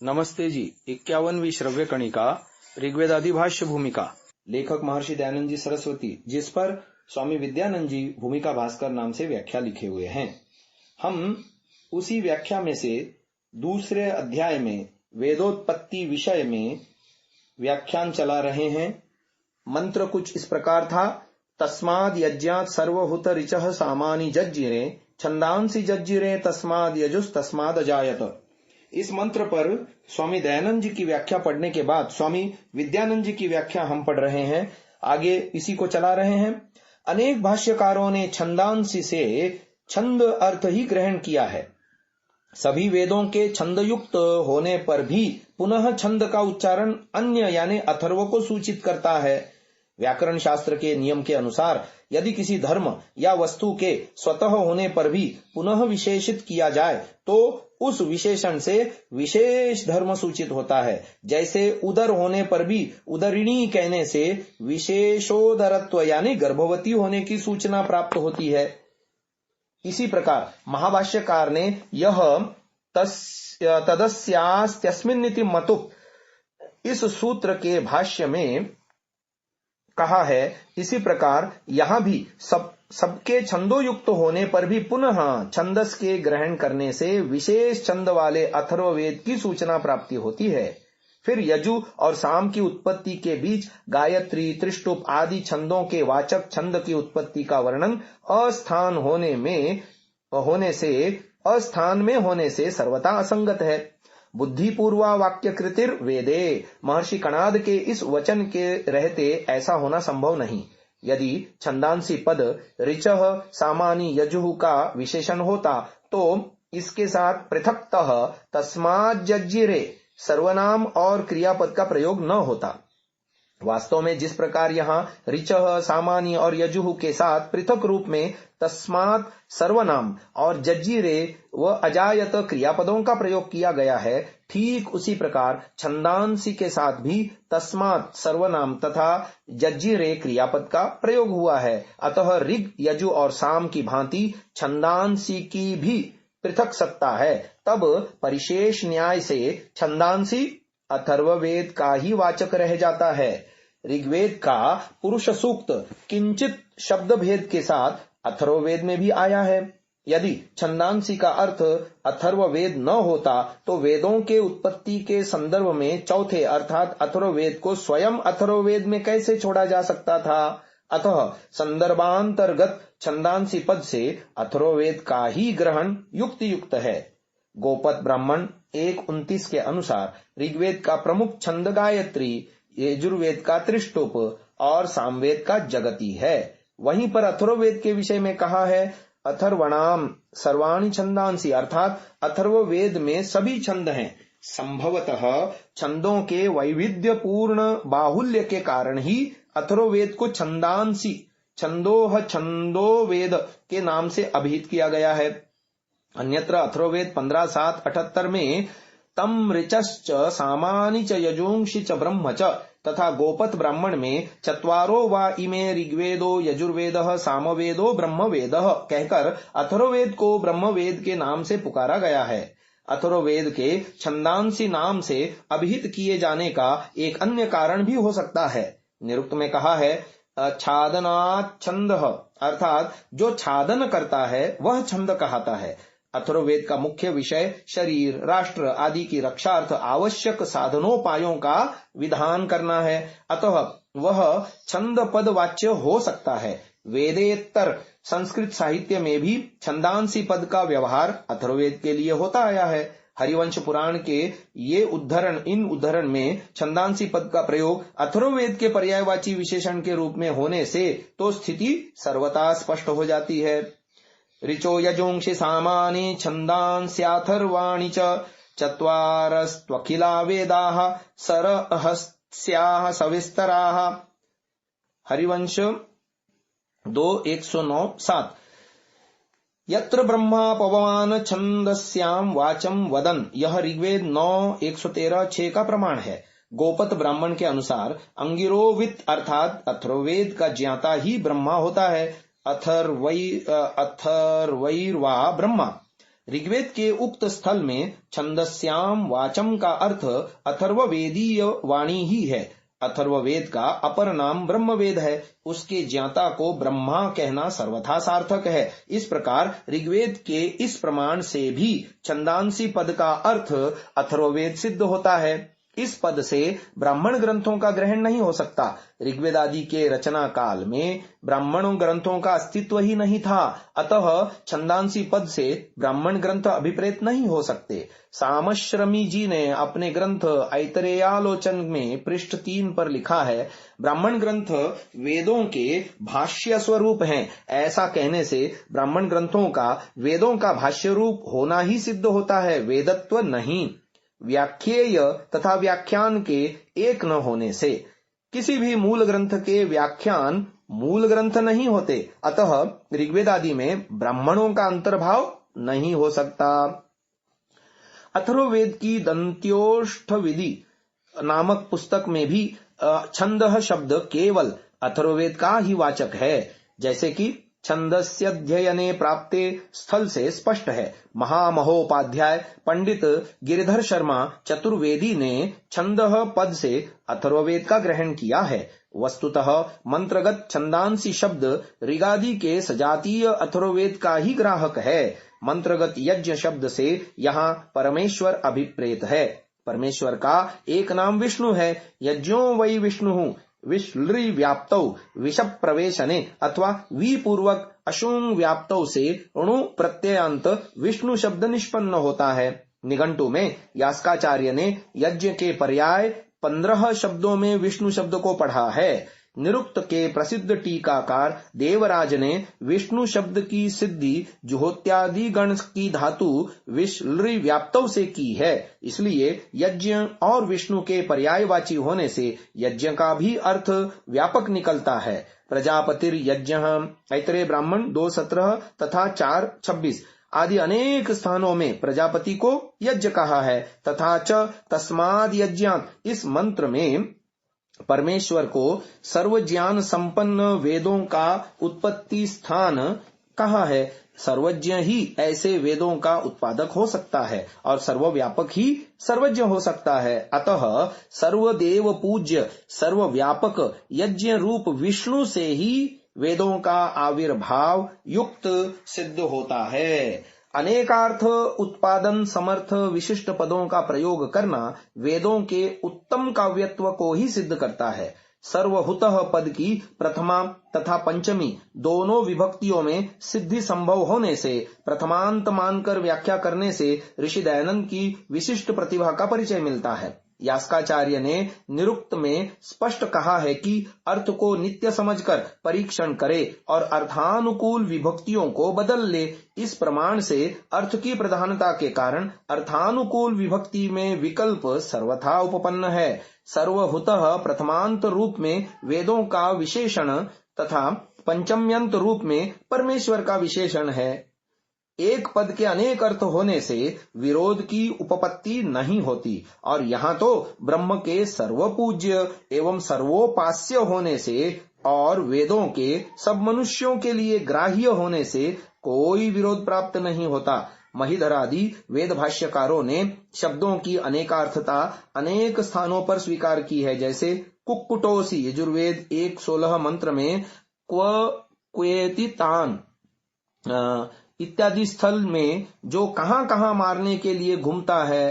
नमस्ते जी। 51वीं श्रव्य कणिका ऋग्वेदादि भाष्य भूमिका, लेखक महर्षि दयानंद जी सरस्वती, जिस पर स्वामी विद्यानंद जी भूमिका भास्कर नाम से व्याख्या लिखे हुए हैं। हम उसी व्याख्या में से दूसरे अध्याय में वेदोत्पत्ति विषय में व्याख्यान चला रहे हैं। मंत्र कुछ इस प्रकार था: तस्माद यज्ञात सर्वहुत ऋचः सामानि जज्जिरे छंदांसि जज्जिरे तस्माद यजुस् तस्माद अजायत। इस मंत्र पर स्वामी दयानंद जी की व्याख्या पढ़ने के बाद स्वामी विद्यानंद जी की व्याख्या हम पढ़ रहे हैं। आगे इसी को चला रहे हैं। अनेक भाष्यकारों ने छंदांसी से छंद अर्थ ही ग्रहण किया है। सभी वेदों के छंदयुक्त होने पर भी पुनः छंद का उच्चारण अन्य यानी अथर्व को सूचित करता है। व्याकरण शास्त्र के नियम के अनुसार यदि किसी धर्म या वस्तु के स्वतः होने पर भी पुनः विशेषित किया जाए तो उस विशेषण से विशेष धर्म सूचित होता है। जैसे उदर होने पर भी उदरिणी कहने से विशेषोदरत्व यानी गर्भवती होने की सूचना प्राप्त होती है। इसी प्रकार महाभाष्यकार ने यह तदस्यास्त्यस्मिन्निति मतुप इस सूत्र के भाष्य में कहा है। इसी प्रकार यहां भी सबके छंदोयुक्त होने पर भी पुनः छंदस के ग्रहण करने से विशेष छंद वाले अथर्ववेद की सूचना प्राप्ति होती है। फिर यजु और साम की उत्पत्ति के बीच गायत्री, त्रिष्टुप आदि छंदों के वाचक छंद की उत्पत्ति का वर्णन अस्थान में होने से सर्वथा असंगत है। बुद्धिपूर्वा वाक्य कृतिर वेदे, महर्षि कणाद के इस वचन के रहते ऐसा होना संभव नहीं। यदि छंदांसी पद ऋचः सामानी यजुः का विशेषण होता तो इसके साथ पृथक्तः तस्मात् जज्जिरे सर्वनाम और क्रियापद का प्रयोग न होता। वास्तव में जिस प्रकार यहाँ ऋचः, सामानी और यजुः के साथ पृथक रूप में तस्मात् सर्वनाम और जज्जिरे व अजायत क्रियापदों का प्रयोग किया गया है, ठीक उसी प्रकार छंदांसी के साथ भी तस्मात् सर्वनाम तथा जज्जिरे क्रियापद का प्रयोग हुआ है। अतः ऋग, यजु और साम की भांति छंदांसी की भी पृथक सत्ता है। तब परिशेष न्याय से छंदांसी अथर्ववेद का ही वाचक रह जाता है। ऋग्वेद का पुरुष सूक्त किंचित शब्द भेद के साथ अथर्ववेद में भी आया है। यदि छंदांसी का अर्थ अथर्ववेद न होता तो वेदों के उत्पत्ति के संदर्भ में चौथे अर्थात अथर्ववेद को स्वयं अथर्ववेद में कैसे छोड़ा जा सकता था। अतः संदर्भांतर्गत छंदांसी पद से अथर्ववेद का ही ग्रहण युक्त है। गोपत ब्राह्मण 1:29 के अनुसार ऋग्वेद का प्रमुख छंद गायत्री, यजुर्वेद का त्रिष्टुप और सामवेद का जगती है। वहीं पर अथर्ववेद के विषय में कहा है अथर्वणाम सर्वाणि छंदांसी, अर्थात अथर्ववेद में सभी छंद हैं। संभवतः छंदों के वैविध्य पूर्ण बाहुल्य के कारण ही अथर्ववेद को छंदांसी छंदोवेद के नाम से अभिहित किया गया है। अन्यत्र अथर्ववेद 15:7-78 में तम ऋचश्च सामानि च यजूंषि च ब्रह्म च तथा गोपत ब्राह्मण में चत्वारो वा इमे ऋग्वेदो यजुर्वेदः सामवेदो ब्रह्मवेदः कहकर अथर्ववेद को ब्रह्मवेद के नाम से पुकारा गया है। अथर्ववेद के छंदांसी नाम से अभिहित किए जाने का एक अन्य कारण भी हो सकता है। निरुक्त में कहा है छादनात् छंदः, अर्थात जो छादन करता है वह छंद कहता है। अथर्ववेद का मुख्य विषय शरीर, राष्ट्र आदि की रक्षार्थ आवश्यक साधनोपायों का विधान करना है। अतः वह छंद पद वाच्य हो सकता है। वेदेतर संस्कृत साहित्य में भी छंदांसी पद का व्यवहार अथर्ववेद के लिए होता आया है। हरिवंश पुराण के इन उद्धरण में छंदांसी पद का प्रयोग अथर्ववेद के पर्यायवाची विशेषण के रूप में होने से तो स्थिति सर्वथा स्पष्ट हो जाती है। ऋचो यजूंषि सामानि छंदांस्याथर्वाणि च चत्वारस्त्वखिला वेदाः सरहस्याः सविस्तराः। हरिवंश 2:109-7। यत्र ब्रह्मा पवमान छंदस्याम वाचम वदन, यह ऋग्वेद 9:113-6 का प्रमाण है। गोपत ब्राह्मण के अनुसार अंगिरोवित अर्थात अथर्ववेद का ज्ञाता ही ब्रह्मा होता है। अथर्वैर्वा ब्रह्मा। ऋग्वेद के उक्त स्थल में छंदस्याम वाचम का अर्थ अथर्ववेदीय वाणी ही है। अथर्ववेद का अपर नाम ब्रह्मवेद है। उसके ज्ञाता को ब्रह्मा कहना सर्वथा सार्थक है। इस प्रकार ऋग्वेद के इस प्रमाण से भी छंदांसी पद का अर्थ अथर्ववेद सिद्ध होता है। इस पद से ब्राह्मण ग्रंथों का ग्रहण नहीं हो सकता। ऋग्वेद आदि के रचना काल में ब्राह्मणों ग्रंथों का अस्तित्व ही नहीं था, अतः छंदांसी पद से ब्राह्मण ग्रंथ अभिप्रेत नहीं हो सकते। सामश्रमी जी ने अपने ग्रंथ ऐतरेयालोचन में पृष्ठ 3 पर लिखा है, ब्राह्मण ग्रंथ वेदों के भाष्य स्वरूप हैं। ऐसा कहने से ब्राह्मण ग्रंथों का वेदों का भाष्य रूप होना ही सिद्ध होता है, वेदत्व नहीं। व्याख्येय तथा व्याख्यान के एक न होने से किसी भी मूल ग्रंथ के व्याख्यान मूल ग्रंथ नहीं होते, अतः ऋग्वेद आदि में ब्राह्मणों का अंतर्भाव नहीं हो सकता। अथर्ववेद की दंत्योष्ठ विधि नामक पुस्तक में भी छंदः शब्द केवल अथर्ववेद का ही वाचक है, जैसे कि छंदस्यध्ययने प्राप्ते स्थल से स्पष्ट है। महामहोपाध्याय पंडित गिरिधर शर्मा चतुर्वेदी ने छंदः पद से अथर्ववेद का ग्रहण किया है। वस्तुतः मंत्रगत छंदांसी शब्द ऋगादि के सजातीय अथर्ववेद का ही ग्राहक है। मंत्रगत यज्ञ शब्द से यहाँ परमेश्वर अभिप्रेत है। परमेश्वर का एक नाम विष्णु है। यज्ञो वै विष्णु विश्लृ व्याप्तौ विष प्रवेशने अथवा वी पूर्वक अशुंग व्याप्तौ से अणु प्रत्ययांत विष्णु शब्द निष्पन्न होता है। निघंटु में यास्काचार्य ने यज्ञ के पर्याय 15 शब्दों में विष्णु शब्द को पढ़ा है। निरुक्त के प्रसिद्ध टीकाकार देवराज ने विष्णु शब्द की सिद्धि जुहोत्यादि गण की धातु विश्लृ व्याप्तौ से की है। इसलिए यज्ञ और विष्णु के पर्यायवाची होने से यज्ञ का भी अर्थ व्यापक निकलता है। प्रजापतिर यज्ञ, ऐतरेय ब्राह्मण 2:17 तथा 4:26 आदि अनेक स्थानों में प्रजापति को यज्ञ कहा है। तथा च तस्माद् यज्ञात् इस मंत्र में परमेश्वर को सर्वज्ञान संपन्न वेदों का उत्पत्ति स्थान कहा है। सर्वज्ञ ही ऐसे वेदों का उत्पादक हो सकता है और सर्वव्यापक ही सर्वज्ञ हो सकता है। अतः सर्वदेव पूज्य सर्वव्यापक यज्ञ रूप विष्णु से ही वेदों का आविर्भाव युक्त सिद्ध होता है। अनेकार्थ उत्पादन समर्थ विशिष्ट पदों का प्रयोग करना वेदों के उत्तम काव्यत्व को ही सिद्ध करता है। सर्वहुतः पद की प्रथमा तथा पंचमी दोनों विभक्तियों में सिद्धि संभव होने से प्रथमांत मानकर व्याख्या करने से ऋषि दयानंद की विशिष्ट प्रतिभा का परिचय मिलता है। यास्काचार्य ने निरुक्त में स्पष्ट कहा है कि अर्थ को नित्य समझकर परीक्षण करे और अर्थानुकूल विभक्तियों को बदल ले। इस प्रमाण से अर्थ की प्रधानता के कारण अर्थानुकूल विभक्ति में विकल्प सर्वथा उपपन्न है। सर्वहुतः प्रथमांत रूप में वेदों का विशेषण तथा पंचम्यंत रूप में परमेश्वर का विशेषण है। एक पद के अनेक अर्थ होने से विरोध की उपपत्ति नहीं होती और यहाँ तो ब्रह्म के सर्वपूज्य एवं सर्वोपास्य होने से और वेदों के सब मनुष्यों के लिए ग्राह्य होने से कोई विरोध प्राप्त नहीं होता। महीधर आदि वेद भाष्यकारों ने शब्दों की अनेकार्थता अनेक स्थानों पर स्वीकार की है, जैसे कुक्कुटोसी यजुर्वेद 1:16 मंत्र में क्व क्वेति तान इत्यादि स्थल में जो कहां कहां मारने के लिए घूमता है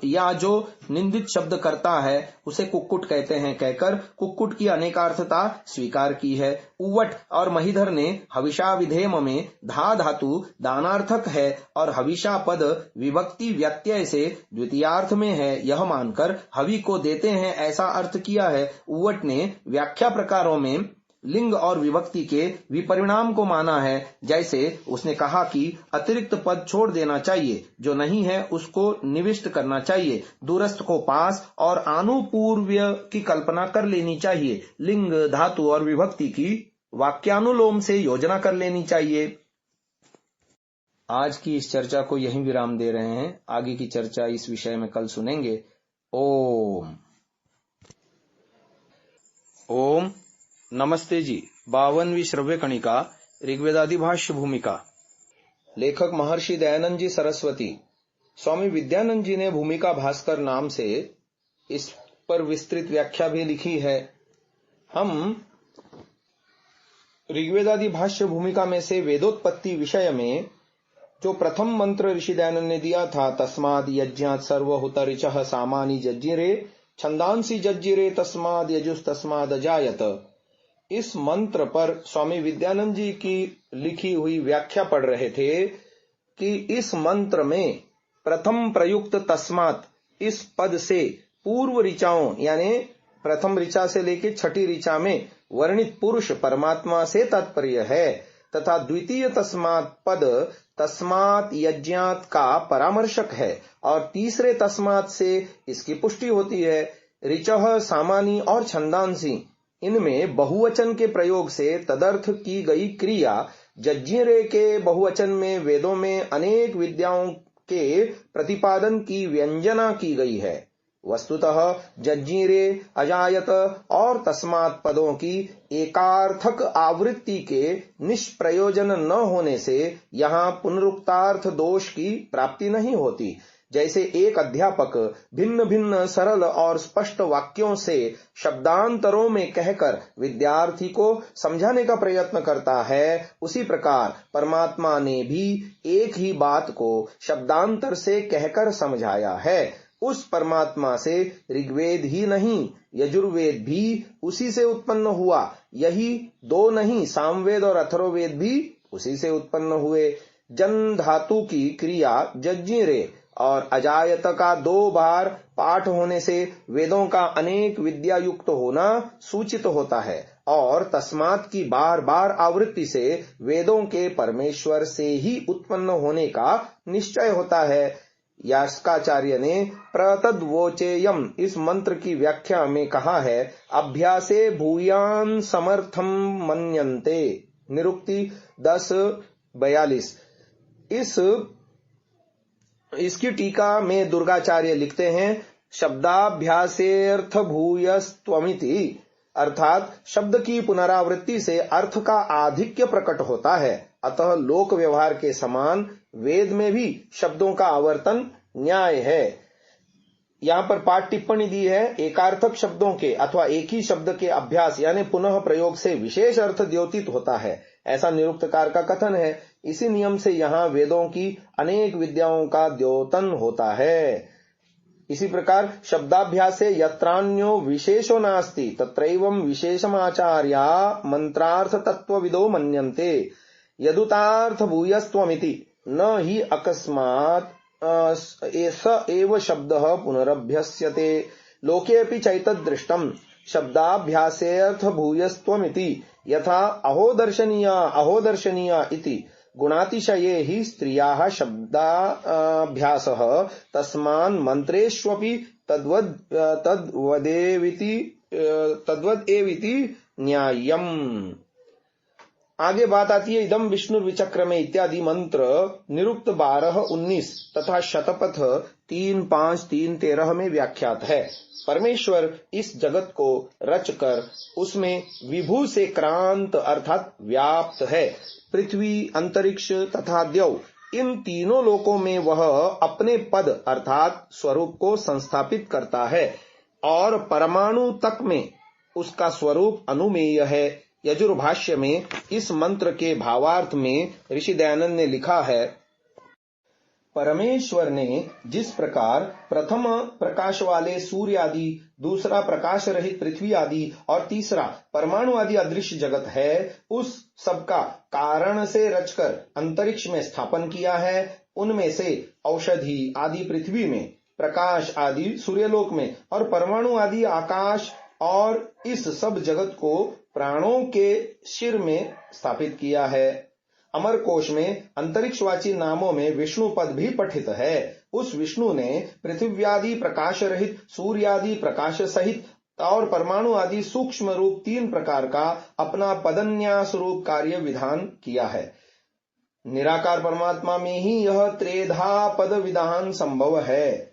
या जो निंदित शब्द करता है उसे कुक्कुट कहते हैं कहकर कुक्कुट की अनेकार्थता स्वीकार की है। उवट और महीधर ने हविषा विधेम में धा धातु दानार्थक है और हविषा पद विभक्ति व्यत्यय से द्वितीयार्थ में है यह मानकर हवि को देते हैं ऐसा अर्थ किया है। उवट ने व्याख्या प्रकारों में लिंग और विभक्ति के विपरिणाम को माना है, जैसे उसने कहा कि अतिरिक्त पद छोड़ देना चाहिए, जो नहीं है उसको निविष्ट करना चाहिए, दूरस्थ को पास और आनुपूर्व्य की कल्पना कर लेनी चाहिए, लिंग धातु और विभक्ति की वाक्यानुलोम से योजना कर लेनी चाहिए। आज की इस चर्चा को यहीं विराम दे रहे हैं। आगे की चर्चा इस विषय में कल सुनेंगे। ओम ओम नमस्ते जी। 52वीं श्रव्य कणिका ऋग्वेदादि भाष्य भूमिका लेखक महर्षि दयानंद जी सरस्वती। स्वामी विद्यानंद जी ने भूमिका भास्कर नाम से इस पर विस्तृत व्याख्या भी लिखी है। हम ऋग्वेदादि भाष्य भूमिका में से वेदोत्पत्ति विषय में जो प्रथम मंत्र ऋषि दयानंद ने दिया था, तस्माद यज्ञात सर्वहुत ऋचः सामानि जज्जिरे छंदांसी जज्जिरे तस्माद यजुस् तस्माद अजायत, इस मंत्र पर स्वामी विद्यानंद जी की लिखी हुई व्याख्या पढ़ रहे थे कि इस मंत्र में प्रथम प्रयुक्त तस्मात इस पद से पूर्व ऋचाओं यानी प्रथम ऋचा से लेकर छठी ऋचा में वर्णित पुरुष परमात्मा से तात्पर्य है, तथा द्वितीय तस्मात पद तस्मात यज्ञात का परामर्शक है और तीसरे तस्मात से इसकी पुष्टि होती है। ऋचः सामानी और छंदांसी, इनमें बहुवचन के प्रयोग से तदर्थ की गई क्रिया जज्जिरे के बहुवचन में वेदों में अनेक विद्याओं के प्रतिपादन की व्यंजना की गई है। वस्तुतः जज्जिरे अजायत और तस्मात् पदों की एकार्थक आवृत्ति के निष्प्रयोजन न होने से यहाँ पुनरुक्तार्थ दोष की प्राप्ति नहीं होती। जैसे एक अध्यापक भिन्न भिन्न सरल और स्पष्ट वाक्यों से शब्दांतरों में कहकर विद्यार्थी को समझाने का प्रयत्न करता है, उसी प्रकार परमात्मा ने भी एक ही बात को शब्दांतर से कहकर समझाया है। उस परमात्मा से ऋग्वेद ही नहीं यजुर्वेद भी उसी से उत्पन्न हुआ। यही दो नहीं, सामवेद और अथर्ववेद भी उसी से उत्पन्न हुए। जन धातु की क्रिया जज्जिरे और अजायत का 2 बार पाठ होने से वेदों का अनेक विद्या युक्त होना सूचित होता है और तस्मात की बार बार आवृत्ति से वेदों के परमेश्वर से ही उत्पन्न होने का निश्चय होता है। यास्काचार्य ने प्रतद्वोचेयम इस मंत्र की व्याख्या में कहा है, अभ्यासे भूयान समर्थम मन्यन्ते। निरुक्ति 10:42। इसकी टीका में दुर्गाचार्य लिखते हैं, शब्दाभ्यासेर्थ भूयस्त्वमिति, अर्थात शब्द की पुनरावृत्ति से अर्थ का आधिक्य प्रकट होता है। अतः लोक व्यवहार के समान वेद में भी शब्दों का आवर्तन न्याय है। यहाँ पर पाठ टिप्पणी दी है, एकार्थक शब्दों के अथवा एक ही शब्द के अभ्यास यानी पुनः प्रयोग से विशेष अर्थ द्योतित होता है, ऐसा निरुक्तकार का कथन है। इसी नियम से यहाँ वेदों की अनेक विद्याओं का द्योतन होता है। इसी प्रकार शब्दाभ्यासे यत्रान्यो विशेषो नास्ति तत्रैवं विशेषमाचार्या मंत्रार्थ तत्वविदो मन्यन्ते। यदुतार्थ भूयस्त्वमिति न हि अकस्मात् एष एव शब्दः पुनरभ्यस्यते। लोकेऽपि चैतदृष्टम् शब्दाभ्यासेऽर्थ भूयस्त्वमिति यथा अहोदर्शनीया इति गुणातिशये हि स्त्रियाः शब्दाभ्यासः तस्मान् मंत्रेष्वपि तद्वदेविति न्याय्यम्। आगे बात आती है इदम विष्णु विचक्र में इत्यादि मंत्र निरुक्त 12-19 तथा शतपथ 3-5-3-13 में व्याख्यात है। परमेश्वर इस जगत को रचकर उसमें विभू से क्रांत अर्थात व्याप्त है। पृथ्वी, अंतरिक्ष तथा द्यौ, इन तीनों लोकों में वह अपने पद अर्थात स्वरूप को संस्थापित करता है और परमाणु तक में उसका स्वरूप अनुमेय है। यजुर्भाष्य में इस मंत्र के भावार्थ में ऋषि दयानंद ने लिखा है, परमेश्वर ने जिस प्रकार प्रथम प्रकाश वाले सूर्य आदि, दूसरा प्रकाश रहित पृथ्वी आदि और तीसरा परमाणु आदि अदृश्य जगत है, उस सबका कारण से रचकर अंतरिक्ष में स्थापन किया है। उनमें से औषधि आदि पृथ्वी में, प्रकाश आदि सूर्यलोक में और परमाणु आदि आकाश और इस सब जगत को प्राणों के शिर में स्थापित किया है। अमर कोश में अंतरिक्षवाची नामों में विष्णु पद भी पठित है। उस विष्णु ने पृथ्व्यादि प्रकाश रहित, सूर्यादि प्रकाश सहित और परमाणु आदि सूक्ष्म रूप 3 प्रकार का अपना पदन्यास रूप कार्य विधान किया है। निराकार परमात्मा में ही यह त्रेधा पद विधान संभव है।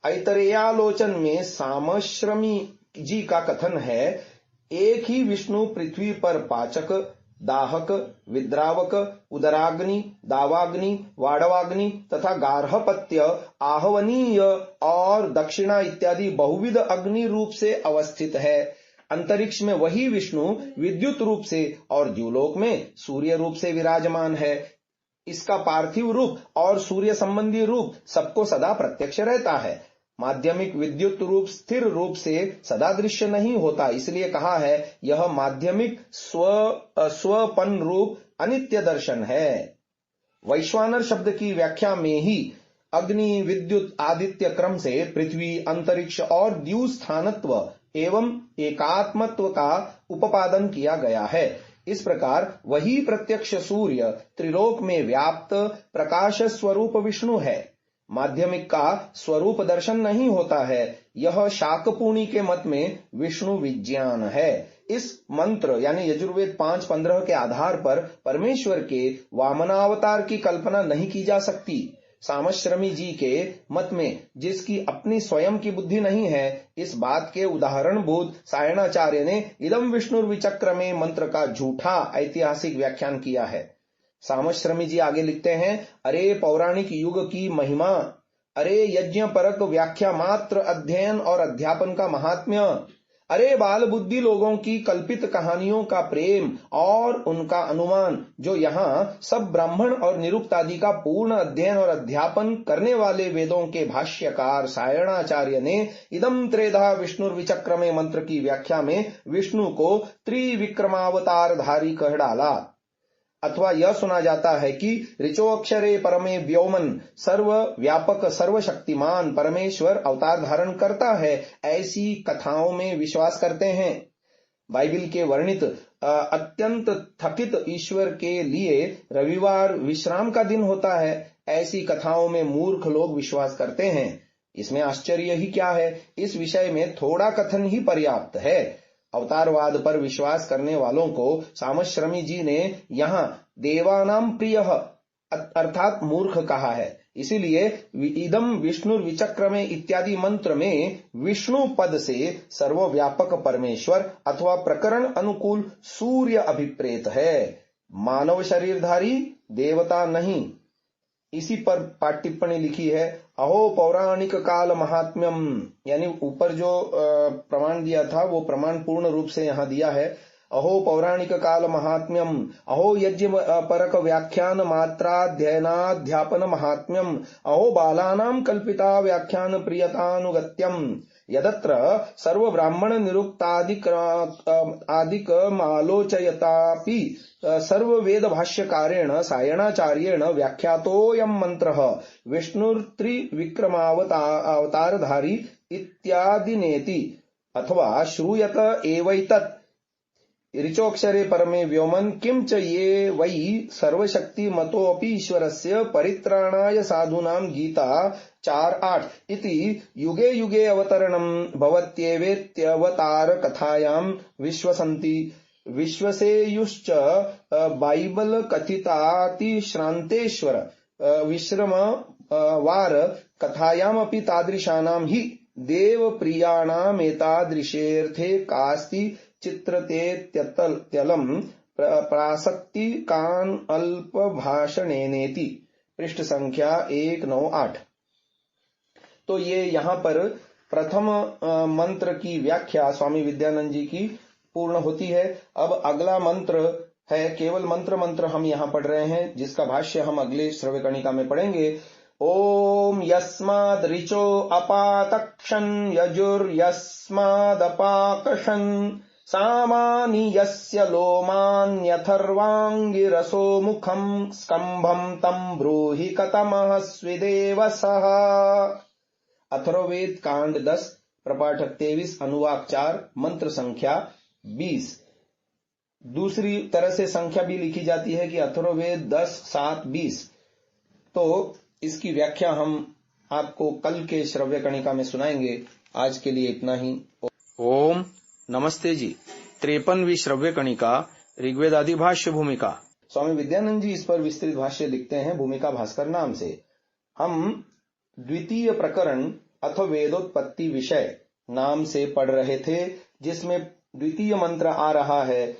ऐतरेयालोचन में सामश्रमी जी का कथन है, एक ही विष्णु पृथ्वी पर पाचक, दाहक, विद्रावक, उदराग्नि, दावाग्नि, वाड़वाग्नि तथा गार्हपत्य, आहवनीय और दक्षिणा इत्यादि बहुविध अग्नि रूप से अवस्थित है। अंतरिक्ष में वही विष्णु विद्युत रूप से और द्युलोक में सूर्य रूप से विराजमान है। इसका पार्थिव रूप और सूर्य संबंधी रूप सबको सदा प्रत्यक्ष रहता है। माध्यमिक विद्युत रूप स्थिर रूप से सदा दृश्य नहीं होता, इसलिए कहा है यह माध्यमिक स्वपन रूप अनित्य दर्शन है। वैश्वानर शब्द की व्याख्या में ही अग्नि, विद्युत, आदित्य क्रम से पृथ्वी, अंतरिक्ष और द्यू स्थानत्व एवं एकात्मत्व का उपादन किया गया है। इस प्रकार वही प्रत्यक्ष सूर्य त्रिलोक में व्याप्त प्रकाश स्वरूप विष्णु है। माध्यमिक का स्वरूप दर्शन नहीं होता है। यह शाकपूर्णी के मत में विष्णु विज्ञान है। इस मंत्र यानी यजुर्वेद 5:15 के आधार पर परमेश्वर के वामनावतार की कल्पना नहीं की जा सकती। सामश्रमी जी के मत में जिसकी अपनी स्वयं की बुद्धि नहीं है, इस बात के उदाहरणभूत सायणाचार्य ने इदम विष्णुर्विचक्रमे मंत्र का झूठा ऐतिहासिक व्याख्यान किया है। सामश्रमी जी आगे लिखते हैं, अरे पौराणिक युग की महिमा, अरे यज्ञ परक व्याख्या मात्र अध्ययन और अध्यापन का महात्म्य, अरे बाल बुद्धि लोगों की कल्पित कहानियों का प्रेम और उनका अनुमान, जो यहाँ सब ब्राह्मण और निरुक्त आदि का पूर्ण अध्ययन और अध्यापन करने वाले वेदों के भाष्यकार सायणाचार्य ने इदम त्रेधा विष्णुर्विचक्रमे मंत्र की व्याख्या में विष्णु को त्रिविक्रमावतारधारी कह डाला। अथवा यह सुना जाता है कि ऋचोक्षरे परमे व्योमन, सर्व व्यापक सर्वशक्तिमान परमेश्वर अवतार धारण करता है, ऐसी कथाओं में विश्वास करते हैं। बाइबिल के वर्णित अत्यंत थकित ईश्वर के लिए रविवार विश्राम का दिन होता है, ऐसी कथाओं में मूर्ख लोग विश्वास करते हैं। इसमें आश्चर्य ही क्या है, इस विषय में थोड़ा कथन ही पर्याप्त है। अवतारवाद पर विश्वास करने वालों को सामश्रमी जी ने यहाँ देवानाम प्रिय अर्थात मूर्ख कहा है। इसीलिए इदम विष्णुर्विचक्रमे इत्यादि मंत्र में विष्णु पद से सर्वव्यापक परमेश्वर अथवा प्रकरण अनुकूल सूर्य अभिप्रेत है, मानव शरीरधारी देवता नहीं। इसी पर पाठ टिप्पणी लिखी है, अहो पौराणिक काल महात्म्यम, यानी ऊपर जो प्रमाण दिया था वो प्रमाण पूर्ण रूप से यहाँ दिया है। अहो पौराणिक काल महात्म्यम, अहो यज्ञ परक व्याख्यान मात्राध्ययनाध्यापन महात्म्यम, अहो बालानां कल्पिता व्याख्यान प्रियतानुगत्यम, यदत्र सर्व ब्राह्मण निरुक्तादिक आलोचयतापि सर्व वेद भाष्यकारेण सायणाचार्येण व्याख्यातोऽयं मंत्रः विष्णुर्त्रिविक्रमावतारधारी इत्यादिनेति अथवा श्रूयत एवैतत् ऋचोक्षरे परमे व्योमन किं च ये वै सर्वशक्ति मतोऽपि ईश्वरस्य परित्राणाय साधूनां गीता 4:8 इति युगे युगे अवतरणं भवत्येवेत्यवतार कथायां विश्वसन्ति विश्वसेयुश्च बाइबल कथितातिश्रान्तेश्वर विश्रम वार कथायामपि तादृशानां हि देवप्रियाणामेतादृशेऽर्थे कास्ति चित्रते त्यलं प्रासक्ति कान अल्प भाषणेनेति। पृष्ठ संख्या 198। तो ये यहाँ पर प्रथम मंत्र की व्याख्या स्वामी विद्यानंद जी की पूर्ण होती है। अब अगला मंत्र है, केवल मंत्र हम यहाँ पढ़ रहे हैं, जिसका भाष्य हम अगले श्रव्यकणिका में पढ़ेंगे। ओम यस्माद् ऋचो अपातक्षन् यजुर्यस्मादपाकषन् सामानि यस्य लोमान्यथर्वाङ्गिरसो मुखं स्कम्भं तं ब्रूहि कतमः स्विदेव सः। अथर्ववेद कांड 10 प्रपाठक 23 अनुवाक 4 मंत्र संख्या 20। दूसरी तरह से संख्या भी लिखी जाती है कि अथर्ववेद 10:7-20। तो इसकी व्याख्या हम आपको कल के श्रव्य कणिका में सुनाएंगे। आज के लिए इतना ही। ओम नमस्ते जी। 53वीं श्रव्य कणिका ऋग्वेद आदि भाष्य भूमिका। स्वामी विद्यानंद जी इस पर विस्तृत भाष्य लिखते हैं भूमिका भास्कर नाम से। हम द्वितीय प्रकरण अथ वेदोत्पत्ति विषय नाम से पढ़ रहे थे, जिसमें द्वितीय मंत्र आ रहा है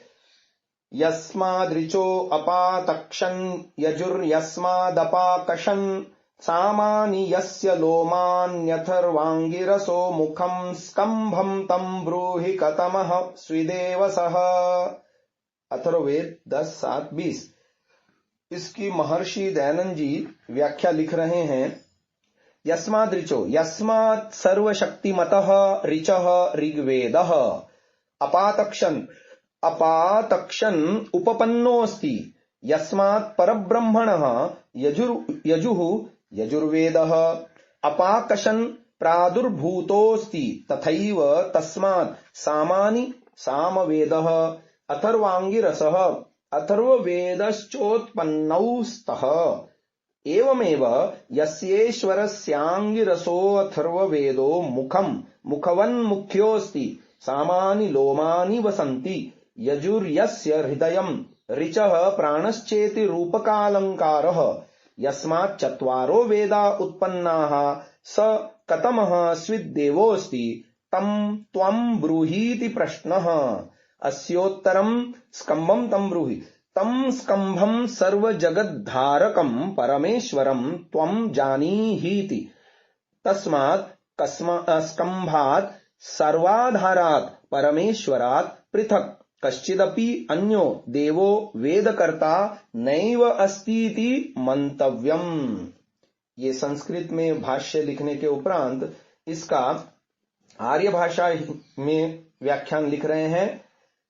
यस्मादृचो अपातक्षन् यजुर्यस्मादपाकषन् सामानि यस्य लोमान्यथर्वाङ्गिरसो मुखम् स्कम्भम् तम् ब्रूहि कतमः स्विदेवसः। अथर्ववेद 10:7-20। इसकी महर्षि दयानंद जी व्याख्या लिख रहे हैं। यस्माद् ऋचो, यस्मात् सर्वशक्तिमतः ऋचः ऋग्वेदः, अपातक्षन्, अपातक्षन् उपपन्नोऽस्ति, यस्मात् परब्रह्मणः यजुः यजुर्वेदः, अपाकषन् प्रादुर्भूतोऽस्ति, तथैव तस्मात् सामानि सामवेदः, अथर्वाङ्गिरसः अथर्ववेदश्चोत्पन्नौ स्तः। एवमेव यस्येश्वरस्याङ्गिरसोऽथर्ववेदो मुखम् मुखवन्मुख्योऽस्ति, सामानि लोमानि वसन्ति, यजुर्यस्य हृदयम् ऋचः प्राणश्चेति रूपकालङ्कारः, यस्मात् चत्वारो वेदा उत्पन्नाः स कतमः स्विद्देवोऽस्ति, तम् त्वम् ब्रूहीति प्रश्नः। अस्योत्तरम् स्कम्भम् तम् ब्रूहि, तम् स्कम्भम् सर्वजगद्धारकम् परमेश्वरम् त्वम् जानीहीति, तस्मात् स्कम्भात् सर्वाधारात् परमेश्वरात् पृथक् कश्चिदपि अन्यो देवो वेदकर्ता नैव अस्तीति मंतव्यम्। ये संस्कृत में भाष्य लिखने के उपरांत इसका आर्य भाषा में व्याख्यान लिख रहे हैं।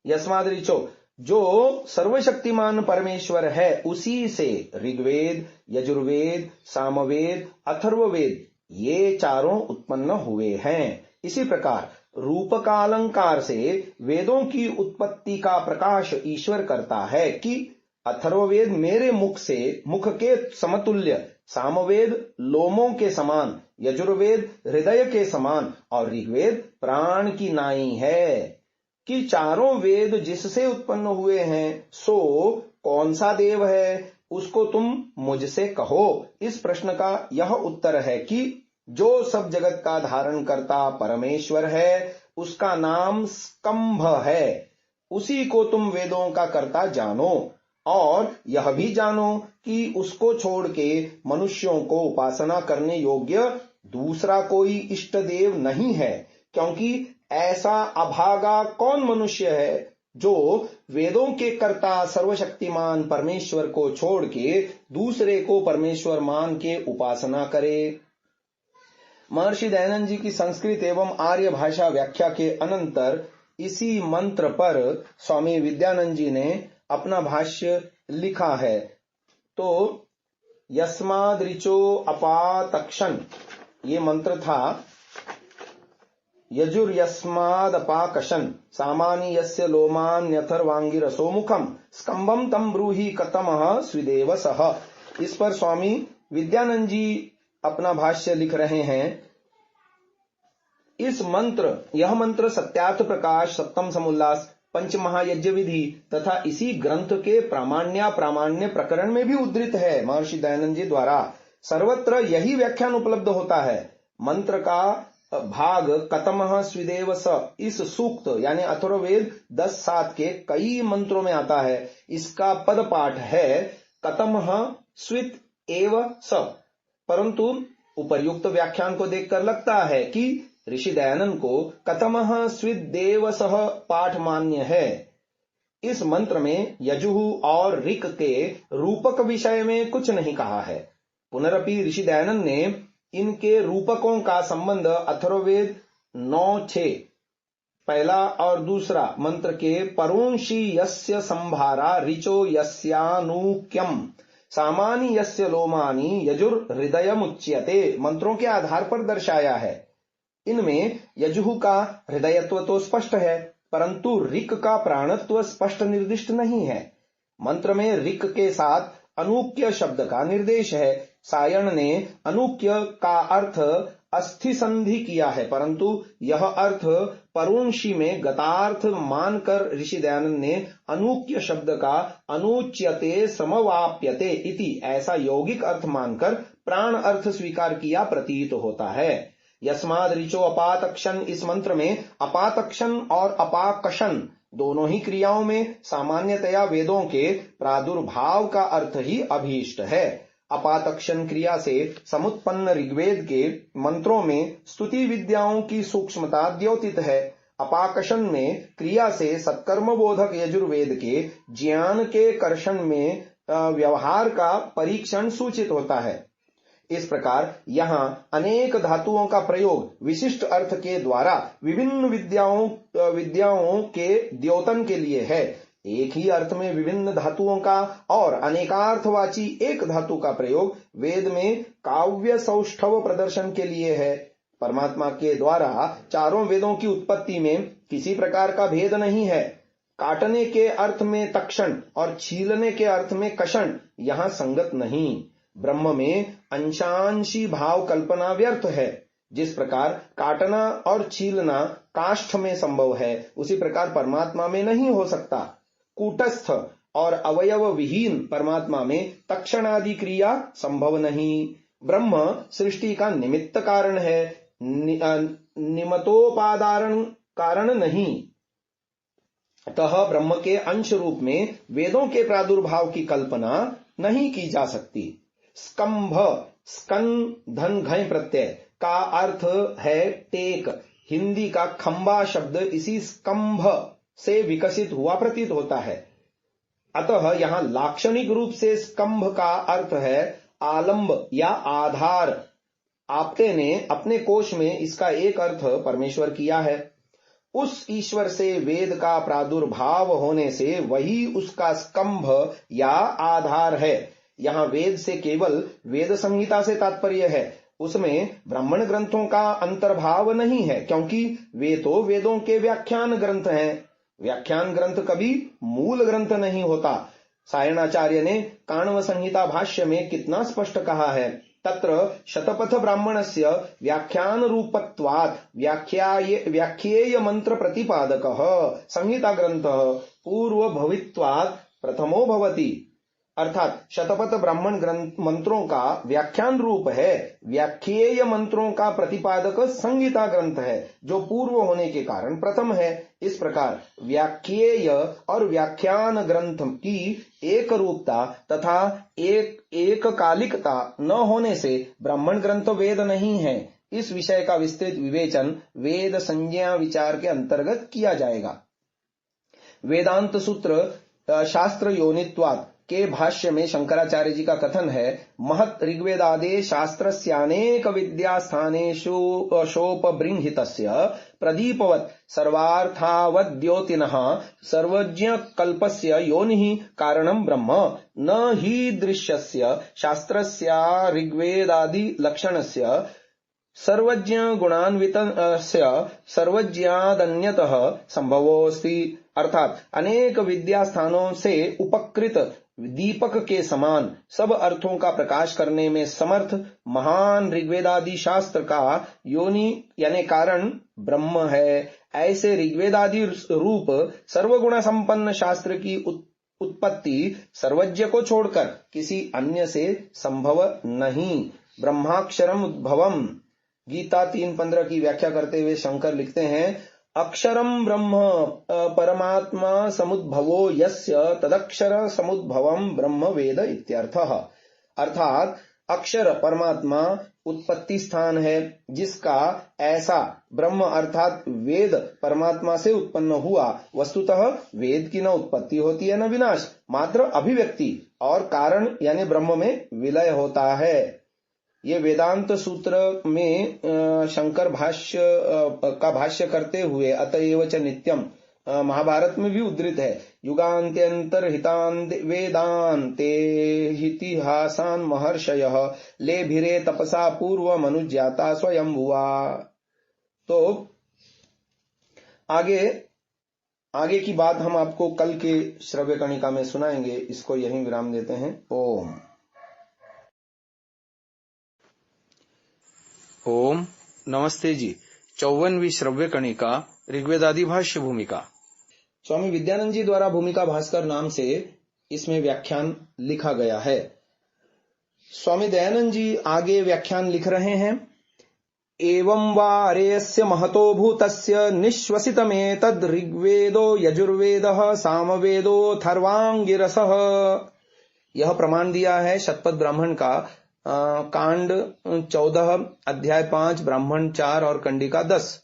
यस्माद् ऋचो, जो सर्वशक्तिमान परमेश्वर है, उसी से ऋग्वेद, यजुर्वेद, सामवेद, अथर्ववेद ये चारों उत्पन्न हुए हैं। इसी प्रकार रूपकालंकार से वेदों की उत्पत्ति का प्रकाश ईश्वर करता है कि अथर्ववेद मेरे मुख से मुख के समतुल्य, सामवेद लोमों के समान, यजुर्वेद हृदय के समान और ऋग्वेद प्राण की नाई है, कि चारों वेद जिससे उत्पन्न हुए हैं सो कौन सा देव है, उसको तुम मुझसे कहो। इस प्रश्न का यह उत्तर है कि जो सब जगत का धारण करता परमेश्वर है, उसका नाम स्कंभ है, उसी को तुम वेदों का कर्ता जानो, और यह भी जानो कि उसको छोड़ के मनुष्यों को उपासना करने योग्य दूसरा कोई इष्ट देव नहीं है, क्योंकि ऐसा अभागा कौन मनुष्य है जो वेदों के कर्ता सर्वशक्तिमान परमेश्वर को छोड़ के दूसरे को परमेश्वर मान के उपासना करे। महर्षि दयानंद जी की संस्कृत एवं आर्य भाषा व्याख्या के अनंतर इसी मंत्र पर स्वामी विद्यानंद जी ने अपना भाष्य लिखा है। तो यस्माद् ऋचो अपातक्षन् ये मंत्र था। यजुर्यस्मादपाकषन् सामानि यस्य लोमान्यथर्वाङ्गिरसो मुखम् स्कम्भम् तम् ब्रूहि कतमः स्विदेवसः। इस पर स्वामी विद्यानंद जी अपना भाष्य लिख रहे हैं। यह मंत्र सत्यार्थ प्रकाश, सप्तम समुल्लास, पंच महायज्ञ विधि तथा इसी ग्रंथ के प्रामाण्य प्रकरण में भी उद्धृत है महर्षि दयानंद जी द्वारा। सर्वत्र यही व्याख्यान उपलब्ध होता है। मंत्र का भाग कतमः स्विदेवस इस सूक्त यानी अथर्ववेद 10:7 के कई मंत्रों में आता है। इसका पद पाठ है कतमः स्वित एव स, परंतु उपर्युक्त व्याख्यान को देखकर लगता है कि ऋषि दयानंद को कतमः स्वित देवसः पाठ मान्य है। इस मंत्र में यजुः और ऋक के रूपक विषय में कुछ नहीं कहा है। पुनरपि ऋषि दयानंद ने इनके रूपकों का संबंध अथर्ववेद 9:6 पहला और दूसरा मंत्र के परुंषि यस्य संभारा ऋचो यस्यानुक्यम सामानि यस्य लोमानि यजुर हृदयमुच्यते मंत्रों के आधार पर दर्शाया है। इनमें यजुः का हृदयत्व तो स्पष्ट है, परंतु ऋक का प्राणत्व स्पष्ट निर्दिष्ट नहीं है। मंत्र में ऋक के साथ अनुक्य शब्द का निर्देश है। सायण ने अनुक्य का अर्थ अस्थि संधि किया है, परंतु यह अर्थ परुंषि में गतार्थ मानकर ऋषि दयानंद ने अनुक्य शब्द का अनुच्यते समवाप्यते इति ऐसा यौगिक अर्थ मानकर प्राण अर्थ स्वीकार किया प्रतीत होता है। यस्माद् ऋचो अपातक्षन् इस मंत्र में अपातक्षन् और अपाकषन् दोनों ही क्रियाओं में सामान्यतया वेदों के प्रादुर्भाव का अर्थ ही अभीष्ट है। अपातक्षण क्रिया से समुत्पन्न ऋग्वेद के मंत्रों में स्तुति विद्याओं की सूक्ष्मता द्योतित है। अपाकशन में क्रिया से सत्कर्म बोधक यजुर्वेद के ज्ञान के कर्षण में व्यवहार का परीक्षण सूचित होता है। इस प्रकार यहाँ अनेक धातुओं का प्रयोग विशिष्ट अर्थ के द्वारा विभिन्न विद्याओं के द्योतन के लिए है। एक ही अर्थ में विभिन्न धातुओं का और अनेकार्थवाची एक धातु का प्रयोग वेद में काव्य सौष्ठव प्रदर्शन के लिए है। परमात्मा के द्वारा चारों वेदों की उत्पत्ति में किसी प्रकार का भेद नहीं है। काटने के अर्थ में तक्षण और छीलने के अर्थ में कषण यहाँ संगत नहीं। ब्रह्म में अंशांशी भाव कल्पना व्यर्थ है। जिस प्रकार काटना और छीलना काष्ठ में संभव है, उसी प्रकार परमात्मा में नहीं हो सकता। कूटस्थ और अवयव विहीन परमात्मा में तक्षण आदि क्रिया संभव नहीं। ब्रह्म सृष्टि का निमित्त कारण है, निमित्तोपादान कारण नहीं। अतः ब्रह्म के अंश रूप में वेदों के प्रादुर्भाव की कल्पना नहीं की जा सकती। स्कंभ, स्कन धन घय प्रत्यय का अर्थ है टेक। हिंदी का खंबा शब्द इसी स्कंभ से विकसित हुआ प्रतीत होता है। अतः यहाँ लाक्षणिक रूप से स्कंभ का अर्थ है आलंब या आधार। आपते ने अपने कोश में इसका एक अर्थ परमेश्वर किया है। उस ईश्वर से वेद का प्रादुर्भाव होने से वही उसका स्कंभ या आधार है। यहाँ वेद से केवल वेद संहिता से तात्पर्य है। उसमें ब्राह्मण ग्रंथों का अंतर्भाव नहीं है, क्योंकि वे तो वेदों के व्याख्यान ग्रंथ हैं। व्याख्यान ग्रंथ कभी मूल ग्रंथ नहीं होता। सायणाचार्य ने काण्व संहिता भाष्य में कितना स्पष्ट कहा है, तत्र शतपथ ब्राह्मणस्य व्याख्यान रूपत्वात् व्याख्येय मंत्र प्रतिपादकः संहिता ग्रंथः पूर्व भवित्वात् प्रथमो भवति। अर्थात शतपथ ब्राह्मण ग्रंथ मंत्रों का व्याख्यान रूप है, व्याख्येय मंत्रों का प्रतिपादक संहिता ग्रंथ है, जो पूर्व होने के कारण प्रथम है। इस प्रकार व्याख्येय और व्याख्यान ग्रंथ की एक रूपता तथा एक कालिकता न होने से ब्राह्मण ग्रंथ वेद नहीं है। इस विषय का विस्तृत विवेचन वेद संज्ञा विचार के अंतर्गत किया जाएगा। वेदांत सूत्र शास्त्र योनित्वात् के भाष्य में शंकराचार्य जी का कथन है, महत ऋग्वेदादे शास्त्रस्यानेक विद्यास्थानेषु शोपबृंहितस्य प्रदीपवत् सर्वार्थावद्योतिनः सर्वज्ञ कल्पस्य योनिः कारणं ब्रह्म न हि दृश्यस्य शास्त्रस्य ऋग्वेदादि लक्षणस्य सर्वज्ञ गुणान्वितस्य सर्वज्ञादन्यतः संभवोऽस्ति। अर्थात अनेक विद्यास्थानों से उपकृत दीपक के समान सब अर्थों का प्रकाश करने में समर्थ महान ऋग्वेदादि शास्त्र का योनि यानी कारण ब्रह्म है। ऐसे ऋग्वेदादि रूप सर्वगुण संपन्न शास्त्र की उत्पत्ति सर्वज्ञ को छोड़कर किसी अन्य से संभव नहीं। ब्रह्माक्षरम उद्भवम गीता 3:15 की व्याख्या करते हुए शंकर लिखते हैं, अक्षरम ब्रह्म परमात्मा समुद्भवो यस्य तदक्षर समुद्भवम ब्रह्म वेद इत्यर्थः। अर्थात अक्षर परमात्मा उत्पत्ति स्थान है, जिसका ऐसा ब्रह्म अर्थात वेद परमात्मा से उत्पन्न हुआ। वस्तुतः वेद की न उत्पत्ति होती है न विनाश, मात्र अभिव्यक्ति और कारण यानी ब्रह्म में विलय होता है। ये वेदांत सूत्र में शंकर भाष्य का भाष्य करते हुए अतएव च नित्यम महाभारत में भी उद्धृत है। युगान्त्यंतर हितान वेदांते हितिहासान महर्षयः लेभिरे तपसा पूर्व मनुज्ञाता स्वयंभुवा। तो आगे की बात हम आपको कल के श्रव्य कणिका में सुनाएंगे। इसको यहीं विराम देते हैं। ओम नमस्ते जी। 54वीं श्रव्य कणिका ऋग्वेदादि भाष्य भूमिका। स्वामी विद्यानंद जी द्वारा भूमिका भास्कर नाम से इसमें व्याख्यान लिखा गया है। स्वामी दयानंद जी आगे व्याख्यान लिख रहे हैं। एवं वारेयस्य महतो भूतस्य निश्वसितमेतद् ऋग्वेदो यजुर्वेदः सामवेदो थर्वांगिरसः। यह प्रमाण दिया है शतपथ ब्राह्मण का कांड 14 अध्याय 5 ब्राह्मण 4 और कंडिका 10।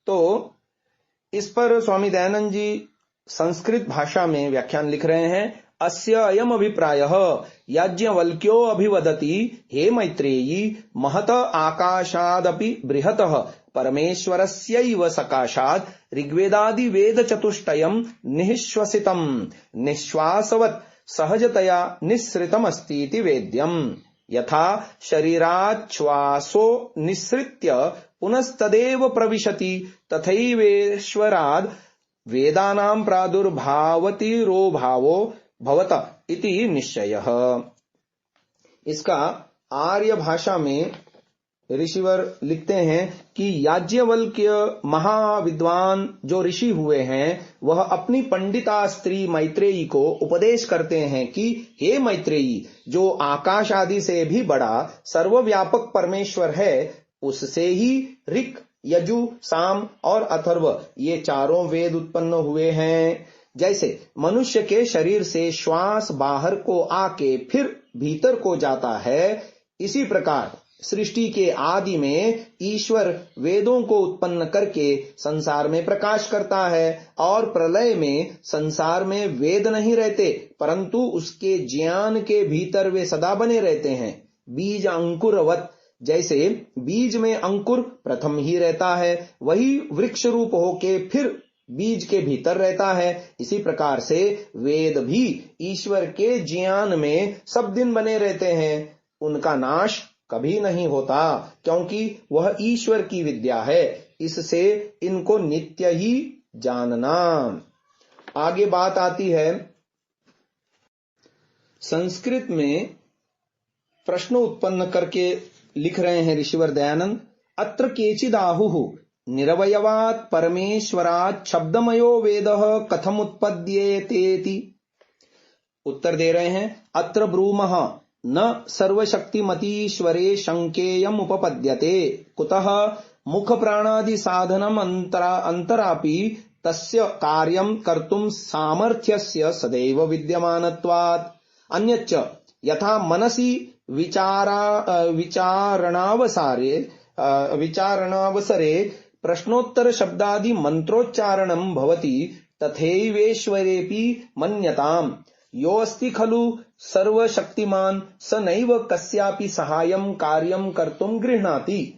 तो इस पर स्वामी दयानंद जी संस्कृत भाषा में व्याख्यान लिख रहे हैं। अस्य अयम अभिप्रायः याज्ञवल्क्यो अभिवदति हे मैत्रेयी महत आकाशादपि बृहतः परमेश्वरस्यैव सकाशात् ऋग्वेदादि वेद चतुष्टयम् निःश्वसितम् निश्वासवत् सहजतया निःसृतमस्तीति वेद्यम्। यथा शरीराच्छ्वासो निःसृत्य पुनस्तदेव प्रविशति तथैवेश्वराद् वेदानां प्रादुर्भावतिरोभावो भवत इति निश्चयः। इसका आर्य भाषा में ऋषिवर लिखते हैं कि याज्ञवल्क्य महाविद्वान जो ऋषि हुए हैं वह अपनी पंडिता स्त्री मैत्रेयी को उपदेश करते हैं कि हे मैत्रेयी, जो आकाश आदि से भी बड़ा सर्वव्यापक परमेश्वर है उससे ही ऋक् यजु साम और अथर्व ये चारों वेद उत्पन्न हुए हैं। जैसे मनुष्य के शरीर से श्वास बाहर को आके फिर भीतर को जाता है, इसी प्रकार सृष्टि के आदि में ईश्वर वेदों को उत्पन्न करके संसार में प्रकाश करता है और प्रलय में संसार में वेद नहीं रहते परंतु उसके ज्ञान के भीतर वे सदा बने रहते हैं। बीज अंकुरवत, जैसे बीज में अंकुर प्रथम ही रहता है वही वृक्ष रूप होके फिर बीज के भीतर रहता है, इसी प्रकार से वेद भी ईश्वर के ज्ञान में सब दिन बने रहते हैं, उनका नाश कभी नहीं होता क्योंकि वह ईश्वर की विद्या है। इससे इनको नित्य ही जानना। आगे बात आती है संस्कृत में प्रश्न उत्पन्न करके लिख रहे हैं ऋषिवर दयानंद। अत्र केचिदाहुः निरवयवात् परमेश्वरात् शब्दमयो वेदः कथमुत्पद्येतेति। उत्तर दे रहे हैं अत्र ब्रूमः न सर्वशक्तिमतीश्वरे शंकेयम् उपपद्यते कुतः मुख प्राणादि साधनम् अंतरापि तस्य कार्यं कर्तुं सामर्थ्यस्य सदैव विद्यमानत्वात्। अन्यच्च यथा मनसि विचारणावसरे प्रश्नोत्तर शब्दादि मंत्रोच्चारणं भवति तथैवेश्वरेऽपि मन्यताम्। योऽस्ति खलु सर्वशक्तिमान् स नैव कस्यापि सहायं कार्यं कर्तुं गृह्णाति।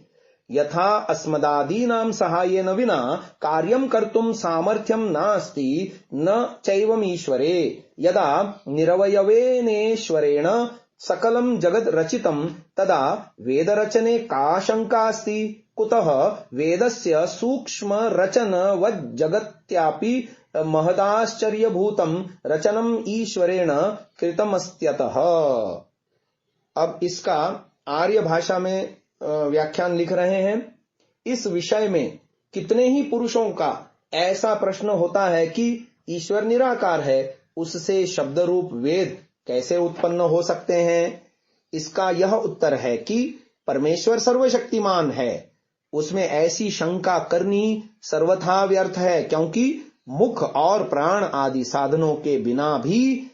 यथा अस्मदादीनां सहायेन विना कार्यं कर्तुं सामर्थ्यं नास्ति न चैवमीश्वरे। यदा निरवयवेनेश्वरेण सकलं जगत् रचितं तदा वेदरचने का शंका अस्ति। कुतः वेदस्य सूक्ष्म रचनवज्जगत्यापि महदाश्चर्यभूतं रचनम् ईश्वरेण कृतमस्त्यतः। अब इसका आर्य भाषा में व्याख्यान लिख रहे हैं। इस विषय में कितने ही पुरुषों का ऐसा प्रश्न होता है कि ईश्वर निराकार है, उससे शब्द रूप वेद कैसे उत्पन्न हो सकते हैं। इसका यह उत्तर है कि परमेश्वर सर्वशक्तिमान है, उसमें ऐसी शंका करनी सर्वथा व्यर्थ है क्योंकि मुख और प्राण आदि साधनों के बिना भी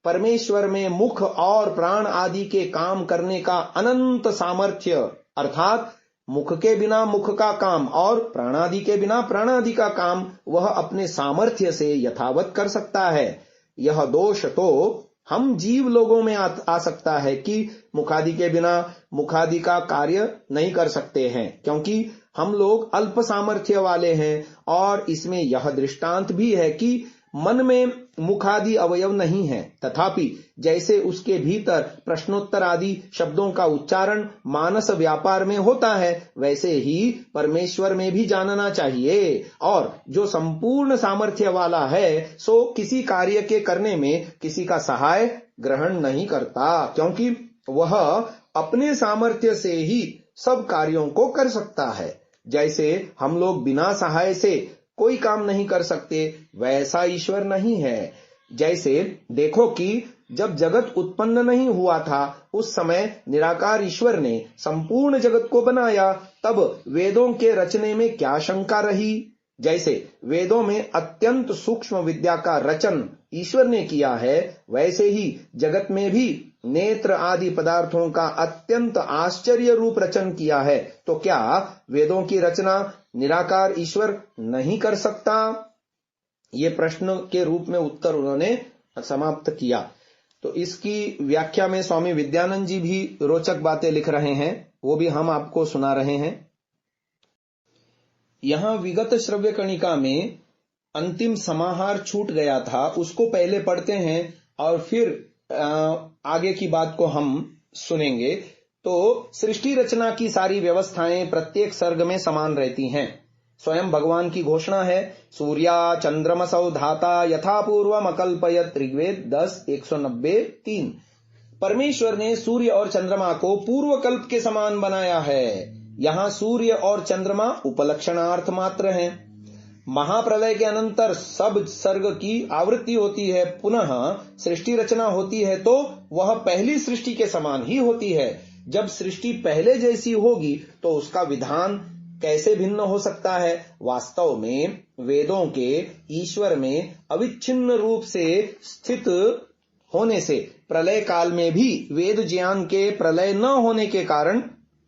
परमेश्वर में मुख और प्राण आदि के काम करने का अनंत सामर्थ्य, अर्थात मुख के बिना मुख का काम और प्राणादि के बिना प्राणादि का काम वह अपने सामर्थ्य से यथावत कर सकता है। यह दोष तो हम जीव लोगों में आ सकता है कि मुखादि के बिना मुखादि का कार्य नहीं कर सकते हैं क्योंकि हम लोग अल्प सामर्थ्य वाले हैं। और इसमें यह दृष्टांत भी है कि मन में मुखादि अवयव नहीं है, तथापि जैसे उसके भीतर प्रश्नोत्तर आदि शब्दों का उच्चारण मानस व्यापार में होता है, वैसे ही परमेश्वर में भी जानना चाहिए। और जो संपूर्ण सामर्थ्य वाला है सो किसी कार्य के करने में किसी का सहाय ग्रहण नहीं करता क्योंकि वह अपने सामर्थ्य से ही सब कार्यों को कर सकता है। जैसे हम लोग बिना सहाय से कोई काम नहीं कर सकते, वैसा ईश्वर नहीं है। जैसे देखो कि जब जगत उत्पन्न नहीं हुआ था उस समय निराकार ईश्वर ने संपूर्ण जगत को बनाया, तब वेदों के रचने में क्या शंका रही। जैसे वेदों में अत्यंत सूक्ष्म विद्या का रचन ईश्वर ने किया है, वैसे ही जगत में भी नेत्र आदि पदार्थों का अत्यंत आश्चर्य रूप रचन किया है। तो क्या वेदों की रचना निराकार ईश्वर नहीं कर सकता? ये प्रश्न के रूप में उत्तर उन्होंने समाप्त किया। तो इसकी व्याख्या में स्वामी विद्यानंद जी भी रोचक बातें लिख रहे हैं, वो भी हम आपको सुना रहे हैं। यहां विगत श्रव्य कणिका में अंतिम समाहार छूट गया था, उसको पहले पढ़ते हैं और फिर आगे की बात को हम सुनेंगे। तो सृष्टि रचना की सारी व्यवस्थाएं प्रत्येक सर्ग में समान रहती हैं। स्वयं भगवान की घोषणा है, सूर्या चंद्रमसौ धाता यथा पूर्वम अकल्पयत, ऋग्वेद 10:190-3। परमेश्वर ने सूर्य और चंद्रमा को पूर्व कल्प के समान बनाया है। यहाँ सूर्य और चंद्रमा उपलक्षणार्थ मात्र हैं। महाप्रलय के अनंतर सब सर्ग की आवृत्ति होती है, पुनः सृष्टि रचना होती है तो वह पहली सृष्टि के समान ही होती है। जब सृष्टि पहले जैसी होगी तो उसका विधान कैसे भिन्न हो सकता है। वास्तव में वेदों के ईश्वर में अविच्छिन्न रूप से स्थित होने से प्रलय काल में भी वेद ज्ञान के प्रलय न होने के कारण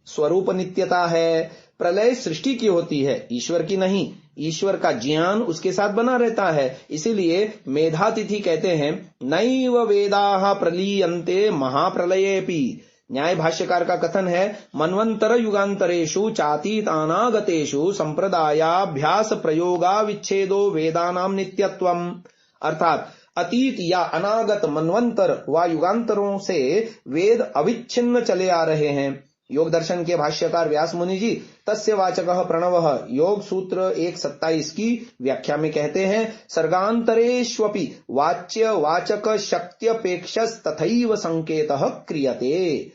स्वरूप नित्यता है। प्रलय सृष्टि की होती है, ईश्वर की नहीं। ईश्वर का ज्ञान उसके साथ बना रहता है। इसीलिए मेधातिथि कहते हैं, नैव वेदाः प्रलीयन्ते महाप्रलयेपि। न्याय भाष्यकार का कथन है, मन्वंतर युगांतरेषु चातीतानागतेषु संप्रदायाभ्यास प्रयोगा विच्छेदो वेदानाम नित्यत्वम। अर्थात अतीत या अनागत मनवंतर व युगांतरों से वेद अविच्छिन्न चले आ रहे हैं। योग दर्शन के भाष्यकार व्यास मुनि जी तस्य वाचकः प्रणवः योग सूत्र 1:27 की व्याख्या में कहते हैं, सर्गांतरेष्वपि वाच्य वाचक शक्त्यपेक्षस तथैव संकेतः क्रियते।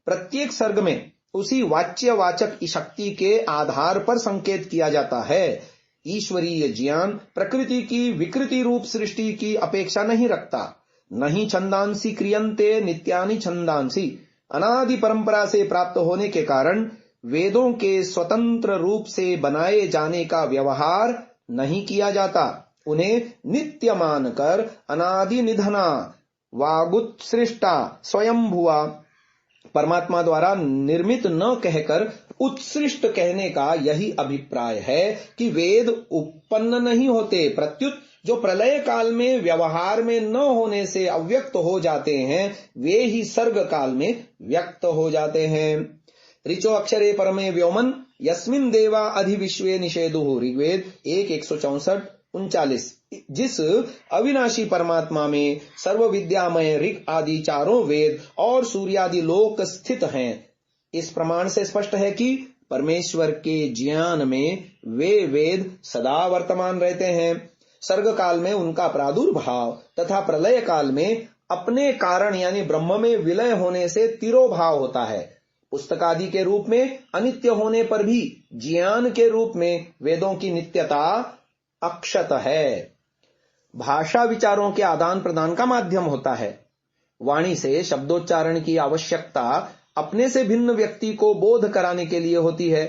प्रत्येक सर्ग में उसी वाच्य वाचक शक्ति के आधार पर संकेत किया जाता है। ईश्वरीय ज्ञान प्रकृति की विकृति रूप सृष्टि की अपेक्षा नहीं रखता। नहीं छंदांसी क्रियन्ते नित्यानि छंदांसी। अनादि परंपरा से प्राप्त होने के कारण वेदों के स्वतंत्र रूप से बनाए जाने का व्यवहार नहीं किया जाता। उन्हें नित्य मानकर अनादि निधना वागुत्सृष्टा स्वयंभुआ परमात्मा द्वारा निर्मित न कहकर उत्सृष्ट कहने का यही अभिप्राय है कि वेद उत्पन्न नहीं होते, प्रत्युत जो प्रलय काल में व्यवहार में न होने से अव्यक्त हो जाते हैं वे ही सर्ग काल में व्यक्त हो जाते हैं। ऋचो अक्षरे परमे व्योमन यस्मिन देवा अधिविश्वे निषेधुः, ऋग्वेद 1:164-39। जिस अविनाशी परमात्मा में सर्व विद्यामय ऋग आदि चारों वेद और सूर्यादि लोक स्थित हैं। इस प्रमाण से स्पष्ट है कि परमेश्वर के ज्ञान में वे वेद सदा वर्तमान रहते हैं। सर्ग काल में उनका प्रादुर्भाव तथा प्रलय काल में अपने कारण यानी ब्रह्म में विलय होने से तिरोभाव होता है। पुस्तकादि के रूप में अनित्य होने पर भी ज्ञान के रूप में वेदों की नित्यता अक्षत है। भाषा विचारों के आदान प्रदान का माध्यम होता है। वाणी से शब्दोच्चारण की आवश्यकता अपने से भिन्न व्यक्ति को बोध कराने के लिए होती है।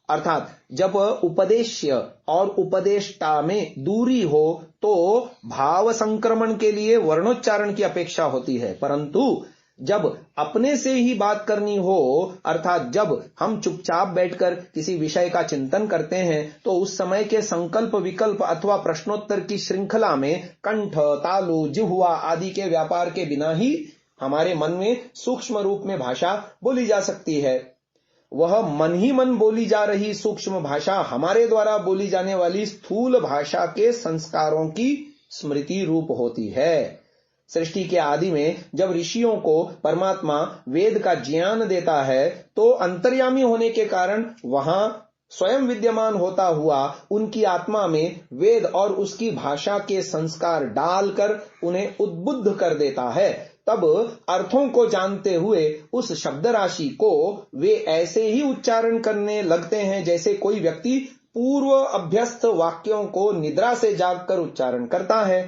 अर्थात जब उपदेश्य और उपदेष्टा में दूरी हो तो भाव संक्रमण के लिए वर्णोच्चारण की अपेक्षा होती है, परंतु जब अपने से ही बात करनी हो अर्थात जब हम चुपचाप बैठकर किसी विषय का चिंतन करते हैं तो उस समय के संकल्प विकल्प अथवा प्रश्नोत्तर की श्रृंखला में कंठ, तालु, जिह्वा आदि के व्यापार के बिना ही हमारे मन में सूक्ष्म रूप में भाषा बोली जा सकती है। वह मन ही मन बोली जा रही सूक्ष्म भाषा हमारे द्वारा बोली जाने वाली स्थूल भाषा के संस्कारों की स्मृति रूप होती है। सृष्टि के आदि में जब ऋषियों को परमात्मा वेद का ज्ञान देता है तो अंतर्यामी होने के कारण वहां स्वयं विद्यमान होता हुआ उनकी आत्मा में वेद और उसकी भाषा के संस्कार डालकर उन्हें उद्बुद्ध कर देता है। तब अर्थों को जानते हुए उस शब्द राशि को वे ऐसे ही उच्चारण करने लगते हैं जैसे कोई व्यक्ति पूर्व अभ्यस्त वाक्यों को निद्रा से जागकर उच्चारण करता है।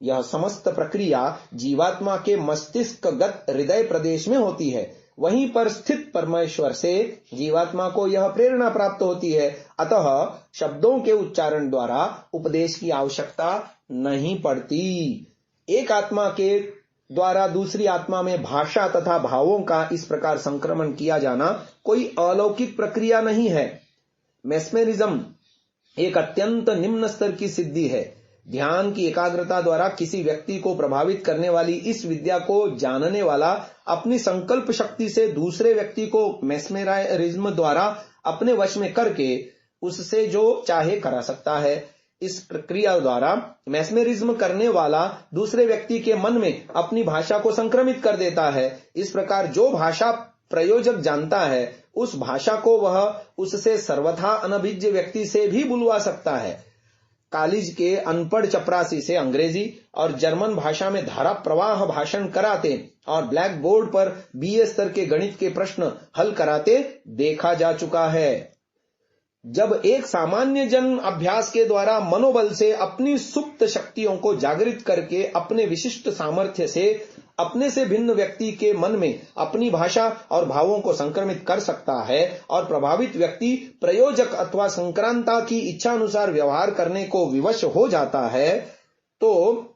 यह समस्त प्रक्रिया जीवात्मा के मस्तिष्कगत हृदय प्रदेश में होती है। वहीं पर स्थित परमेश्वर से जीवात्मा को यह प्रेरणा प्राप्त होती है। अतः शब्दों के उच्चारण द्वारा उपदेश की आवश्यकता नहीं पड़ती। एक आत्मा के द्वारा दूसरी आत्मा में भाषा तथा भावों का इस प्रकार संक्रमण किया जाना कोई अलौकिक प्रक्रिया नहीं है। मेस्मेरिज्म एक अत्यंत निम्न स्तर की सिद्धि है। ध्यान की एकाग्रता द्वारा किसी व्यक्ति को प्रभावित करने वाली इस विद्या को जानने वाला अपनी संकल्प शक्ति से दूसरे व्यक्ति को मेस्मेरिज्म द्वारा अपने वश में करके उससे जो चाहे करा सकता है। इस प्रक्रिया द्वारा मेस्मेरिज्म करने वाला दूसरे व्यक्ति के मन में अपनी भाषा को संक्रमित कर देता है। इस प्रकार जो भाषा प्रयोजक जानता है उस भाषा को वह उससे सर्वथा अनभिज्ञ व्यक्ति से भी बुलवा सकता है। कॉलेज के अनपढ़ चपरासी से अंग्रेजी और जर्मन भाषा में धारा प्रवाह भाषण कराते और ब्लैक बोर्ड पर बीए स्तर के गणित के प्रश्न हल कराते देखा जा चुका है। जब एक सामान्य जन अभ्यास के द्वारा मनोबल से अपनी सुप्त शक्तियों को जागृत करके अपने विशिष्ट सामर्थ्य से अपने से भिन्न व्यक्ति के मन में अपनी भाषा और भावों को संक्रमित कर सकता है और प्रभावित व्यक्ति प्रयोजक अथवा संक्रांता की इच्छा अनुसार व्यवहार करने को विवश हो जाता है, तो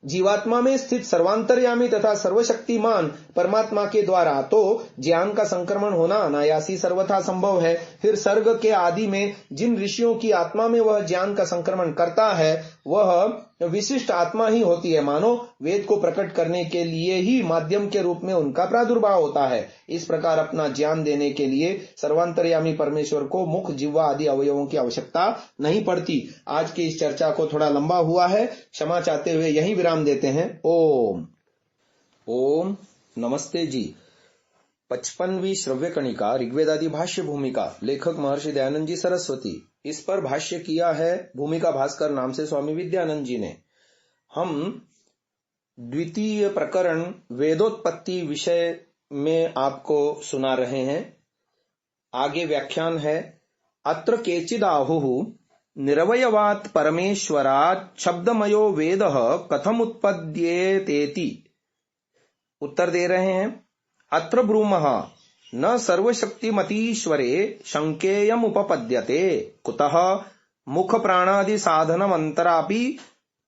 जीवात्मा में स्थित सर्वांतर्यामी तथा सर्वशक्तिमान परमात्मा के द्वारा तो ज्ञान का संक्रमण होना अनायासी सर्वथा संभव है। फिर सर्ग के आदि में जिन ऋषियों की आत्मा में वह ज्ञान का संक्रमण करता है वह विशिष्ट आत्मा ही होती है। मानो वेद को प्रकट करने के लिए ही माध्यम के रूप में उनका प्रादुर्भाव होता है। इस प्रकार अपना ज्ञान देने के लिए सर्वांतर्यामी परमेश्वर को मुख, जिह्वा आदि अवयवों की आवश्यकता नहीं पड़ती। आज की इस चर्चा को थोड़ा लंबा हुआ है, क्षमा चाहते हुए यहीं विराम देते हैं। ओम नमस्ते जी। 55वीं श्रव्य कणिका ऋग्वेदादि भाष्य भूमिका, लेखक महर्षि दयानंद जी सरस्वती। इस पर भाष्य किया है भूमिका भास्कर नाम से स्वामी विद्यानंद जी ने। हम द्वितीय प्रकरण वेदोत्पत्ति विषय में आपको सुना रहे हैं। आगे व्याख्यान है। अत्र केचिदाहुः निरवयवात् परमेश्वरात् शब्दमयो वेदः कथम उत्पद्येतेति। उत्तर दे रहे हैं। अत्र ब्रूमः न सर्वशक्तिमतीश्वरे शंकेयमुपपद्यते, कुतः मुख प्राणादि साधनमन्तरापि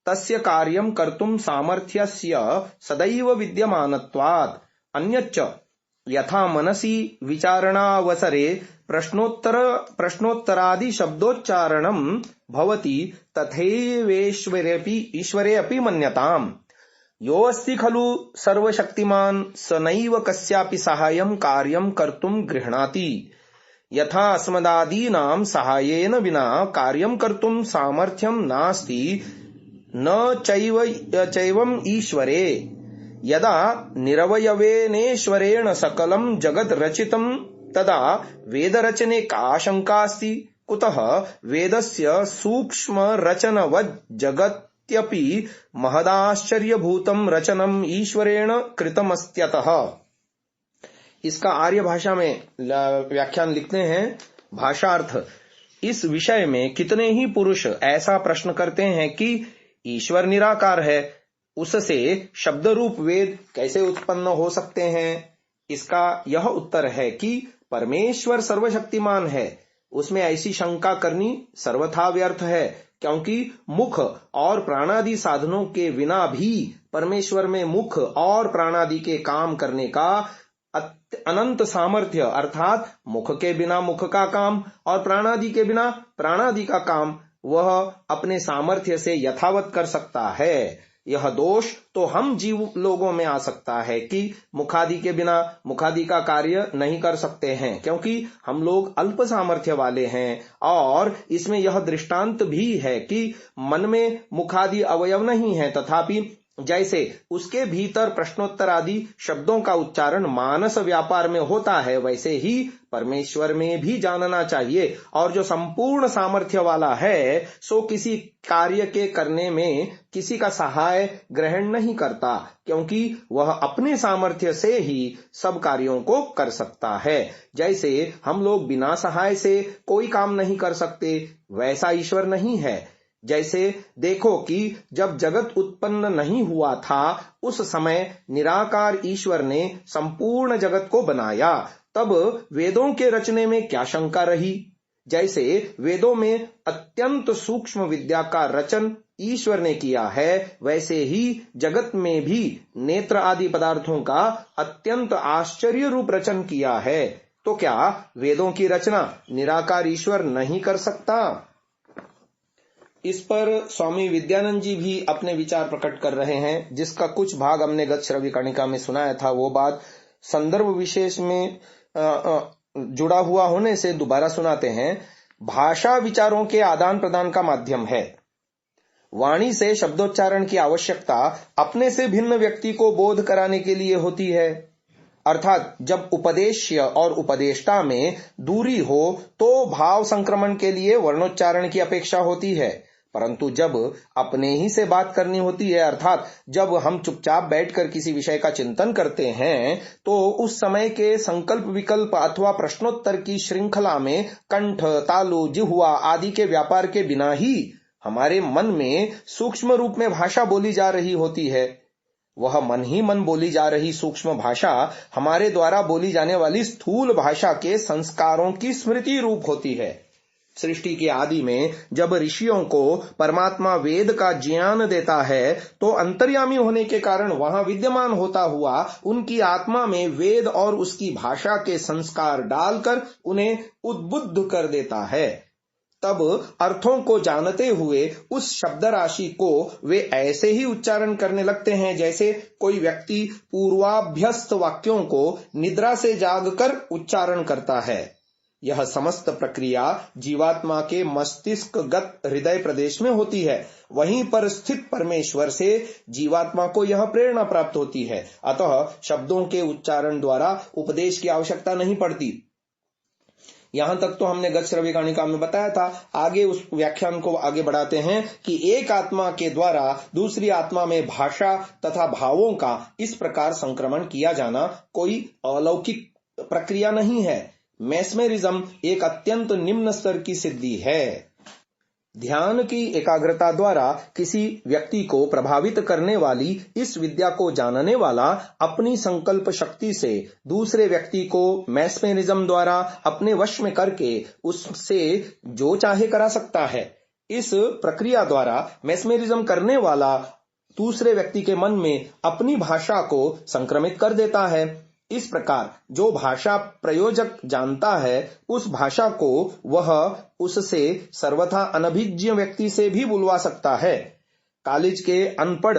तस्य कार्यं कर्तुं सामर्थ्यस्य सदैव विद्यमानत्वात्। अन्यच्च यथा मनसि विचारणावसरे प्रश्नोत्तरादि शब्दोच्चारणं भवति तथैवेश्वरे अपि मन्यताम्। यो अस्ति खलु सर्वशक्तिमान् स नैव कस्यापि साहाय्यं कार्यं कर्तुं गृह्णाति। यथा अस्मदादीनां साहाय्येन विना कार्यं कर्तुं सामर्थ्यं नास्ति, न चैवम् ईश्वरे। यदा निरवयवेनेश्वरेण सकलं जगत् रचितं तदा वेदरचने का शंका अस्ति। कुतः वेदस्य सूक्ष्म रचनवत् जगत्यपि महदाश्चर्यभूतं रचनम् ईश्वरेण कृतमस्त्यतः। इसका आर्य भाषा में व्याख्यान लिखते हैं। भाषार्थ, इस विषय में कितने ही पुरुष ऐसा प्रश्न करते हैं कि ईश्वर निराकार है, उससे शब्द रूप वेद कैसे उत्पन्न हो सकते हैं। इसका यह उत्तर है कि परमेश्वर सर्वशक्तिमान है। उसमें ऐसी शंका करनी सर्वथा व्यर्थ है, क्योंकि मुख और प्राणादि साधनों के बिना भी परमेश्वर में मुख और प्राणादि के काम करने का अनंत सामर्थ्य, अर्थात मुख के बिना मुख का काम और प्राणादि के बिना प्राणादि का काम वह अपने सामर्थ्य से यथावत कर सकता है। यह दोष तो हम जीव लोगों में आ सकता है कि मुखादि के बिना मुखादि का कार्य नहीं कर सकते हैं, क्योंकि हम लोग अल्प सामर्थ्य वाले हैं। और इसमें यह दृष्टांत भी है कि मन में मुखादि अवयव नहीं है, तथापि जैसे उसके भीतर प्रश्नोत्तर आदि शब्दों का उच्चारण मानस व्यापार में होता है, वैसे ही परमेश्वर में भी जानना चाहिए। और जो संपूर्ण सामर्थ्य वाला है सो किसी कार्य के करने में किसी का सहाय ग्रहण नहीं करता, क्योंकि वह अपने सामर्थ्य से ही सब कार्यों को कर सकता है। जैसे हम लोग बिना सहाय से कोई काम नहीं कर सकते, वैसा ईश्वर नहीं है। जैसे देखो कि जब जगत उत्पन्न नहीं हुआ था उस समय निराकार ईश्वर ने संपूर्ण जगत को बनाया, तब वेदों के रचने में क्या शंका रही। जैसे वेदों में अत्यंत सूक्ष्म विद्या का रचन ईश्वर ने किया है, वैसे ही जगत में भी नेत्र आदि पदार्थों का अत्यंत आश्चर्य रूप रचन किया है। तो क्या वेदों की रचना निराकार ईश्वर नहीं कर सकता? इस पर स्वामी विद्यानंद जी भी अपने विचार प्रकट कर रहे हैं, जिसका कुछ भाग हमने गत श्रव्य कणिका में सुनाया था। वो बात संदर्भ विशेष में जुड़ा हुआ होने से दोबारा सुनाते हैं। भाषा विचारों के आदान प्रदान का माध्यम है। वाणी से शब्दोच्चारण की आवश्यकता अपने से भिन्न व्यक्ति को बोध कराने के लिए होती है। अर्थात जब उपदेश्य और उपदेष्टा में दूरी हो तो भाव संक्रमण के लिए वर्णोच्चारण की अपेक्षा होती है, परंतु जब अपने ही से बात करनी होती है, अर्थात जब हम चुपचाप बैठकर किसी विषय का चिंतन करते हैं, तो उस समय के संकल्प विकल्प अथवा प्रश्नोत्तर की श्रृंखला में कंठ, तालु, जिह्वा आदि के व्यापार के बिना ही हमारे मन में सूक्ष्म रूप में भाषा बोली जा रही होती है। वह मन ही मन बोली जा रही सूक्ष्म भाषा हमारे द्वारा बोली जाने वाली स्थूल भाषा के संस्कारों की स्मृति रूप होती है। सृष्टि के आदि में जब ऋषियों को परमात्मा वेद का ज्ञान देता है, तो अंतर्यामी होने के कारण वहां विद्यमान होता हुआ उनकी आत्मा में वेद और उसकी भाषा के संस्कार डालकर उन्हें उद्बुद्ध कर देता है। तब अर्थों को जानते हुए उस शब्द राशि को वे ऐसे ही उच्चारण करने लगते हैं जैसे कोई व्यक्ति पूर्वाभ्यस्त वाक्यों को निद्रा से जागकर उच्चारण करता है। यह समस्त प्रक्रिया जीवात्मा के मस्तिष्कगत हृदय प्रदेश में होती है। वहीं पर स्थित परमेश्वर से जीवात्मा को यह प्रेरणा प्राप्त होती है। अतः शब्दों के उच्चारण द्वारा उपदेश की आवश्यकता नहीं पड़ती। यहां तक तो हमने गत श्रव्य कणिका में बताया था। आगे उस व्याख्यान को आगे बढ़ाते हैं कि एक आत्मा के द्वारा दूसरी आत्मा में भाषा तथा भावों का इस प्रकार संक्रमण किया जाना कोई अलौकिक प्रक्रिया नहीं है। मैस्मेरिज्म एक अत्यंत निम्न स्तर की सिद्धि है। ध्यान की एकाग्रता द्वारा किसी व्यक्ति को प्रभावित करने वाली इस विद्या को जानने वाला अपनी संकल्प शक्ति से दूसरे व्यक्ति को मैस्मेरिज्म द्वारा अपने वश में करके उससे जो चाहे करा सकता है। इस प्रक्रिया द्वारा मैस्मेरिज्म करने वाला दूसरे व्यक्ति के मन में अपनी भाषा को संक्रमित कर देता है। इस प्रकार जो भाषा प्रयोजक जानता है, उस भाषा को वह उससे सर्वथा अनभिज्ञ व्यक्ति से भी बुलवा सकता है। कॉलेज के अनपढ़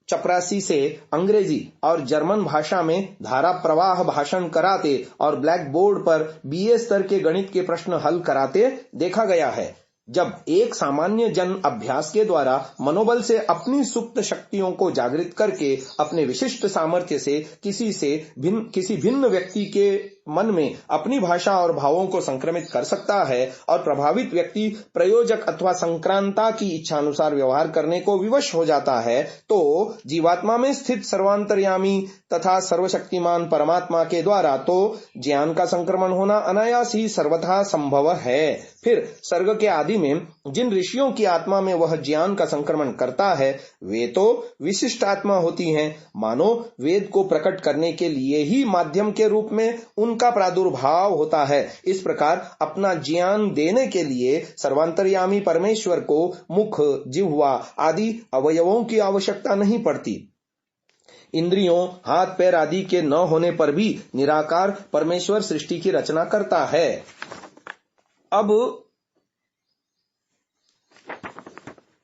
चपरासी से अंग्रेजी और जर्मन भाषा में धारा प्रवाह भाषण कराते और ब्लैक बोर्ड पर बीए स्तर के गणित के प्रश्न हल कराते देखा गया है। जब एक सामान्य जन अभ्यास के द्वारा मनोबल से अपनी सुप्त शक्तियों को जागृत करके अपने विशिष्ट सामर्थ्य से किसी भिन्न व्यक्ति के मन में अपनी भाषा और भावों को संक्रमित कर सकता है और प्रभावित व्यक्ति प्रयोजक अथवा संक्रांता की इच्छा अनुसार व्यवहार करने को विवश हो जाता है, तो जीवात्मा में स्थित सर्वांतर्यामी तथा सर्वशक्तिमान परमात्मा के द्वारा तो ज्ञान का संक्रमण होना अनायास ही सर्वथा संभव है। फिर सर्ग के आदि में जिन ऋषियों की आत्मा में वह ज्ञान का संक्रमण करता है, वे तो विशिष्ट आत्मा होती हैं, मानो वेद को प्रकट करने के लिए ही माध्यम के रूप में उनका प्रादुर्भाव होता है। इस प्रकार अपना ज्ञान देने के लिए सर्वांतर्यामी परमेश्वर को मुख, जिह्वा आदि अवयवों की आवश्यकता नहीं पड़ती। इंद्रियों, हाथ पैर आदि के न होने पर भी निराकार परमेश्वर सृष्टि की रचना करता है। अब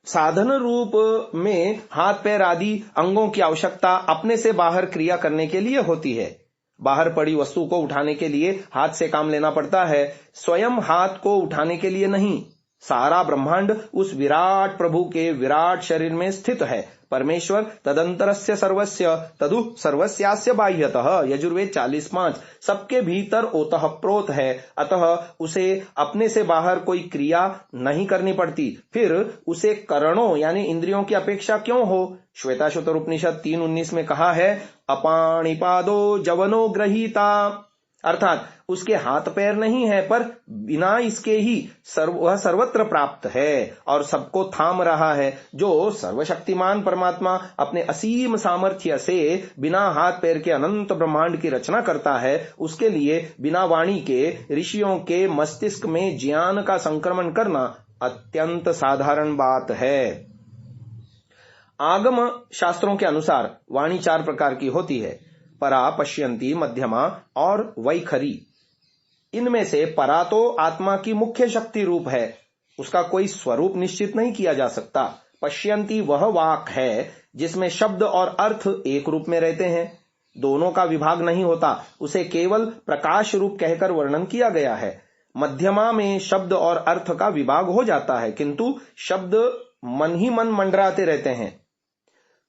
साधन रूप में हाथ पैर आदि अंगों की आवश्यकता अपने से बाहर क्रिया करने के लिए होती है। बाहर पड़ी वस्तु को उठाने के लिए हाथ से काम लेना पड़ता है, स्वयं हाथ को उठाने के लिए नहीं। सारा ब्रह्मांड उस विराट प्रभु के विराट शरीर में स्थित है। परमेश्वर तदंतरस्य सर्वस्य तदु सर्वस्यास्य बाह्यतः, यजुर्वेद 40:5, सबके भीतर ओतः प्रोत है, अतः उसे अपने से बाहर कोई क्रिया नहीं करनी पड़ती। फिर उसे करणों यानी इंद्रियों की अपेक्षा क्यों हो? श्वेताश्वतर उपनिषद 3:19 में कहा है, अपाणिपादो जवनो ग्रहीता, अर्थात उसके हाथ पैर नहीं है, पर बिना इसके ही वह सर्वत्र प्राप्त है और सबको थाम रहा है। जो सर्वशक्तिमान परमात्मा अपने असीम सामर्थ्य से बिना हाथ पैर के अनंत ब्रह्मांड की रचना करता है, उसके लिए बिना वाणी के ऋषियों के मस्तिष्क में ज्ञान का संक्रमण करना अत्यंत साधारण बात है। आगम शास्त्रों के अनुसार वाणी 4 प्रकार की होती है: परा, पश्यंती, मध्यमा और वैखरी। इनमें से परा तो आत्मा की मुख्य शक्ति रूप है, उसका कोई स्वरूप निश्चित नहीं किया जा सकता। पश्यंती वह वाक है जिसमें शब्द और अर्थ एक रूप में रहते हैं, दोनों का विभाग नहीं होता, उसे केवल प्रकाश रूप कहकर वर्णन किया गया है। मध्यमा में शब्द और अर्थ का विभाग हो जाता है, किंतु शब्द मन ही मन मंडराते रहते हैं।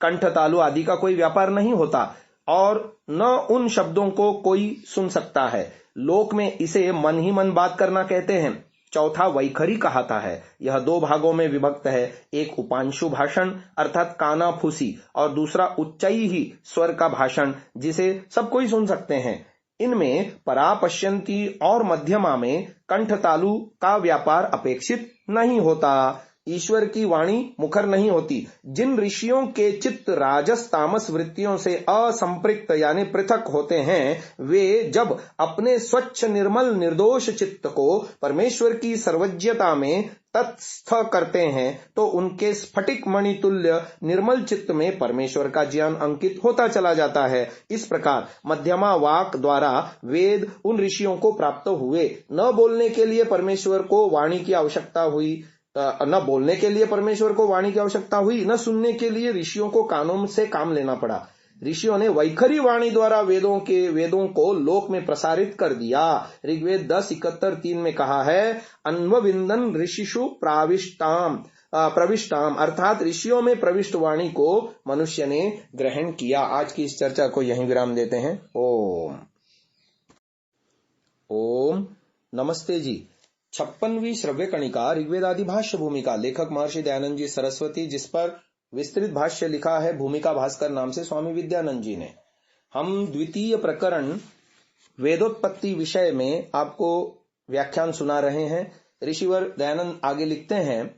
कंठ, तालु आदि का कोई व्यापार नहीं होता और न उन शब्दों को कोई सुन सकता है। लोक में इसे मन ही मन बात करना कहते हैं। चौथा वैखरी कहता है। यह 2 भागों में विभक्त है, एक उपांशु भाषण अर्थात काना फूसी और दूसरा उच्चई ही स्वर का भाषण जिसे सब कोई सुन सकते हैं। इनमें परा, पश्यंती और मध्यमा में कंठ तालु का व्यापार अपेक्षित नहीं होता। ईश्वर की वाणी मुखर नहीं होती। जिन ऋषियों के चित्त राजस तामस वृत्तियों से असंपृक्त यानी पृथक होते हैं, वे जब अपने स्वच्छ निर्मल निर्दोष चित्त को परमेश्वर की सर्वज्ञता में तत्स्थ करते हैं तो उनके स्फटिक मणि तुल्य निर्मल चित्त में परमेश्वर का ज्ञान अंकित होता चला जाता है। इस प्रकार मध्यमा वाक द्वारा वेद उन ऋषियों को प्राप्त हुए। न बोलने के लिए परमेश्वर को वाणी की आवश्यकता हुई, न बोलने के लिए परमेश्वर को वाणी की आवश्यकता हुई, न सुनने के लिए ऋषियों को कानों से काम लेना पड़ा। ऋषियों ने वैखरी वाणी द्वारा वेदों को लोक में प्रसारित कर दिया। ऋग्वेद 10:71-3 में कहा है, अन्वविंदन ऋषिषु प्रविष्टाम अर्थात ऋषियों में प्रविष्ट वाणी को मनुष्य ने ग्रहण किया। आज की इस चर्चा को यहीं विराम देते हैं। ओम नमस्ते जी। 56वीं श्रव्य कणिका ऋग्वेद आदि भाष्य भूमिका, लेखक महर्षि दयानंद जी सरस्वती, जिस पर विस्तृत भाष्य लिखा है भूमिका भास्कर नाम से स्वामी विद्यानंद जी ने। हम द्वितीय प्रकरण वेदोत्पत्ति विषय में आपको व्याख्यान सुना रहे हैं। ऋषिवर दयानंद आगे लिखते हैं,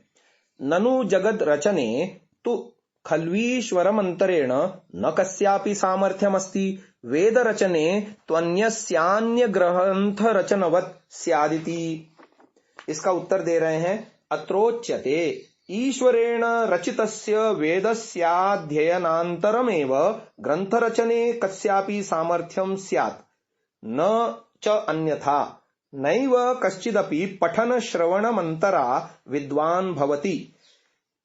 ननु जगद रचने तु खल्वीश्वरम अंतरेण न कस्यापि सामर्थ्यमस्ति वेद रचने त्वन्यस्यान्य ग्रंथ रचनवत् स्यादिति। इसका उत्तर दे रहे हैं, अत्रोच्यते ईश्वरेण रचितस्य वेदस्याध्ययनान्तरमेव ग्रंथरचने कस्यापि सामर्थ्यं स्यात् न च अन्यथा नैव कश्चिदपि पठन श्रवणमन्तरा विद्वान् भवति।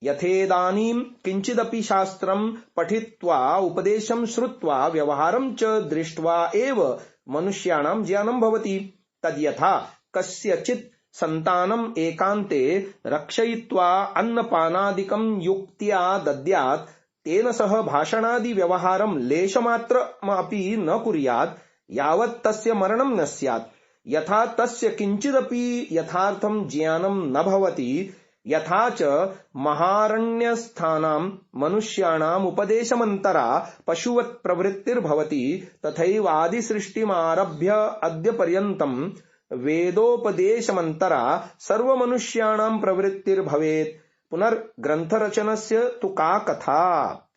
यथेदानीं किंचिदपि शास्त्रं पठित्वा उपदेशं श्रुत्वा व्यवहारं च दृष्ट्वा एव मनुष्याणां ज्ञानं भवति, तद्यथा कस्यचित् संतानम एकांते रक्षयित्वा अन्नपानादिकं युक्त्या दद्यात् तेन सह भाषणादि व्यवहारं लेशमात्रमपि न कुर्यात् यावत् तस्य मरणं न स्यात्। यथा तस्य किंचिदपि यथार्थं ज्ञानं न भवति, यथा च महारण्यस्थानां मनुष्याणाम् उपदेशमन्तरा पशुवत् प्रवृत्तिर्भवति, तथैव आदिसृष्टिमारभ्य अद्य पर्यन्तं वेदोपदेशमन्तरा सर्वमनुष्याणां प्रवृत्तिर्भवेत्। पुनर्ग्रंथरचनस्य तु का कथा।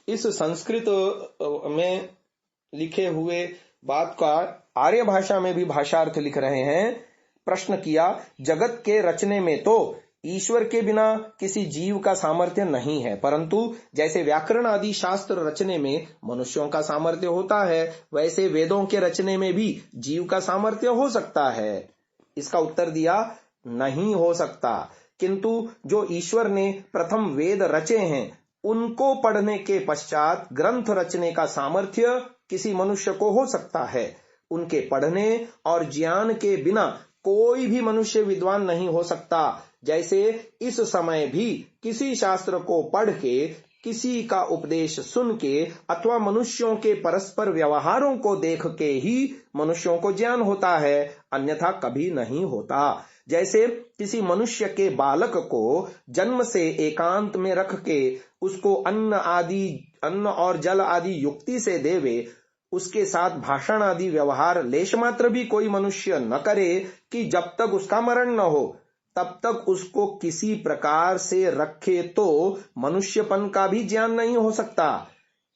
इस संस्कृत में लिखे हुए बात का आर्य भाषा में भी भाषार्थ लिख रहे हैं। प्रश्न किया, जगत के रचने में तो ईश्वर के बिना किसी जीव का सामर्थ्य नहीं है, परंतु जैसे व्याकरण आदि शास्त्र रचने में मनुष्यों का सामर्थ्य होता है, वैसे वेदों के रचने में भी जीव का सामर्थ्य हो सकता है। इसका उत्तर दिया, नहीं हो सकता, किंतु जो ईश्वर ने प्रथम वेद रचे हैं उनको पढ़ने के पश्चात ग्रंथ रचने का सामर्थ्य किसी मनुष्य को हो सकता है। उनके पढ़ने और ज्ञान के बिना कोई भी मनुष्य विद्वान नहीं हो सकता। जैसे इस समय भी किसी शास्त्र को पढ़ के, किसी का उपदेश सुन के अथवा मनुष्यों के परस्पर व्यवहारों को देख के ही मनुष्यों को ज्ञान होता है, अन्यथा कभी नहीं होता। जैसे किसी मनुष्य के बालक को जन्म से एकांत में रख के उसको अन्न और जल आदि युक्ति से देवे, उसके साथ भाषण आदि व्यवहार लेश मात्र भी कोई मनुष्य न करे कि जब तक उसका मरण न हो तब तक उसको किसी प्रकार से रखे तो मनुष्यपन का भी ज्ञान नहीं हो सकता।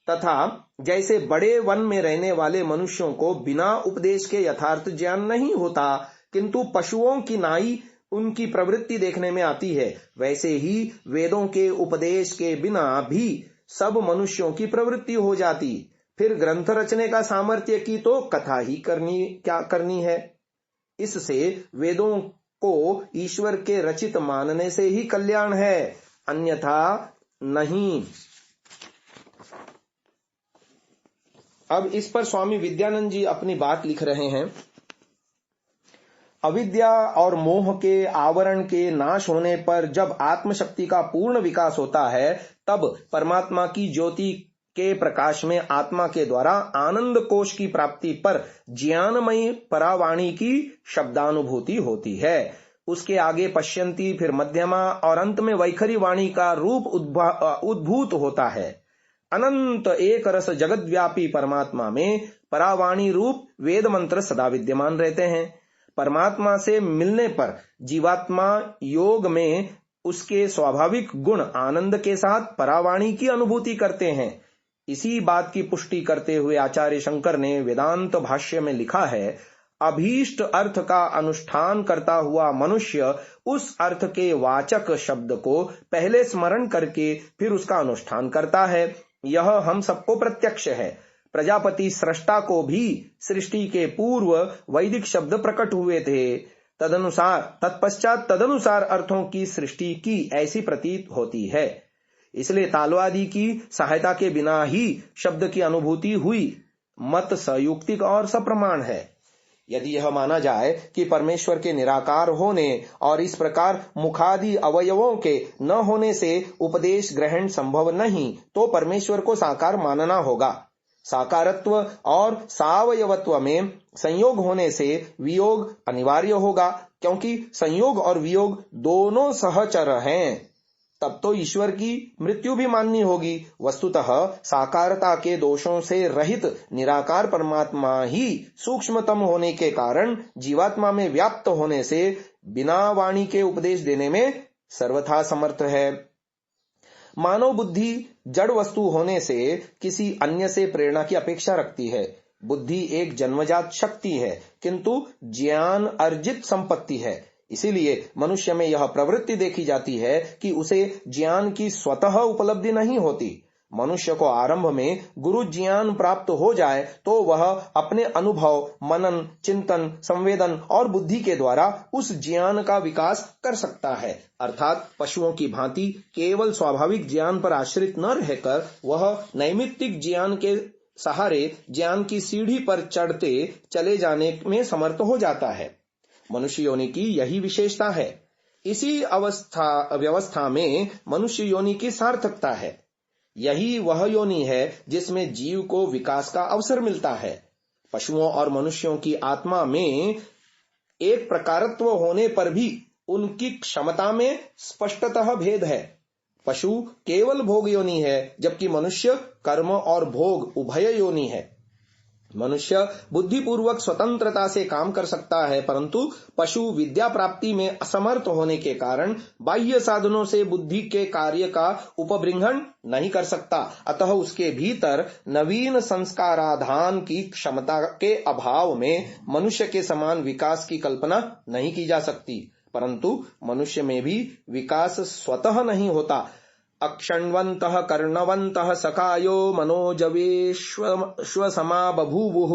तथा जैसे बड़े वन में रहने वाले मनुष्यों को बिना उपदेश के यथार्थ ज्ञान नहीं होता, किंतु पशुओं की नाई उनकी प्रवृत्ति देखने में आती है, वैसे ही वेदों के उपदेश के बिना भी सब मनुष्यों की प्रवृत्ति हो जाती। फिर ग्रंथ रचने का सामर्थ्य की तो कथा ही क्या करनी है। इससे वेदों को ईश्वर के रचित मानने से ही कल्याण है, अन्यथा नहीं। अब इस पर स्वामी विद्यानंद जी अपनी बात लिख रहे हैं। अविद्या और मोह के आवरण के नाश होने पर जब आत्मशक्ति का पूर्ण विकास होता है, तब परमात्मा की ज्योति के प्रकाश में आत्मा के द्वारा आनंद कोश की प्राप्ति पर ज्ञानमयी परावाणी की शब्दानुभूति होती है। उसके आगे पश्यंती, फिर मध्यमा और अंत में वैखरी वाणी का रूप उद्भूत होता है। अनंत एक रस जगत व्यापी परमात्मा में परावाणी रूप वेद मंत्र सदा विद्यमान रहते हैं। परमात्मा से मिलने पर जीवात्मा योग में उसके स्वाभाविक गुण आनंद के साथ परावाणी की अनुभूति करते हैं। इसी बात की पुष्टि करते हुए आचार्य शंकर ने वेदांत भाष्य में लिखा है, अभीष्ट अर्थ का अनुष्ठान करता हुआ मनुष्य उस अर्थ के वाचक शब्द को पहले स्मरण करके फिर उसका अनुष्ठान करता है। यह हम सबको प्रत्यक्ष है। प्रजापति सृष्टा को भी सृष्टि के पूर्व वैदिक शब्द प्रकट हुए थे, तत्पश्चात तदनुसार अर्थों की सृष्टि की ऐसी प्रतीत होती है। इसलिए तालवादी की सहायता के बिना ही शब्द की अनुभूति हुई मत सयुक्तिक और सप्रमाण है। यदि यह माना जाए कि परमेश्वर के निराकार होने और इस प्रकार मुखादि अवयवों के न होने से उपदेश ग्रहण संभव नहीं, तो परमेश्वर को साकार मानना होगा। साकारत्व और सावयवत्व में संयोग होने से वियोग अनिवार्य होगा, क्योंकि संयोग और वियोग दोनों सहचर हैं। तब तो ईश्वर की मृत्यु भी माननी होगी। वस्तुतः साकारता के दोषों से रहित निराकार परमात्मा ही सूक्ष्मतम होने के कारण जीवात्मा में व्याप्त होने से बिना वाणी के उपदेश देने में सर्वथा समर्थ है। मानव बुद्धि जड़ वस्तु होने से किसी अन्य से प्रेरणा की अपेक्षा रखती है। बुद्धि एक जन्मजात शक्ति है, किंतु ज्ञान अर्जित संपत्ति है। इसीलिए मनुष्य में यह प्रवृत्ति देखी जाती है कि उसे ज्ञान की स्वतः उपलब्धि नहीं होती। मनुष्य को आरंभ में गुरु ज्ञान प्राप्त हो जाए तो वह अपने अनुभव, मनन, चिंतन, संवेदन और बुद्धि के द्वारा उस ज्ञान का विकास कर सकता है। अर्थात पशुओं की भांति केवल स्वाभाविक ज्ञान पर आश्रित न रहकर वह नैमित्तिक ज्ञान के सहारे ज्ञान की सीढ़ी पर चढ़ते चले जाने में समर्थ हो जाता है। मनुष्य योनि की यही विशेषता है। इसी व्यवस्था में मनुष्य योनि की सार्थकता है। यही वह योनि है जिसमें जीव को विकास का अवसर मिलता है। पशुओं और मनुष्यों की आत्मा में एक प्रकारत्व होने पर भी उनकी क्षमता में स्पष्टतः भेद है। पशु केवल भोग योनि है, जबकि मनुष्य कर्म और भोग उभय योनि है। मनुष्य बुद्धिपूर्वक स्वतंत्रता से काम कर सकता है, परंतु पशु विद्या प्राप्ति में असमर्थ होने के कारण बाह्य साधनों से बुद्धि के कार्य का उपबृंहण नहीं कर सकता। अतः उसके भीतर नवीन संस्काराधान की क्षमता के अभाव में मनुष्य के समान विकास की कल्पना नहीं की जा सकती। परंतु मनुष्य में भी विकास स्वतः नहीं होता। अक्षण्वन्तः कर्णवन्तः सकायो मनोजवेश्वसमा बभूवुः।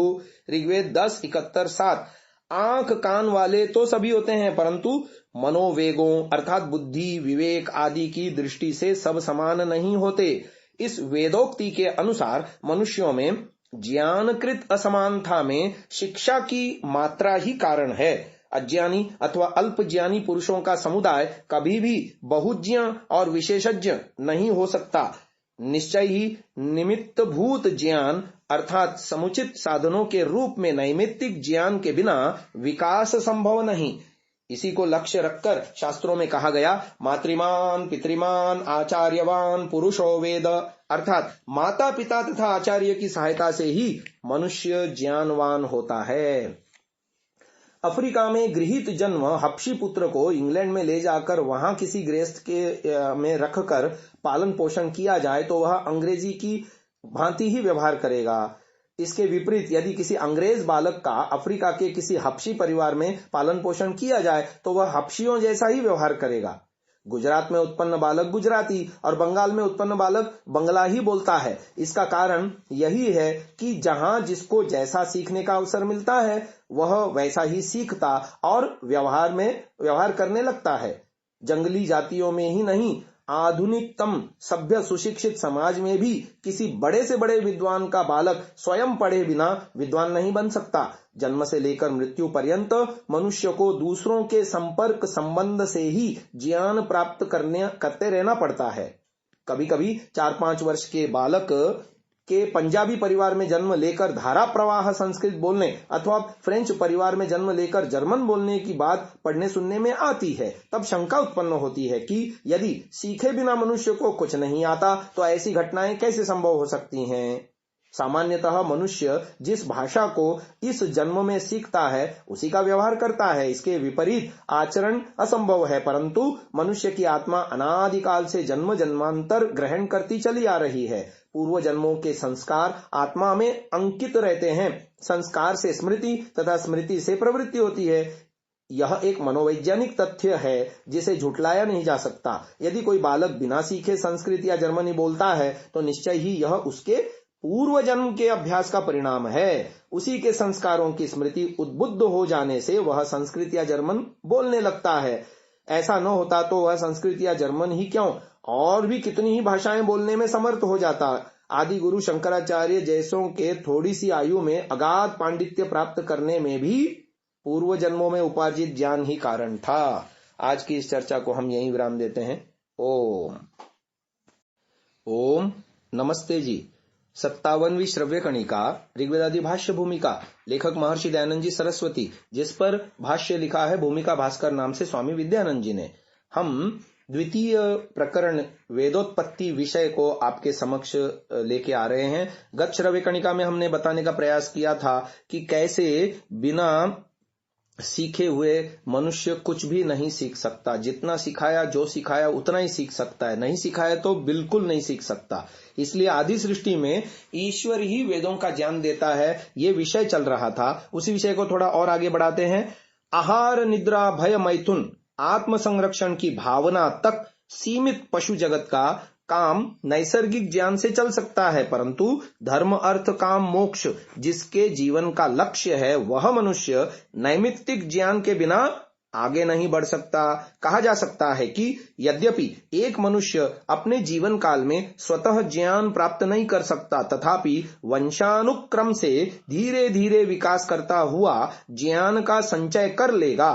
ऋग्वेद 10:71-7। आंख कान वाले तो सभी होते हैं, परंतु मनोवेगों अर्थात बुद्धि, विवेक आदि की दृष्टि से सब समान नहीं होते। इस वेदोक्ति के अनुसार मनुष्यों में ज्ञानकृत असमानता में शिक्षा की मात्रा ही कारण है। अज्ञानी अथवा अल्पज्ञानी पुरुषों का समुदाय कभी भी बहुज्ञ और विशेषज्ञ नहीं हो सकता। निश्चय ही निमित्तभूत ज्ञान अर्थात समुचित साधनों के रूप में नैमित्तिक ज्ञान के बिना विकास संभव नहीं। इसी को लक्ष्य रखकर शास्त्रों में कहा गया, मातृमान पितृमान आचार्यवान पुरुषो वेद, अर्थात माता पिता तथा आचार्य की सहायता से ही मनुष्य ज्ञानवान होता है। अफ्रीका में गृहीत जन्म हबशी पुत्र को इंग्लैंड में ले जाकर वहां किसी गृहस्थ के में रखकर पालन पोषण किया जाए तो वह अंग्रेजी की भांति ही व्यवहार करेगा। इसके विपरीत यदि किसी अंग्रेज बालक का अफ्रीका के किसी हबशी परिवार में पालन पोषण किया जाए तो वह हबशियों जैसा ही व्यवहार करेगा। गुजरात में उत्पन्न बालक गुजराती और बंगाल में उत्पन्न बालक बंगला ही बोलता है। इसका कारण यही है कि जहां जिसको जैसा सीखने का अवसर मिलता है वह वैसा ही सीखता और व्यवहार करने लगता है। जंगली जातियों में ही नहीं, आधुनिकतम सभ्य सुशिक्षित समाज में भी किसी बड़े से बड़े विद्वान का बालक स्वयं पढ़े बिना विद्वान नहीं बन सकता। जन्म से लेकर मृत्यु पर्यंत मनुष्य को दूसरों के संपर्क संबंध से ही ज्ञान प्राप्त करते रहना पड़ता है। कभी कभी 4-5 वर्ष के बालक के पंजाबी परिवार में जन्म लेकर धारा प्रवाह संस्कृत बोलने अथवा फ्रेंच परिवार में जन्म लेकर जर्मन बोलने की बात पढ़ने सुनने में आती है। तब शंका उत्पन्न होती है कि यदि सीखे बिना मनुष्य को कुछ नहीं आता तो ऐसी घटनाएं कैसे संभव हो सकती हैं। सामान्यतः मनुष्य जिस भाषा को इस जन्म में सीखता है उसी का व्यवहार करता है। इसके विपरीत आचरण असंभव है, परंतु मनुष्य की आत्मा अनादिकाल से जन्म जन्मांतर ग्रहण करती चली आ रही है। पूर्व जन्मों के संस्कार आत्मा में अंकित रहते हैं। संस्कार से स्मृति तथा स्मृति से प्रवृत्ति होती है। यह एक मनोवैज्ञानिक तथ्य है जिसे झुटलाया नहीं जा सकता। यदि कोई बालक बिना सीखे संस्कृत या जर्मनी बोलता है तो निश्चय ही यह उसके पूर्व जन्म के अभ्यास का परिणाम है। उसी के संस्कारों की स्मृति उद्बुद्ध हो जाने से वह संस्कृत या जर्मन बोलने लगता है। ऐसा न होता तो वह संस्कृत या जर्मन ही क्यों, और भी कितनी ही भाषाएं बोलने में समर्थ हो जाता। आदि गुरु शंकराचार्य जैसों के थोड़ी सी आयु में अगाध पांडित्य प्राप्त करने में भी पूर्व जन्मों में उपार्जित ज्ञान ही कारण था। आज की इस चर्चा को हम यहीं विराम देते हैं। ओम नमस्ते जी। 57वीं श्रव्य कणिका ऋग्वेदादि भाष्य भूमिका, लेखक महर्षि दयानंद जी सरस्वती, जिस पर भाष्य लिखा है भूमिका भास्कर नाम से स्वामी विद्यानंद जी ने। हम द्वितीय प्रकरण वेदोत्पत्ति विषय को आपके समक्ष लेके आ रहे हैं। गत श्रव्य कणिका में हमने बताने का प्रयास किया था कि कैसे बिना सीखे हुए मनुष्य कुछ भी नहीं सीख सकता। जितना सिखाया, जो सिखाया उतना ही सीख सकता है, नहीं सिखाया तो बिल्कुल नहीं सीख सकता। इसलिए आदि सृष्टि में ईश्वर ही वेदों का ज्ञान देता है, ये विषय चल रहा था। उसी विषय को थोड़ा और आगे बढ़ाते हैं। आहार निद्रा भय मैथुन आत्म संरक्षण की भावना तक सीमित पशु जगत का काम नैसर्गिक ज्ञान से चल सकता है, परंतु धर्म अर्थ काम मोक्ष जिसके जीवन का लक्ष्य है वह मनुष्य नैमित्तिक ज्ञान के बिना आगे नहीं बढ़ सकता। कहा जा सकता है कि यद्यपि एक मनुष्य अपने जीवन काल में स्वतः ज्ञान प्राप्त नहीं कर सकता, तथापि वंशानुक्रम से धीरे धीरे विकास करता हुआ ज्ञान का संचय कर लेगा।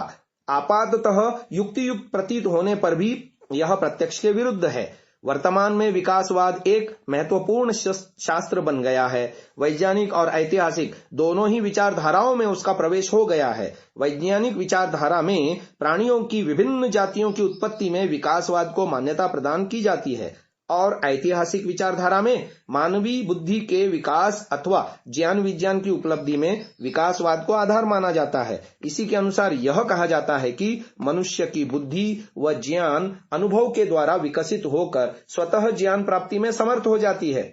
आपाततः युक्ति युक्त प्रतीत होने पर भी यह प्रत्यक्ष के विरुद्ध है। वर्तमान में विकासवाद एक महत्वपूर्ण शास्त्र बन गया है। वैज्ञानिक और ऐतिहासिक दोनों ही विचारधाराओं में उसका प्रवेश हो गया है। वैज्ञानिक विचारधारा में प्राणियों की विभिन्न जातियों की उत्पत्ति में विकासवाद को मान्यता प्रदान की जाती है और ऐतिहासिक विचारधारा में मानवीय बुद्धि के विकास अथवा ज्ञान विज्ञान की उपलब्धि में विकासवाद को आधार माना जाता है। इसी के अनुसार यह कहा जाता है कि मनुष्य की बुद्धि व ज्ञान अनुभव के द्वारा विकसित होकर स्वतः ज्ञान प्राप्ति में समर्थ हो जाती है।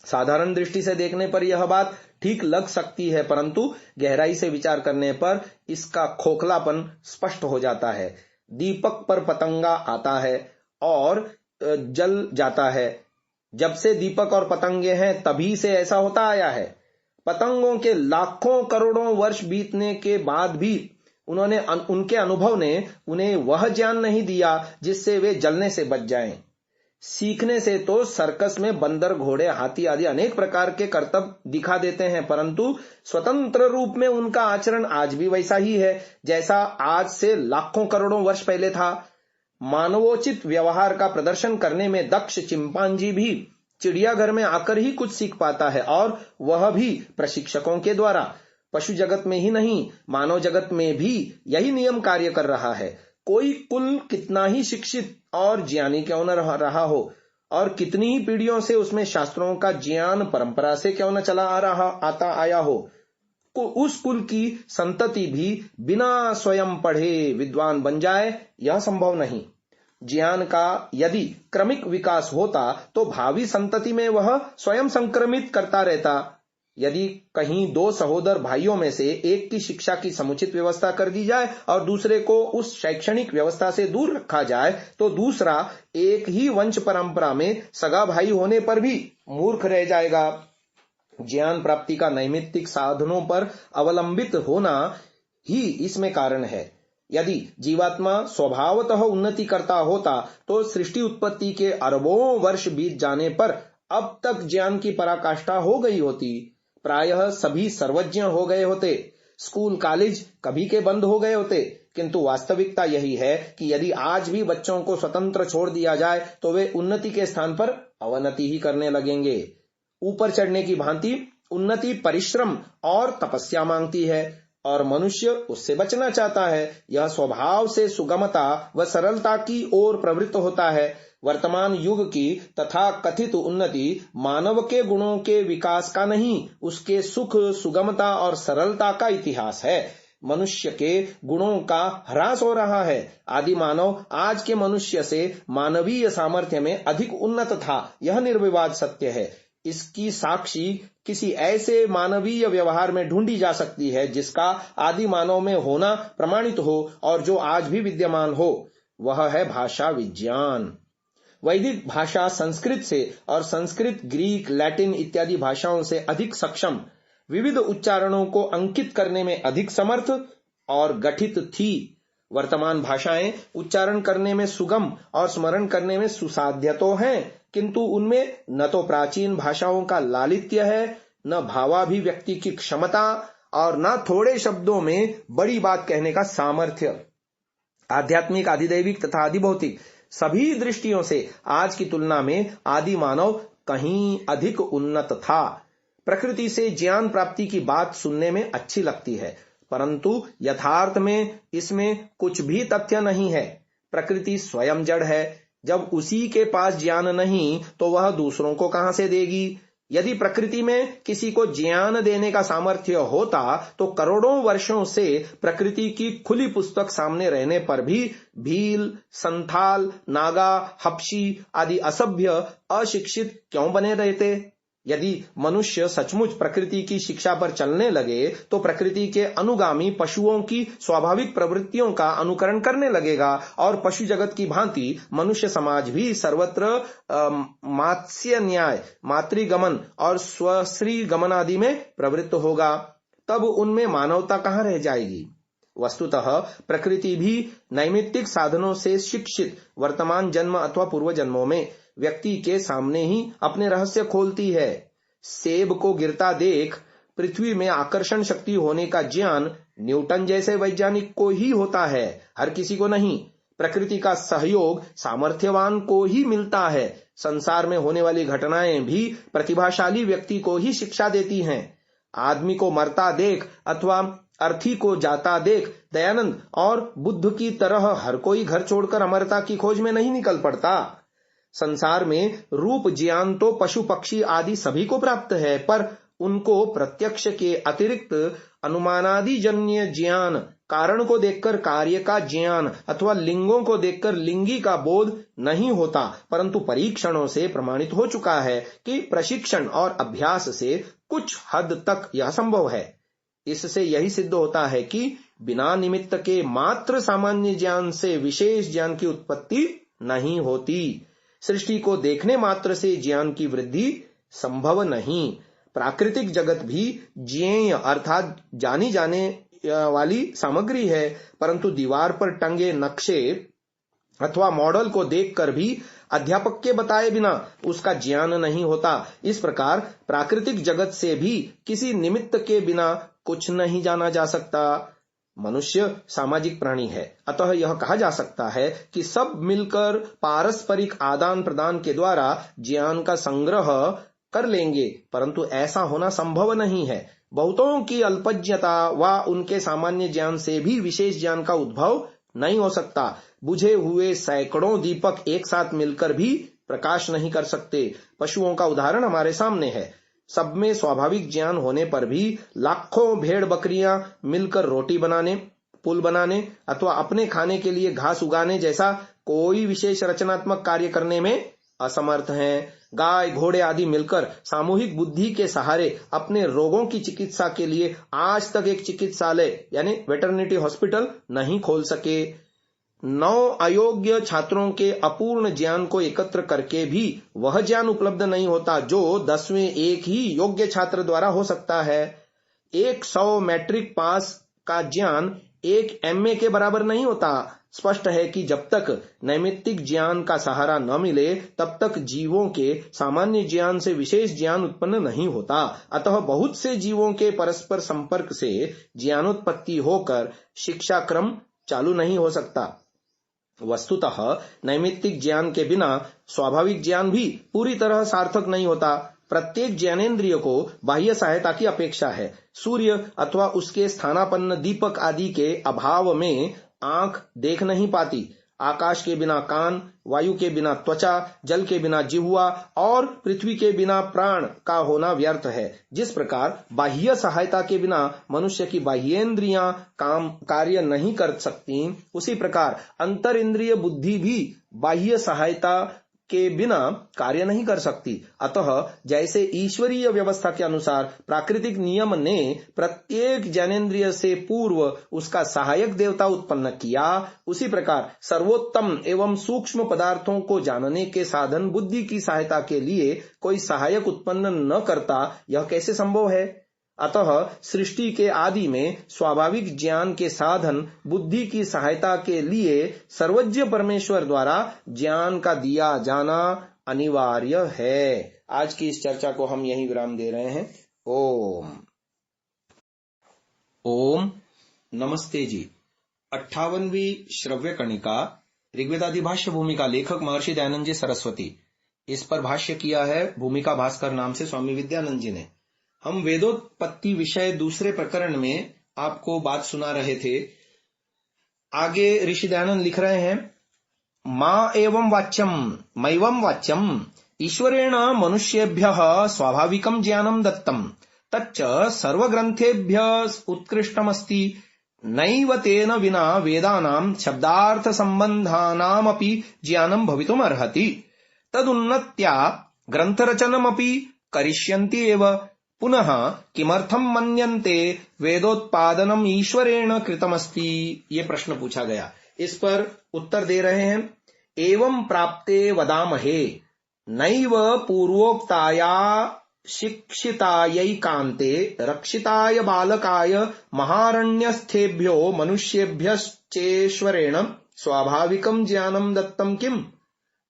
साधारण दृष्टि से देखने पर यह बात ठीक लग सकती है, परंतु गहराई से विचार करने पर इसका खोखलापन स्पष्ट हो जाता है। दीपक पर पतंगा आता है और जल जाता है। जब से दीपक और पतंगे हैं तभी से ऐसा होता आया है। पतंगों के लाखों करोड़ों वर्ष बीतने के बाद भी उनके अनुभव ने उन्हें वह ज्ञान नहीं दिया जिससे वे जलने से बच जाएं। सीखने से तो सर्कस में बंदर, घोड़े, हाथी आदि अनेक प्रकार के करतब दिखा देते हैं, परंतु स्वतंत्र रूप में उनका आचरण आज भी वैसा ही है जैसा आज से लाखों करोड़ों वर्ष पहले था। मानवोचित व्यवहार का प्रदर्शन करने में दक्ष चिंपांजी भी चिड़ियाघर में आकर ही कुछ सीख पाता है, और वह भी प्रशिक्षकों के द्वारा। पशु जगत में ही नहीं, मानव जगत में भी यही नियम कार्य कर रहा है। कोई कुल कितना ही शिक्षित और ज्ञानी क्यों न रहा हो और कितनी ही पीढ़ियों से उसमें शास्त्रों का ज्ञान परंपरा से क्यों न चला आता आया हो, उस कुल की संतति भी बिना स्वयं पढ़े विद्वान बन जाए, यह संभव नहीं। ज्ञान का यदि क्रमिक विकास होता तो भावी संतति में वह स्वयं संक्रमित करता रहता। यदि कहीं दो सहोदर भाइयों में से एक की शिक्षा की समुचित व्यवस्था कर दी जाए और दूसरे को उस शैक्षणिक व्यवस्था से दूर रखा जाए तो दूसरा एक ही वंश परंपरा में सगा भाई होने पर भी मूर्ख रह जाएगा। ज्ञान प्राप्ति का नैमित्तिक साधनों पर अवलंबित होना ही इसमें कारण है। यदि जीवात्मा स्वभावतः उन्नति करता होता तो सृष्टि उत्पत्ति के अरबों वर्ष बीत जाने पर अब तक ज्ञान की पराकाष्ठा हो गई होती। प्रायः सभी सर्वज्ञ हो गए होते, स्कूल कॉलेज कभी के बंद हो गए होते। किंतु वास्तविकता यही है कि यदि आज भी बच्चों को स्वतंत्र छोड़ दिया जाए तो वे उन्नति के स्थान पर अवनति ही करने लगेंगे। ऊपर चढ़ने की भांति उन्नति परिश्रम और तपस्या मांगती है और मनुष्य उससे बचना चाहता है। यह स्वभाव से सुगमता व सरलता की ओर प्रवृत्त होता है। वर्तमान युग की तथा कथित उन्नति मानव के गुणों के विकास का नहीं, उसके सुख, सुगमता और सरलता का इतिहास है। मनुष्य के गुणों का ह्रास हो रहा है। आदि मानव आज के मनुष्य से मानवीय सामर्थ्य में अधिक उन्नत था, यह निर्विवाद सत्य है। इसकी साक्षी किसी ऐसे मानवीय व्यवहार में ढूंढी जा सकती है जिसका आदि मानव में होना प्रमाणित हो और जो आज भी विद्यमान हो। वह है भाषा विज्ञान। वैदिक भाषा संस्कृत से और संस्कृत ग्रीक, लैटिन इत्यादि भाषाओं से अधिक सक्षम, विविध उच्चारणों को अंकित करने में अधिक समर्थ और गठित थी। वर्तमान भाषाएं उच्चारण करने में सुगम और स्मरण करने में सुसाध्य तो हैं, किंतु उनमें न तो प्राचीन भाषाओं का लालित्य है, न भावाभिव्यक्ति की क्षमता और न थोड़े शब्दों में बड़ी बात कहने का सामर्थ्य। आध्यात्मिक, आधिदैविक तथा आधिभौतिक सभी दृष्टियों से आज की तुलना में आदि मानव कहीं अधिक उन्नत था। प्रकृति से ज्ञान प्राप्ति की बात सुनने में अच्छी लगती है, परंतु यथार्थ में इसमें कुछ भी तथ्य नहीं है। प्रकृति स्वयं जड़ है। जब उसी के पास ज्ञान नहीं तो वह दूसरों को कहां से देगी। यदि प्रकृति में किसी को ज्ञान देने का सामर्थ्य होता तो करोड़ों वर्षों से प्रकृति की खुली पुस्तक सामने रहने पर भी भील, संथाल, नागा, हपशी आदि असभ्य, अशिक्षित क्यों बने रहते। यदि मनुष्य सचमुच प्रकृति की शिक्षा पर चलने लगे तो प्रकृति के अनुगामी पशुओं की स्वाभाविक प्रवृत्तियों का अनुकरण करने लगेगा और पशु जगत की भांति मनुष्य समाज भी सर्वत्र मात्स्य न्याय, मातृगमन और स्वश्री गमन आदि में प्रवृत्त होगा। तब उनमें मानवता कहाँ रह जाएगी। वस्तुतः प्रकृति भी नैमित्तिक साधनों से शिक्षित वर्तमान जन्म अथवा पूर्व जन्मों में व्यक्ति के सामने ही अपने रहस्य खोलती है। सेब को गिरता देख पृथ्वी में आकर्षण शक्ति होने का ज्ञान न्यूटन जैसे वैज्ञानिक को ही होता है, हर किसी को नहीं। प्रकृति का सहयोग सामर्थ्यवान को ही मिलता है। संसार में होने वाली घटनाएं भी प्रतिभाशाली व्यक्ति को ही शिक्षा देती हैं। आदमी को मरता देख अथवा अर्थी को जाता देख दयानंद और बुद्ध की तरह हर कोई घर छोड़कर अमरता की खोज में नहीं निकल पड़ता। संसार में रूप ज्ञान तो पशु पक्षी आदि सभी को प्राप्त है, पर उनको प्रत्यक्ष के अतिरिक्त अनुमानादि जन्य ज्ञान, कारण को देखकर कार्य का ज्ञान अथवा लिंगों को देखकर लिंगी का बोध नहीं होता, परंतु परीक्षणों से प्रमाणित हो चुका है कि प्रशिक्षण और अभ्यास से कुछ हद तक यह संभव है। इससे यही सिद्ध होता है कि बिना निमित्त के मात्र सामान्य ज्ञान से विशेष ज्ञान की उत्पत्ति नहीं होती। सृष्टि को देखने मात्र से ज्ञान की वृद्धि संभव नहीं। प्राकृतिक जगत भी ज्ञेय अर्थात जानी जाने वाली सामग्री है, परंतु दीवार पर टंगे नक्शे अथवा मॉडल को देखकर भी अध्यापक के बताए बिना उसका ज्ञान नहीं होता। इस प्रकार प्राकृतिक जगत से भी किसी निमित्त के बिना कुछ नहीं जाना जा सकता। मनुष्य सामाजिक प्राणी है, अतः यह कहा जा सकता है कि सब मिलकर पारस्परिक आदान प्रदान के द्वारा ज्ञान का संग्रह कर लेंगे, परंतु ऐसा होना संभव नहीं है। बहुतों की अल्पज्ञता व उनके सामान्य ज्ञान से भी विशेष ज्ञान का उद्भव नहीं हो सकता। बुझे हुए सैकड़ों दीपक एक साथ मिलकर भी प्रकाश नहीं कर सकते। पशुओं का उदाहरण हमारे सामने है। सब में स्वाभाविक ज्ञान होने पर भी लाखों भेड़ बकरियां मिलकर रोटी बनाने, पुल बनाने अथवा अपने खाने के लिए घास उगाने जैसा कोई विशेष रचनात्मक कार्य करने में असमर्थ हैं। गाय घोड़े आदि मिलकर सामूहिक बुद्धि के सहारे अपने रोगों की चिकित्सा के लिए आज तक एक चिकित्सालय यानी वेटरनिटी हॉस्पिटल नहीं खोल सके। 9 अयोग्य छात्रों के अपूर्ण ज्ञान को एकत्र करके भी वह ज्ञान उपलब्ध नहीं होता जो 10वें एक ही योग्य छात्र द्वारा हो सकता है। 100 मैट्रिक पास का ज्ञान एक MA के बराबर नहीं होता। स्पष्ट है कि जब तक नैमित्तिक ज्ञान का सहारा न मिले तब तक जीवों के सामान्य ज्ञान से विशेष ज्ञान उत्पन्न नहीं होता। अतः बहुत से जीवों के परस्पर संपर्क से ज्ञानोत्पत्ति होकर शिक्षा क्रम चालू नहीं हो सकता। वस्तुतः नैमित्तिक ज्ञान के बिना स्वाभाविक ज्ञान भी पूरी तरह सार्थक नहीं होता। प्रत्येक ज्ञानेन्द्रिय को बाह्य सहायता की अपेक्षा है। सूर्य अथवा उसके स्थानापन्न दीपक आदि के अभाव में आंख देख नहीं पाती। आकाश के बिना कान, वायु के बिना त्वचा, जल के बिना जिह्वा और पृथ्वी के बिना प्राण का होना व्यर्थ है। जिस प्रकार बाह्य सहायता के बिना मनुष्य की बाह्येंद्रियां काम कार्य नहीं कर सकती, उसी प्रकार अंतर इंद्रिय बुद्धि भी बाह्य सहायता के बिना कार्य नहीं कर सकती। अतः जैसे ईश्वरीय व्यवस्था के अनुसार प्राकृतिक नियम ने प्रत्येक ज्ञानेन्द्रिय से पूर्व उसका सहायक देवता उत्पन्न किया, उसी प्रकार सर्वोत्तम एवं सूक्ष्म पदार्थों को जानने के साधन बुद्धि की सहायता के लिए कोई सहायक उत्पन्न न करता, यह कैसे संभव है? अतः सृष्टि के आदि में स्वाभाविक ज्ञान के साधन बुद्धि की सहायता के लिए सर्वज्ञ परमेश्वर द्वारा ज्ञान का दिया जाना अनिवार्य है। आज की इस चर्चा को हम यहीं विराम दे रहे हैं। ओम नमस्ते जी। 58वीं श्रव्य कणिका ऋग्वेदादि भाष्य भूमिका लेखक महर्षि दयानंद जी सरस्वती। इस पर भाष्य किया है भूमिका भास्कर नाम से स्वामी विद्यानंद जी ने। हम वेदोत्पत्ति विषय दूसरे प्रकरण में आपको बात सुना रहे थे। आगे ऋषि दयानंद लिख रहे हैं, मां एवं वाच्यम मैवं वाच्यम ईश्वरेण मनुष्येभ्यः स्वाभाविकं ज्ञानं दत्तं तच्च सर्वग्रंथेभ्यः उत्कृष्टमस्ति। नैव तेन विना वेदानां शब्दार्थ संबंधानामपि ज्ञानं भवितुमर्हति। तदुन्नत्या ग्रंथरचनमपि करिष्यन्ति एव। पुनः किमर्थम मन्यन्ते वेदोत्पादनम ईश्वरेण कृतमस्ति। ये प्रश्न पूछा गया। इस पर उत्तर दे रहे हैं, एवं प्राप्ते वदामहे नैव पूर्वोक्ताया शिक्षितायैकान्ते रक्षिताय बालकाय महारण्यस्थेभ्यो मनुष्येभ्यश्चेश्वरेण स्वाभाविकं ज्ञानं दत्तं किम?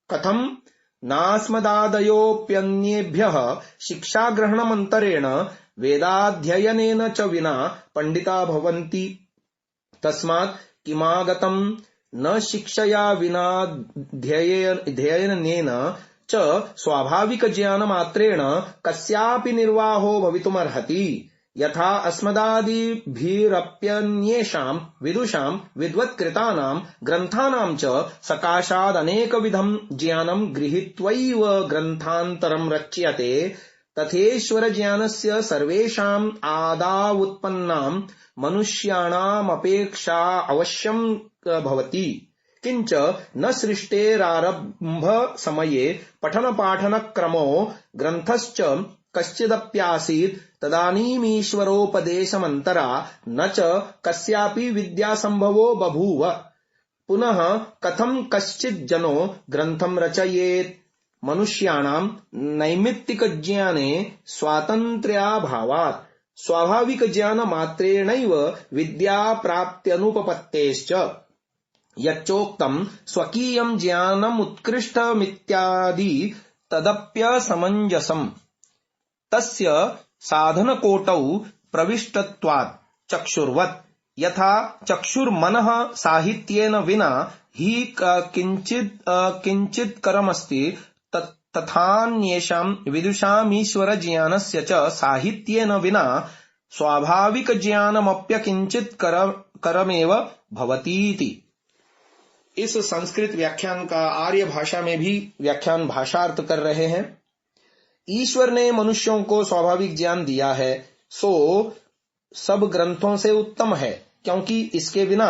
कथम नास्मदादयोप्यन्येभ्यः शिक्षाग्रहणमन्तरेण वेदाध्ययनेन च विना पंडिता भवन्ति। तस्मात् किमागतं न शिक्षया विना ध्ययनेन च स्वाभाविक ज्ञानमात्रेण कस्यापि निर्वाहो भवितुमर्हति। यथा अस्मदादिभिरप्यन्येषां विदुषां विद्वत्कृतानां ग्रन्थानां च सकाशादनेकविधं ज्ञानं गृहीत्वैव ग्रन्थान्तरं रच्यते, तथेश्वर ज्ञानस्य सर्वेषाम् आदावुत्पन्नां मनुष्याणामपेक्षा अवश्यं भवति। किंच न सृष्टेरारंभ समये पठन पाठन क्रमो ग्रंथश्च कश्चिदप्यासीत् तदानीमीश्वरोपदेशमन्तरा न च कस्यापि विद्यासंभवो बभूव। पुनः कथं कश्चिज्जनो ग्रंथं रचयेत्? मनुष्याणां नैमित्तिक ज्ञाने स्वातन्त्र्याभावात् स्वाभाविक ज्ञान मात्रेणैव विद्या प्राप्त्यनुपपत्तेश्च। यच्चोक्तं स्वकीयं ज्ञानमुत्कृष्टमित्यादि तदप्यसमञ्जसम्। तस्य साधनकोटौ प्रविष्टत्वात् चक्षुर्वत्। यथा चक्षुर्मनः साहित्येन विना हि किंचित् करमस्ति तथान्येषां विदुषामीश्वर ज्ञानस्य च साहित्येन विना स्वाभाविक ज्ञानमप्यकिंचित करमेव भवतीति। इस संस्कृत व्याख्यान का आर्य भाषा में भी व्याख्यान भाषार्थ कर रहे हैं। ईश्वर ने मनुष्यों को स्वाभाविक ज्ञान दिया है, सो सब ग्रंथों से उत्तम है, क्योंकि इसके बिना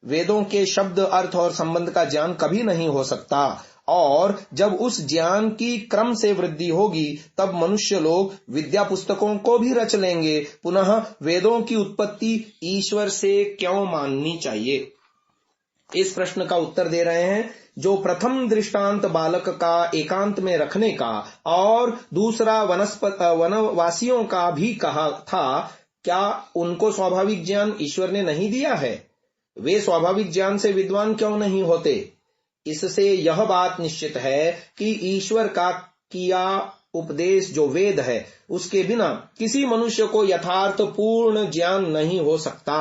वेदों के शब्द, अर्थ और संबंध का ज्ञान कभी नहीं हो सकता। और जब उस ज्ञान की क्रम से वृद्धि होगी तब मनुष्य लोग विद्या पुस्तकों को भी रच लेंगे। पुनः वेदों की उत्पत्ति ईश्वर से क्यों माननी चाहिए? इस प्रश्न का उत्तर दे रहे हैं। जो प्रथम दृष्टांत बालक का एकांत में रखने का और दूसरा वनवासियों का भी कहा था, क्या उनको स्वाभाविक ज्ञान ईश्वर ने नहीं दिया है? वे स्वाभाविक ज्ञान से विद्वान क्यों नहीं होते? इससे यह बात निश्चित है कि ईश्वर का किया उपदेश जो वेद है, उसके बिना किसी मनुष्य को यथार्थ पूर्ण ज्ञान नहीं हो सकता।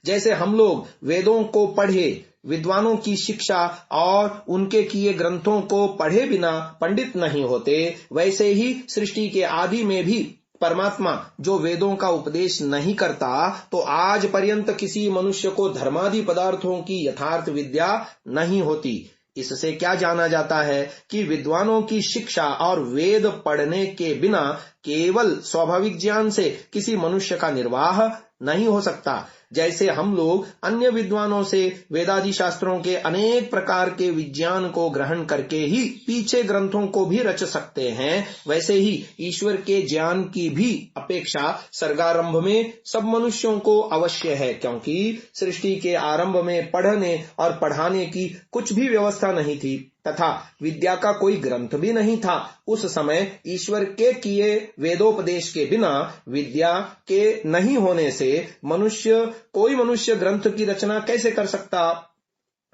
जैसे हम लोग वेदों को पढ़े, विद्वानों की शिक्षा और उनके किए ग्रंथों को पढ़े बिना पंडित नहीं होते, वैसे ही सृष्टि के आदि में भी परमात्मा जो वेदों का उपदेश नहीं करता, तो आज पर्यंत किसी मनुष्य को धर्मादि पदार्थों की यथार्थ विद्या नहीं होती। इससे क्या जाना जाता है कि विद्वानों की शिक्षा और वेद पढ़ने के बिना केवल स्वाभाविक ज्ञान से किसी मनुष्य का निर्वाह नहीं हो सकता। जैसे हम लोग अन्य विद्वानों से वेदादि शास्त्रों के अनेक प्रकार के विज्ञान को ग्रहण करके ही पीछे ग्रंथों को भी रच सकते हैं, वैसे ही ईश्वर के ज्ञान की भी अपेक्षा सर्गारंभ में सब मनुष्यों को अवश्य है, क्योंकि सृष्टि के आरंभ में पढ़ने और पढ़ाने की कुछ भी व्यवस्था नहीं थी तथा विद्या का कोई ग्रंथ भी नहीं था। उस समय ईश्वर के किए वेदोपदेश के बिना विद्या के नहीं होने से कोई मनुष्य ग्रंथ की रचना कैसे कर सकता?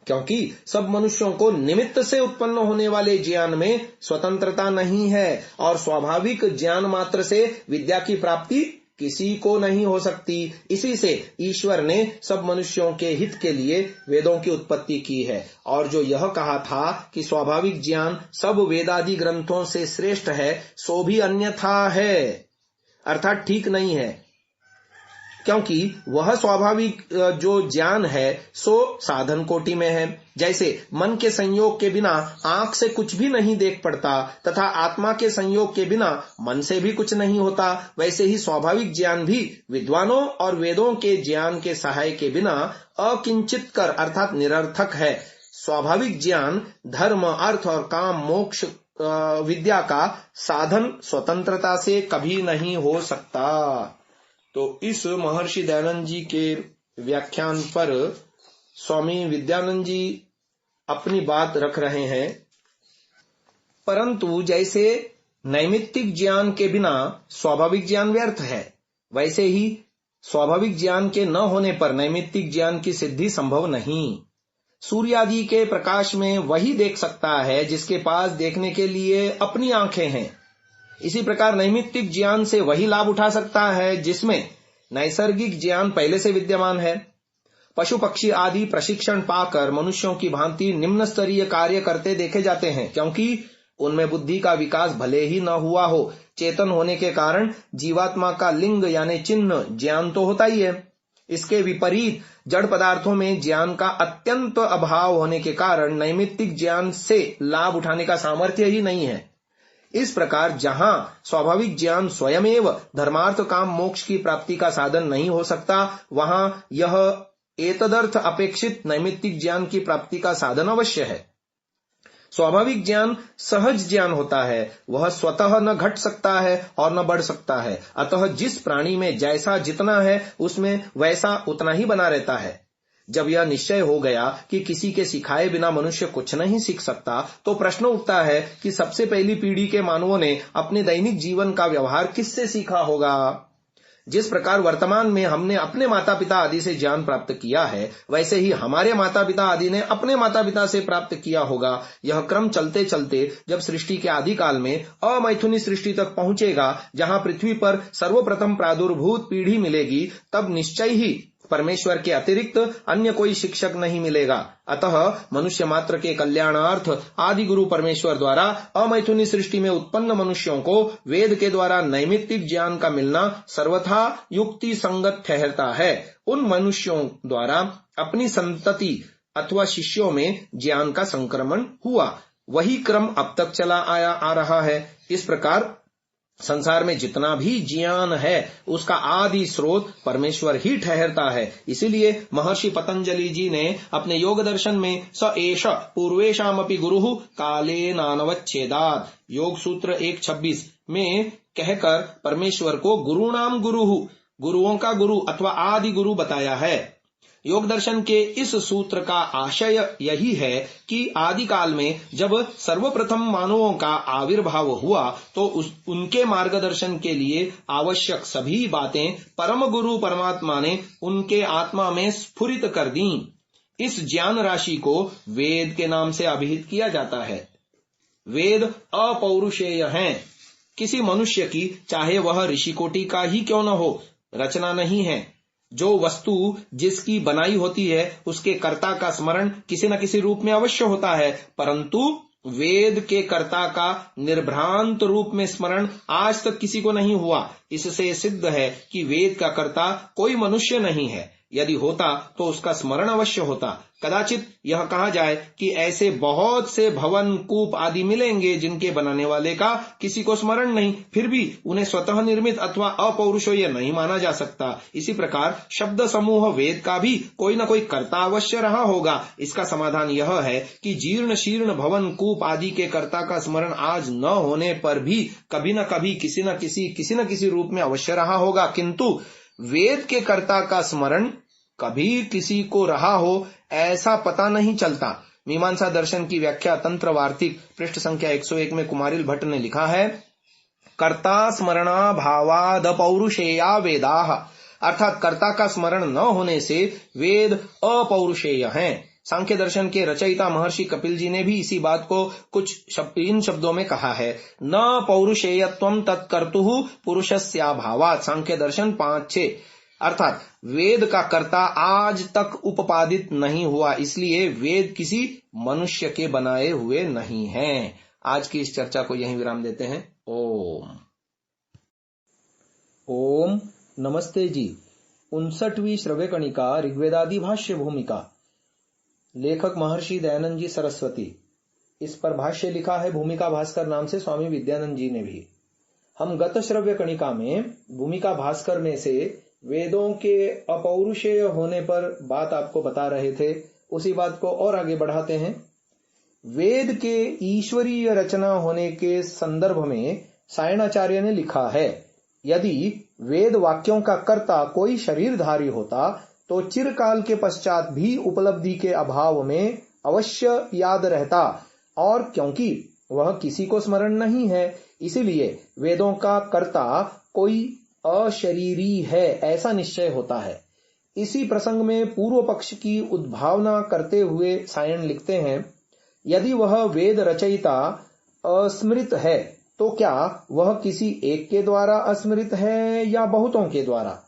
क्योंकि सब मनुष्यों को निमित्त से उत्पन्न होने वाले ज्ञान में स्वतंत्रता नहीं है और स्वाभाविक ज्ञान मात्र से विद्या की प्राप्ति किसी को नहीं हो सकती। इसी से ईश्वर ने सब मनुष्यों के हित के लिए वेदों की उत्पत्ति की है। और जो यह कहा था कि स्वाभाविक ज्ञान सब वेदादि ग्रंथों से श्रेष्ठ है, सो भी अन्यथा है, अर्थात ठीक नहीं है, क्योंकि वह स्वाभाविक जो ज्ञान है सो साधन कोटि में है। जैसे मन के संयोग के बिना आंख से कुछ भी नहीं देख पड़ता तथा आत्मा के संयोग के बिना मन से भी कुछ नहीं होता, वैसे ही स्वाभाविक ज्ञान भी विद्वानों और वेदों के ज्ञान के सहाय के बिना अकिंचित कर अर्थात निरर्थक है। स्वाभाविक ज्ञान धर्म, अर्थ और काम, मोक्ष विद्या का साधन स्वतंत्रता से कभी नहीं हो सकता। तो इस महर्षि दयानंद जी के व्याख्यान पर स्वामी विद्यानंद जी अपनी बात रख रहे हैं। परंतु जैसे नैमित्तिक ज्ञान के बिना स्वाभाविक ज्ञान व्यर्थ है, वैसे ही स्वाभाविक ज्ञान के न होने पर नैमित्तिक ज्ञान की सिद्धि संभव नहीं। सूर्य आदि के प्रकाश में वही देख सकता है जिसके पास देखने के लिए अपनी आंखें हैं। इसी प्रकार नैमित्तिक ज्ञान से वही लाभ उठा सकता है जिसमें नैसर्गिक ज्ञान पहले से विद्यमान है। पशु पक्षी आदि प्रशिक्षण पाकर मनुष्यों की भांति निम्न स्तरीय कार्य करते देखे जाते हैं, क्योंकि उनमें बुद्धि का विकास भले ही न हुआ हो, चेतन होने के कारण जीवात्मा का लिंग यानी चिन्ह ज्ञान तो होता ही है। इसके विपरीत जड़ पदार्थों में ज्ञान का अत्यंत अभाव होने के कारण नैमित्तिक ज्ञान से लाभ उठाने का सामर्थ्य ही नहीं है। इस प्रकार जहां स्वाभाविक ज्ञान स्वयमेव धर्मार्थ काम मोक्ष की प्राप्ति का साधन नहीं हो सकता, वहां यह एतदर्थ अपेक्षित नैमित्तिक ज्ञान की प्राप्ति का साधन अवश्य है। स्वाभाविक ज्ञान सहज ज्ञान होता है, वह स्वतः न घट सकता है और न बढ़ सकता है। अतः जिस प्राणी में जैसा जितना है उसमें वैसा उतना ही बना रहता है। जब यह निश्चय हो गया कि किसी के सिखाए बिना मनुष्य कुछ नहीं सीख सकता, तो प्रश्न उठता है कि सबसे पहली पीढ़ी के मानवों ने अपने दैनिक जीवन का व्यवहार किससे सीखा होगा? जिस प्रकार वर्तमान में हमने अपने माता पिता आदि से ज्ञान प्राप्त किया है, वैसे ही हमारे माता पिता आदि ने अपने माता पिता से प्राप्त किया होगा। यह क्रम चलते चलते जब सृष्टि के आदि काल में अमैथुनी सृष्टि तक पहुंचेगा, जहां पृथ्वी पर सर्वप्रथम प्रादुर्भूत पीढ़ी मिलेगी, तब निश्चय ही परमेश्वर के अतिरिक्त अन्य कोई शिक्षक नहीं मिलेगा। अतः मनुष्य मात्र के कल्याणार्थ आदि गुरु परमेश्वर द्वारा अमैथुनी सृष्टि में उत्पन्न मनुष्यों को वेद के द्वारा नैमित्तिक ज्ञान का मिलना सर्वथा युक्ति संगत ठहरता है। उन मनुष्यों द्वारा अपनी संतति अथवा शिष्यों में ज्ञान का संक्रमण हुआ, वही क्रम अब तक चला आ रहा है। इस प्रकार संसार में जितना भी ज्ञान है उसका आदि स्रोत परमेश्वर ही ठहरता है। इसीलिए महर्षि पतंजलि जी ने अपने योग दर्शन में स एष पूर्वेशामपि गुरुः काले नानवच्छेदात् योग सूत्र 1:26 में कहकर परमेश्वर को गुरुणाम गुरुः, गुरुओं का गुरु अथवा आदि गुरु बताया है। योग दर्शन के इस सूत्र का आशय यही है कि आदि काल में जब सर्वप्रथम मानवों का आविर्भाव हुआ तो उनके मार्गदर्शन के लिए आवश्यक सभी बातें परम गुरु परमात्मा ने उनके आत्मा में स्फुरित कर दी। इस ज्ञान राशि को वेद के नाम से अभिहित किया जाता है। वेद अपौरुषेय हैं। किसी मनुष्य की, चाहे वह ऋषि कोटि का ही क्यों न हो, रचना नहीं है। जो वस्तु जिसकी बनाई होती है उसके कर्ता का स्मरण किसी न किसी रूप में अवश्य होता है, परंतु वेद के कर्ता का निर्भ्रांत रूप में स्मरण आज तक किसी को नहीं हुआ। इससे सिद्ध है कि वेद का कर्ता कोई मनुष्य नहीं है। यदि होता तो उसका स्मरण अवश्य होता। कदाचित यह कहा जाए कि ऐसे बहुत से भवन कूप आदि मिलेंगे जिनके बनाने वाले का किसी को स्मरण नहीं, फिर भी उन्हें स्वतः निर्मित अथवा अपौरुषेय नहीं माना जा सकता। इसी प्रकार शब्द समूह वेद का भी कोई न कोई कर्ता अवश्य रहा होगा। इसका समाधान यह है कि जीर्ण शीर्ण भवन कूप आदि के कर्ता का स्मरण आज न होने पर भी कभी न कभी किसी न किसी रूप में अवश्य रहा होगा, किंतु वेद के कर्ता का स्मरण कभी किसी को रहा हो ऐसा पता नहीं चलता। मीमांसा दर्शन की व्याख्या तंत्र वार्तिक पृष्ठ संख्या 101 में कुमारिल भट्ट ने लिखा है, कर्ता स्मरणा भावाद पौरुषेया वेदाः, अर्थात कर्ता का स्मरण न होने से वेद अपौरुषेय हैं। सांख्य दर्शन के रचयिता महर्षि कपिल जी ने भी इसी बात को इन शब्दों में कहा है, न पौरुषेयत्वं तत्कर्तुः पुरुषस्याभावात्, सांख्य दर्शन 5:6। अर्थात वेद का कर्ता आज तक उपपादित नहीं हुआ, इसलिए वेद किसी मनुष्य के बनाए हुए नहीं हैं। आज की इस चर्चा को यहीं विराम देते हैं। ओम नमस्ते जी। 59वीं श्रव्य कणिका ऋग्वेदादि भाष्य भूमिका, लेखक महर्षि दयानंद जी सरस्वती। इस पर भाष्य लिखा है भूमिका भास्कर नाम से स्वामी विद्यानंद जी ने भी। हम गत श्रव्य कणिका में भूमिका भास्कर में से वेदों के अपौरुषेय होने पर बात आपको बता रहे थे, उसी बात को और आगे बढ़ाते हैं। वेद के ईश्वरीय रचना होने के संदर्भ में सायणाचार्य ने लिखा है, यदि वेद वाक्यों का कर्ता कोई शरीरधारी होता तो चिरकाल के पश्चात भी उपलब्धि के अभाव में अवश्य याद रहता, और क्योंकि वह किसी को स्मरण नहीं है इसीलिए वेदों का कर्ता कोई अशरीरी है ऐसा निश्चय होता है। इसी प्रसंग में पूर्व पक्ष की उद्भावना करते हुए सायण लिखते हैं, यदि वह वेद रचयिता अस्मृत है तो क्या वह किसी एक के द्वारा अस्मृत है या बहुतों के द्वारा?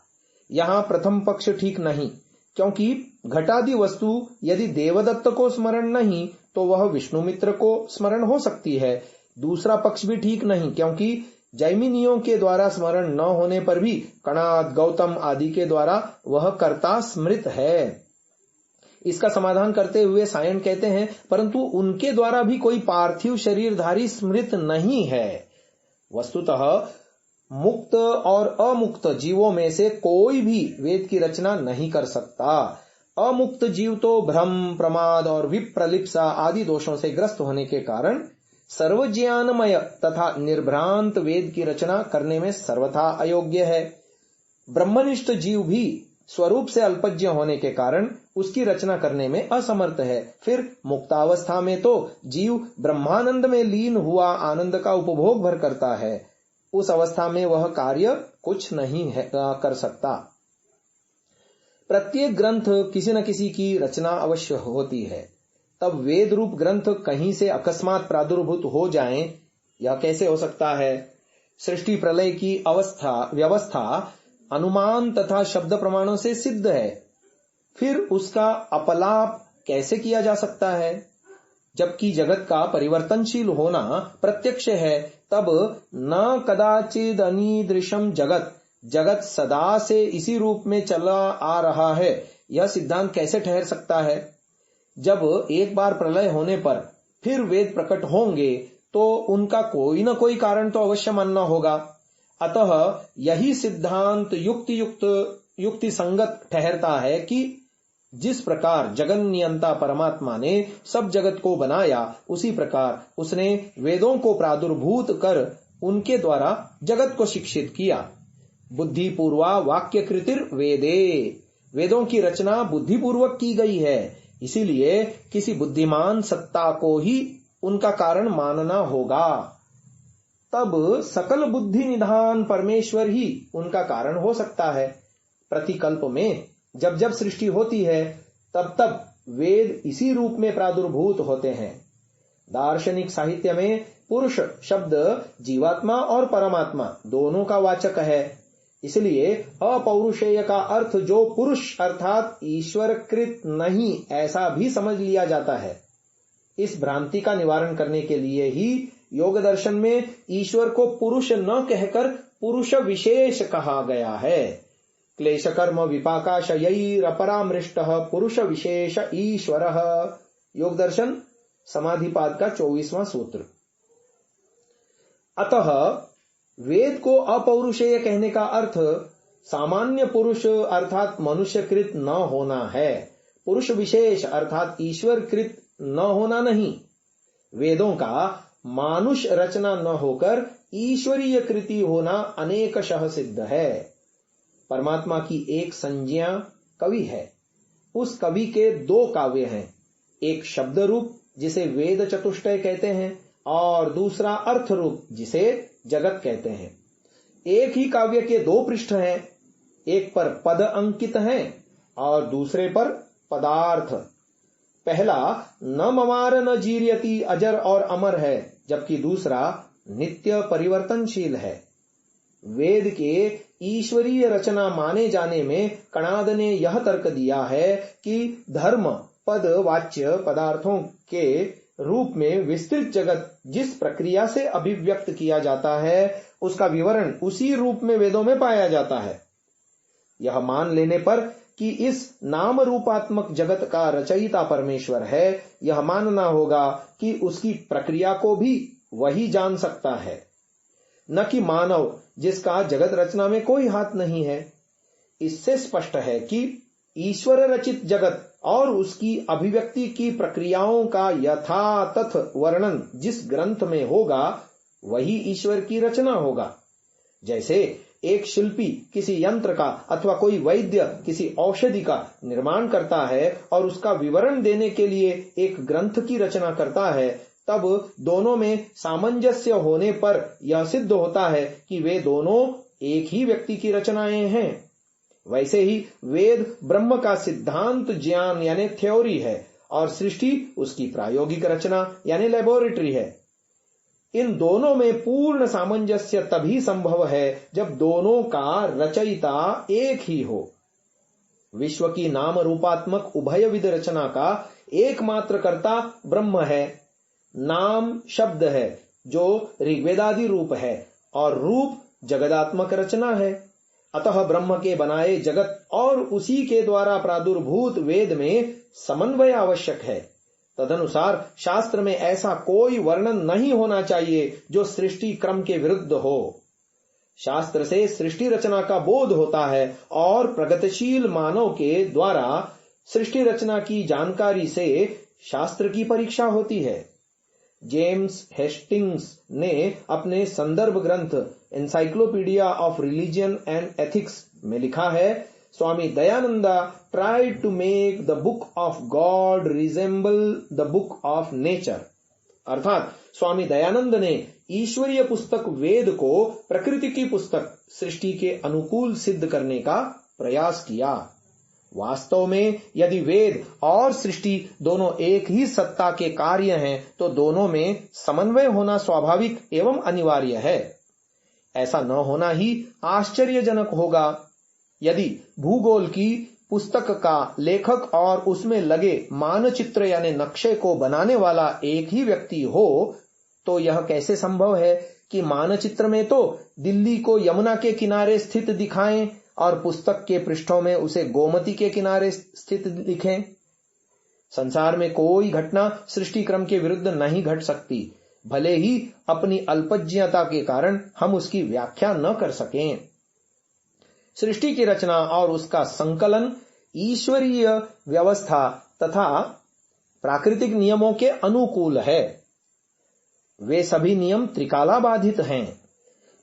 यहाँ प्रथम पक्ष ठीक नहीं, क्योंकि घटादि वस्तु यदि देवदत्त को स्मरण नहीं तो वह विष्णुमित्र को स्मरण हो सकती है। दूसरा पक्ष भी ठीक नहीं, क्योंकि जैमिनियों के द्वारा स्मरण न होने पर भी कणाद गौतम आदि के द्वारा वह कर्ता स्मृत है। इसका समाधान करते हुए सायण कहते हैं, परंतु उनके द्वारा भी कोई पार्थिव शरीरधारी स्मृत नहीं है। वस्तुतः मुक्त और अमुक्त जीवों में से कोई भी वेद की रचना नहीं कर सकता। अमुक्त जीव तो भ्रम, प्रमाद और विप्रलिप्सा आदि दोषों से ग्रस्त होने के कारण सर्वज्ञानमय तथा निर्भ्रांत वेद की रचना करने में सर्वथा अयोग्य है। ब्रह्मनिष्ठ जीव भी स्वरूप से अल्पज्ञ होने के कारण उसकी रचना करने में असमर्थ है। फिर मुक्तावस्था में तो जीव ब्रह्मानंद में लीन हुआ आनंद का उपभोग भर करता है, उस अवस्था में वह कार्य कुछ नहीं कर सकता। प्रत्येक ग्रंथ किसी न किसी की रचना अवश्य होती है, तब वेद रूप ग्रंथ कहीं से अकस्मात प्रादुर्भूत हो जाएं, यह कैसे हो सकता है? सृष्टि प्रलय की व्यवस्था अनुमान तथा शब्द प्रमाणों से सिद्ध है। फिर उसका अपलाप कैसे किया जा सकता है? जबकि जगत का परिवर्तनशील होना प्रत्यक्ष है, तब न कदाचिद अनिदृशम जगत सदा से इसी रूप में चला आ रहा है, यह सिद्धांत कैसे ठहर सकता है? जब एक बार प्रलय होने पर फिर वेद प्रकट होंगे तो उनका कोई न कोई कारण तो अवश्य मानना होगा। अतः यही सिद्धांत युक्ति संगत ठहरता है कि जिस प्रकार जगन नियंता परमात्मा ने सब जगत को बनाया, उसी प्रकार उसने वेदों को प्रादुर्भूत कर उनके द्वारा जगत को शिक्षित किया। बुद्धि पूर्वा वाक्य कृतिर वेदे, वेदों की रचना बुद्धिपूर्वक की गई है, इसीलिए किसी बुद्धिमान सत्ता को ही उनका कारण मानना होगा। तब सकल बुद्धि निधान परमेश्वर ही उनका कारण हो सकता है। प्रतिकल्प में जब जब सृष्टि होती है, तब तब वेद इसी रूप में प्रादुर्भूत होते हैं। दार्शनिक साहित्य में पुरुष शब्द जीवात्मा और परमात्मा दोनों का वाचक है, इसलिए अपौरुषेय का अर्थ जो पुरुष अर्थात ईश्वरकृत नहीं, ऐसा भी समझ लिया जाता है। इस भ्रांति का निवारण करने के लिए ही योग दर्शन में ईश्वर को पुरुष न कहकर पुरुष विशेष कहा गया है। क्लेश कर्म विपाकाशयैरपरामृष्ट पुरुष विशेष ईश्वर, योग दर्शन समाधिपाद का 24वां सूत्र। अतः वेद को अपौरुषेय कहने का अर्थ सामान्य पुरुष अर्थात मनुष्यकृत न होना है, पुरुष विशेष अर्थात ईश्वरकृत न होना नहीं। वेदों का मानुष रचना न होकर ईश्वरीय कृति होना अनेकशः सिद्ध है। परमात्मा की एक संज्ञा कवि है, उस कवि के 2 काव्य हैं, एक शब्द रूप जिसे वेद चतुष्टय कहते हैं और दूसरा अर्थ रूप जिसे जगत कहते हैं। एक ही काव्य के 2 पृष्ठ हैं, एक पर पद अंकित हैं और दूसरे पर पदार्थ। पहला न ममार न जीर्यति अजर और अमर है, जबकि दूसरा नित्य परिवर्तनशील है। वेद के ईश्वरीय रचना माने जाने में कणाद ने यह तर्क दिया है कि धर्म पद वाच्य पदार्थों के रूप में विस्तृत जगत जिस प्रक्रिया से अभिव्यक्त किया जाता है, उसका विवरण उसी रूप में वेदों में पाया जाता है। यह मान लेने पर कि इस नाम रूपात्मक जगत का रचयिता परमेश्वर है, यह मानना होगा कि उसकी प्रक्रिया को भी वही जान सकता है, न कि मानव जिसका जगत रचना में कोई हाथ नहीं है। इससे स्पष्ट है कि ईश्वर रचित जगत और उसकी अभिव्यक्ति की प्रक्रियाओं का यथातथ वर्णन जिस ग्रंथ में होगा, वही ईश्वर की रचना होगा। जैसे एक शिल्पी किसी यंत्र का अथवा कोई वैद्य किसी औषधि का निर्माण करता है और उसका विवरण देने के लिए एक ग्रंथ की रचना करता है, तब दोनों में सामंजस्य होने पर यह सिद्ध होता है कि वे दोनों एक ही व्यक्ति की रचनाएं हैं। वैसे ही वेद ब्रह्म का सिद्धांत ज्ञान यानी थ्योरी है और सृष्टि उसकी प्रायोगिक रचना यानी लेबोरेटरी है। इन दोनों में पूर्ण सामंजस्य तभी संभव है जब दोनों का रचयिता एक ही हो। विश्व की नाम रूपात्मक उभयविध रचना का एकमात्र कर्ता ब्रह्म है। नाम शब्द है जो ऋग्वेदादि रूप है और रूप जगदात्मक रचना है। अतः ब्रह्म के बनाए जगत और उसी के द्वारा प्रादुर्भूत वेद में समन्वय आवश्यक है। तदनुसार शास्त्र में ऐसा कोई वर्णन नहीं होना चाहिए जो सृष्टि क्रम के विरुद्ध हो। शास्त्र से सृष्टि रचना का बोध होता है और प्रगतिशील मानव के द्वारा सृष्टि रचना की जानकारी से शास्त्र की परीक्षा होती है। जेम्स हेस्टिंग्स ने अपने संदर्भ ग्रंथ encyclopedia of religion and ethics में लिखा है, स्वामी Dayananda tried to make the book of God resemble the book of nature। अर्थात स्वामी दयानंद ने ईश्वरीय पुस्तक वेद को प्रकृति की पुस्तक सृष्टि के अनुकूल सिद्ध करने का प्रयास किया। वास्तव में यदि वेद और सृष्टि दोनों एक ही सत्ता के कार्य हैं, तो दोनों में समन्वय होना स्वाभाविक एवं अनिवार्य है। ऐसा न होना ही आश्चर्यजनक होगा। यदि भूगोल की पुस्तक का लेखक और उसमें लगे मानचित्र यानी नक्शे को बनाने वाला एक ही व्यक्ति हो तो यह कैसे संभव है कि मानचित्र में तो दिल्ली को यमुना के किनारे स्थित दिखाएं और पुस्तक के पृष्ठों में उसे गोमती के किनारे स्थित लिखें। संसार में कोई घटना सृष्टि क्रम के विरुद्ध नहीं घट सकती, भले ही अपनी अल्पज्ञता के कारण हम उसकी व्याख्या न कर सकें। सृष्टि की रचना और उसका संकलन ईश्वरीय व्यवस्था तथा प्राकृतिक नियमों के अनुकूल है। वे सभी नियम त्रिकाला बाधित हैं।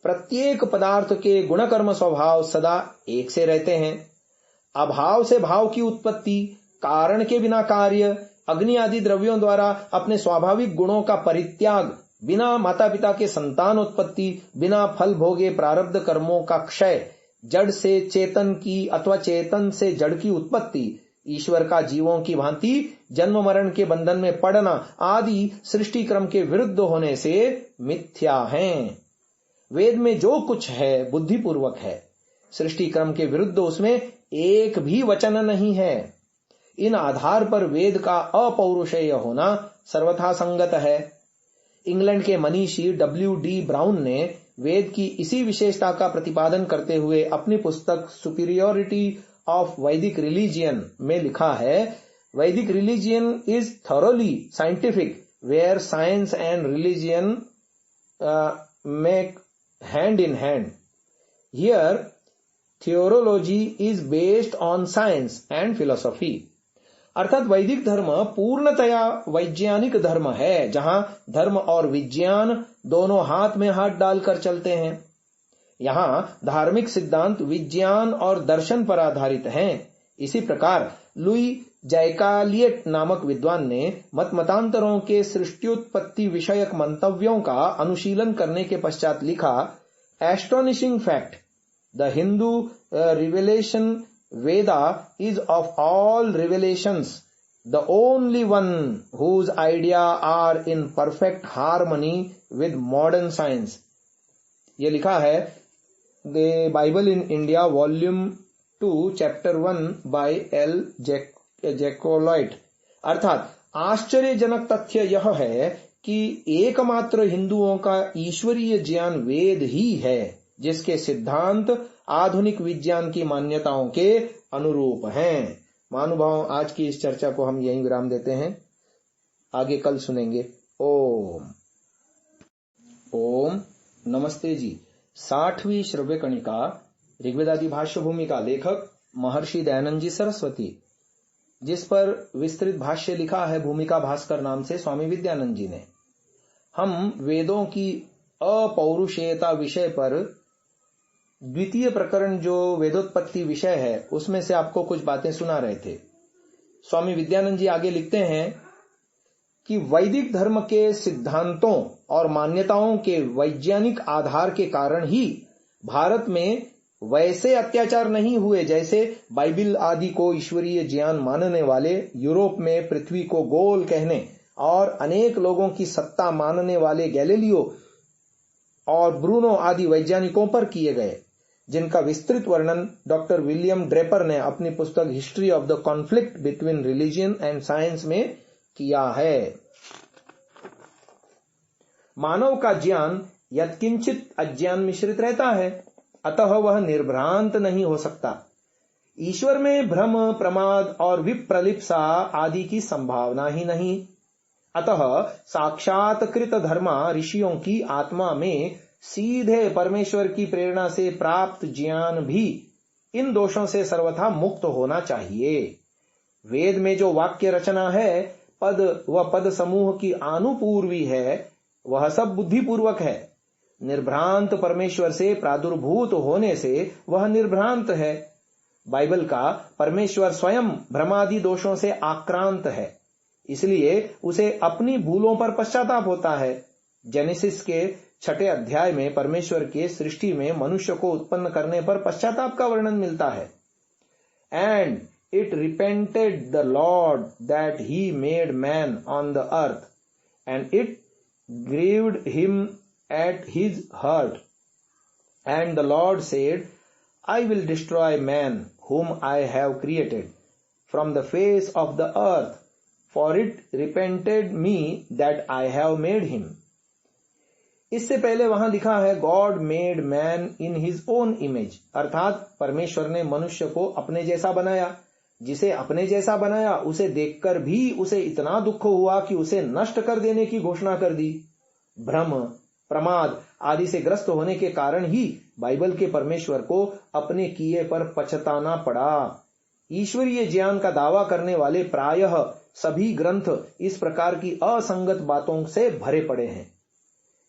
प्रत्येक पदार्थ के गुणकर्म स्वभाव सदा एक से रहते हैं। अभाव से भाव की उत्पत्ति, कारण के बिना कार्य, अग्नि आदि द्रव्यों द्वारा अपने स्वाभाविक गुणों का परित्याग, बिना माता पिता के संतान उत्पत्ति, बिना फल भोगे प्रारब्ध कर्मों का क्षय, जड़ से चेतन की अथवा चेतन से जड़ की उत्पत्ति, ईश्वर का जीवों की भांति जन्म मरण के बंधन में पड़ना आदि सृष्टि क्रम के विरुद्ध होने से मिथ्या हैं। वेद में जो कुछ है बुद्धिपूर्वक है। सृष्टि क्रम के विरुद्ध उसमें एक भी वचन नहीं है। इन आधार पर वेद का अपौरुषेय होना सर्वथा संगत है। इंग्लैंड के मनीषी W.D. ब्राउन ने वेद की इसी विशेषता का प्रतिपादन करते हुए अपनी पुस्तक सुपीरियोरिटी ऑफ वैदिक रिलीजियन में लिखा है, Vedic religion is thoroughly scientific where science and religion make hand in hand. Here, theology is based on science and philosophy. अर्थात वैदिक धर्म पूर्णतया वैज्ञानिक धर्म है, जहां धर्म और विज्ञान दोनों हाथ में हाथ डालकर चलते हैं। यहां धार्मिक सिद्धांत विज्ञान और दर्शन पर आधारित हैं। इसी प्रकार लुई जैकालिएट नामक विद्वान ने मतांतरों के सृष्टियोत्पत्ति विषयक मंतव्यों का अनुशीलन करने के पश्चात लिखा, astonishing fact, the Hindu revelation Veda is of all revelations the only one whose idea are in perfect harmony with modern science. ये लिखा है the Bible in India volume 2 chapter 1 by L Jacolliot. अर्थात आश्चर्यजनक तथ्य यह है कि एकमात्र हिंदुओं का ईश्वरीय ज्ञान वेद ही है, जिसके सिद्धांत आधुनिक विज्ञान की मान्यताओं के अनुरूप हैं। महानुभावों, आज की इस चर्चा को हम यहीं विराम देते हैं। आगे कल सुनेंगे। ओम ओम नमस्ते जी। 60वीं श्रव्य कणिका ऋग्वेदादि भाष्य भूमिका, लेखक महर्षि दयानंद जी सरस्वती, जिस पर विस्तृत भाष्य लिखा है भूमिका भास्कर नाम से स्वामी विद्यानंद जी ने। हम वेदों की अपौरुषेयता विषय पर द्वितीय प्रकरण जो वेदोत्पत्ति विषय है उसमें से आपको कुछ बातें सुना रहे थे। स्वामी विद्यानंद जी आगे लिखते हैं कि वैदिक धर्म के सिद्धांतों और मान्यताओं के वैज्ञानिक आधार के कारण ही भारत में वैसे अत्याचार नहीं हुए जैसे बाइबिल आदि को ईश्वरीय ज्ञान मानने वाले यूरोप में पृथ्वी को गोल कहने और अनेक लोगों की सत्ता मानने वाले गैलीलियो और ब्रूनो आदि वैज्ञानिकों पर किए गए, जिनका विस्तृत वर्णन डॉक्टर विलियम ड्रेपर ने अपनी पुस्तक history of the conflict between religion and science में किया है। मानव का ज्ञान यत्किंचित अज्ञान मिश्रित रहता है, अतः वह निर्भ्रांत नहीं हो सकता। ईश्वर में भ्रम, प्रमाद और विप्रलिप्सा आदि की संभावना ही नहीं। अतः साक्षात्कृत धर्मा ऋषियों की आत्मा में सीधे परमेश्वर की प्रेरणा से प्राप्त ज्ञान भी इन दोषों से सर्वथा मुक्त होना चाहिए। वेद में जो वाक्य रचना है, पद व पद समूह की आनुपूर्वी है, वह सब बुद्धिपूर्वक है। निर्भ्रांत परमेश्वर से प्रादुर्भूत होने से वह निर्भ्रांत है। बाइबल का परमेश्वर स्वयं भ्रमादि दोषों से आक्रांत है, इसलिए उसे अपनी भूलों पर पश्चाताप होता है। जेनेसिस के 6 अध्याय में परमेश्वर के सृष्टि में मनुष्य को उत्पन्न करने पर पश्चाताप का वर्णन मिलता है। And it repented the Lord that he made man on the earth and it grieved him at his heart. And the Lord said, I will destroy man, whom I have created from the face of the earth, for it repented me that I have made him. इससे पहले वहां लिखा है God made man in his own image, अर्थात परमेश्वर ने मनुष्य को अपने जैसा बनाया। जिसे अपने जैसा बनाया उसे देखकर भी उसे इतना दुख हुआ कि उसे नष्ट कर देने की घोषणा कर दी। भ्रम, प्रमाद आदि से ग्रस्त होने के कारण ही बाइबल के परमेश्वर को अपने किए पर पछताना पड़ा। ईश्वरीय ज्ञान का दावा करने वाले प्रायः सभी ग्रंथ इस प्रकार की असंगत बातों से भरे पड़े हैं।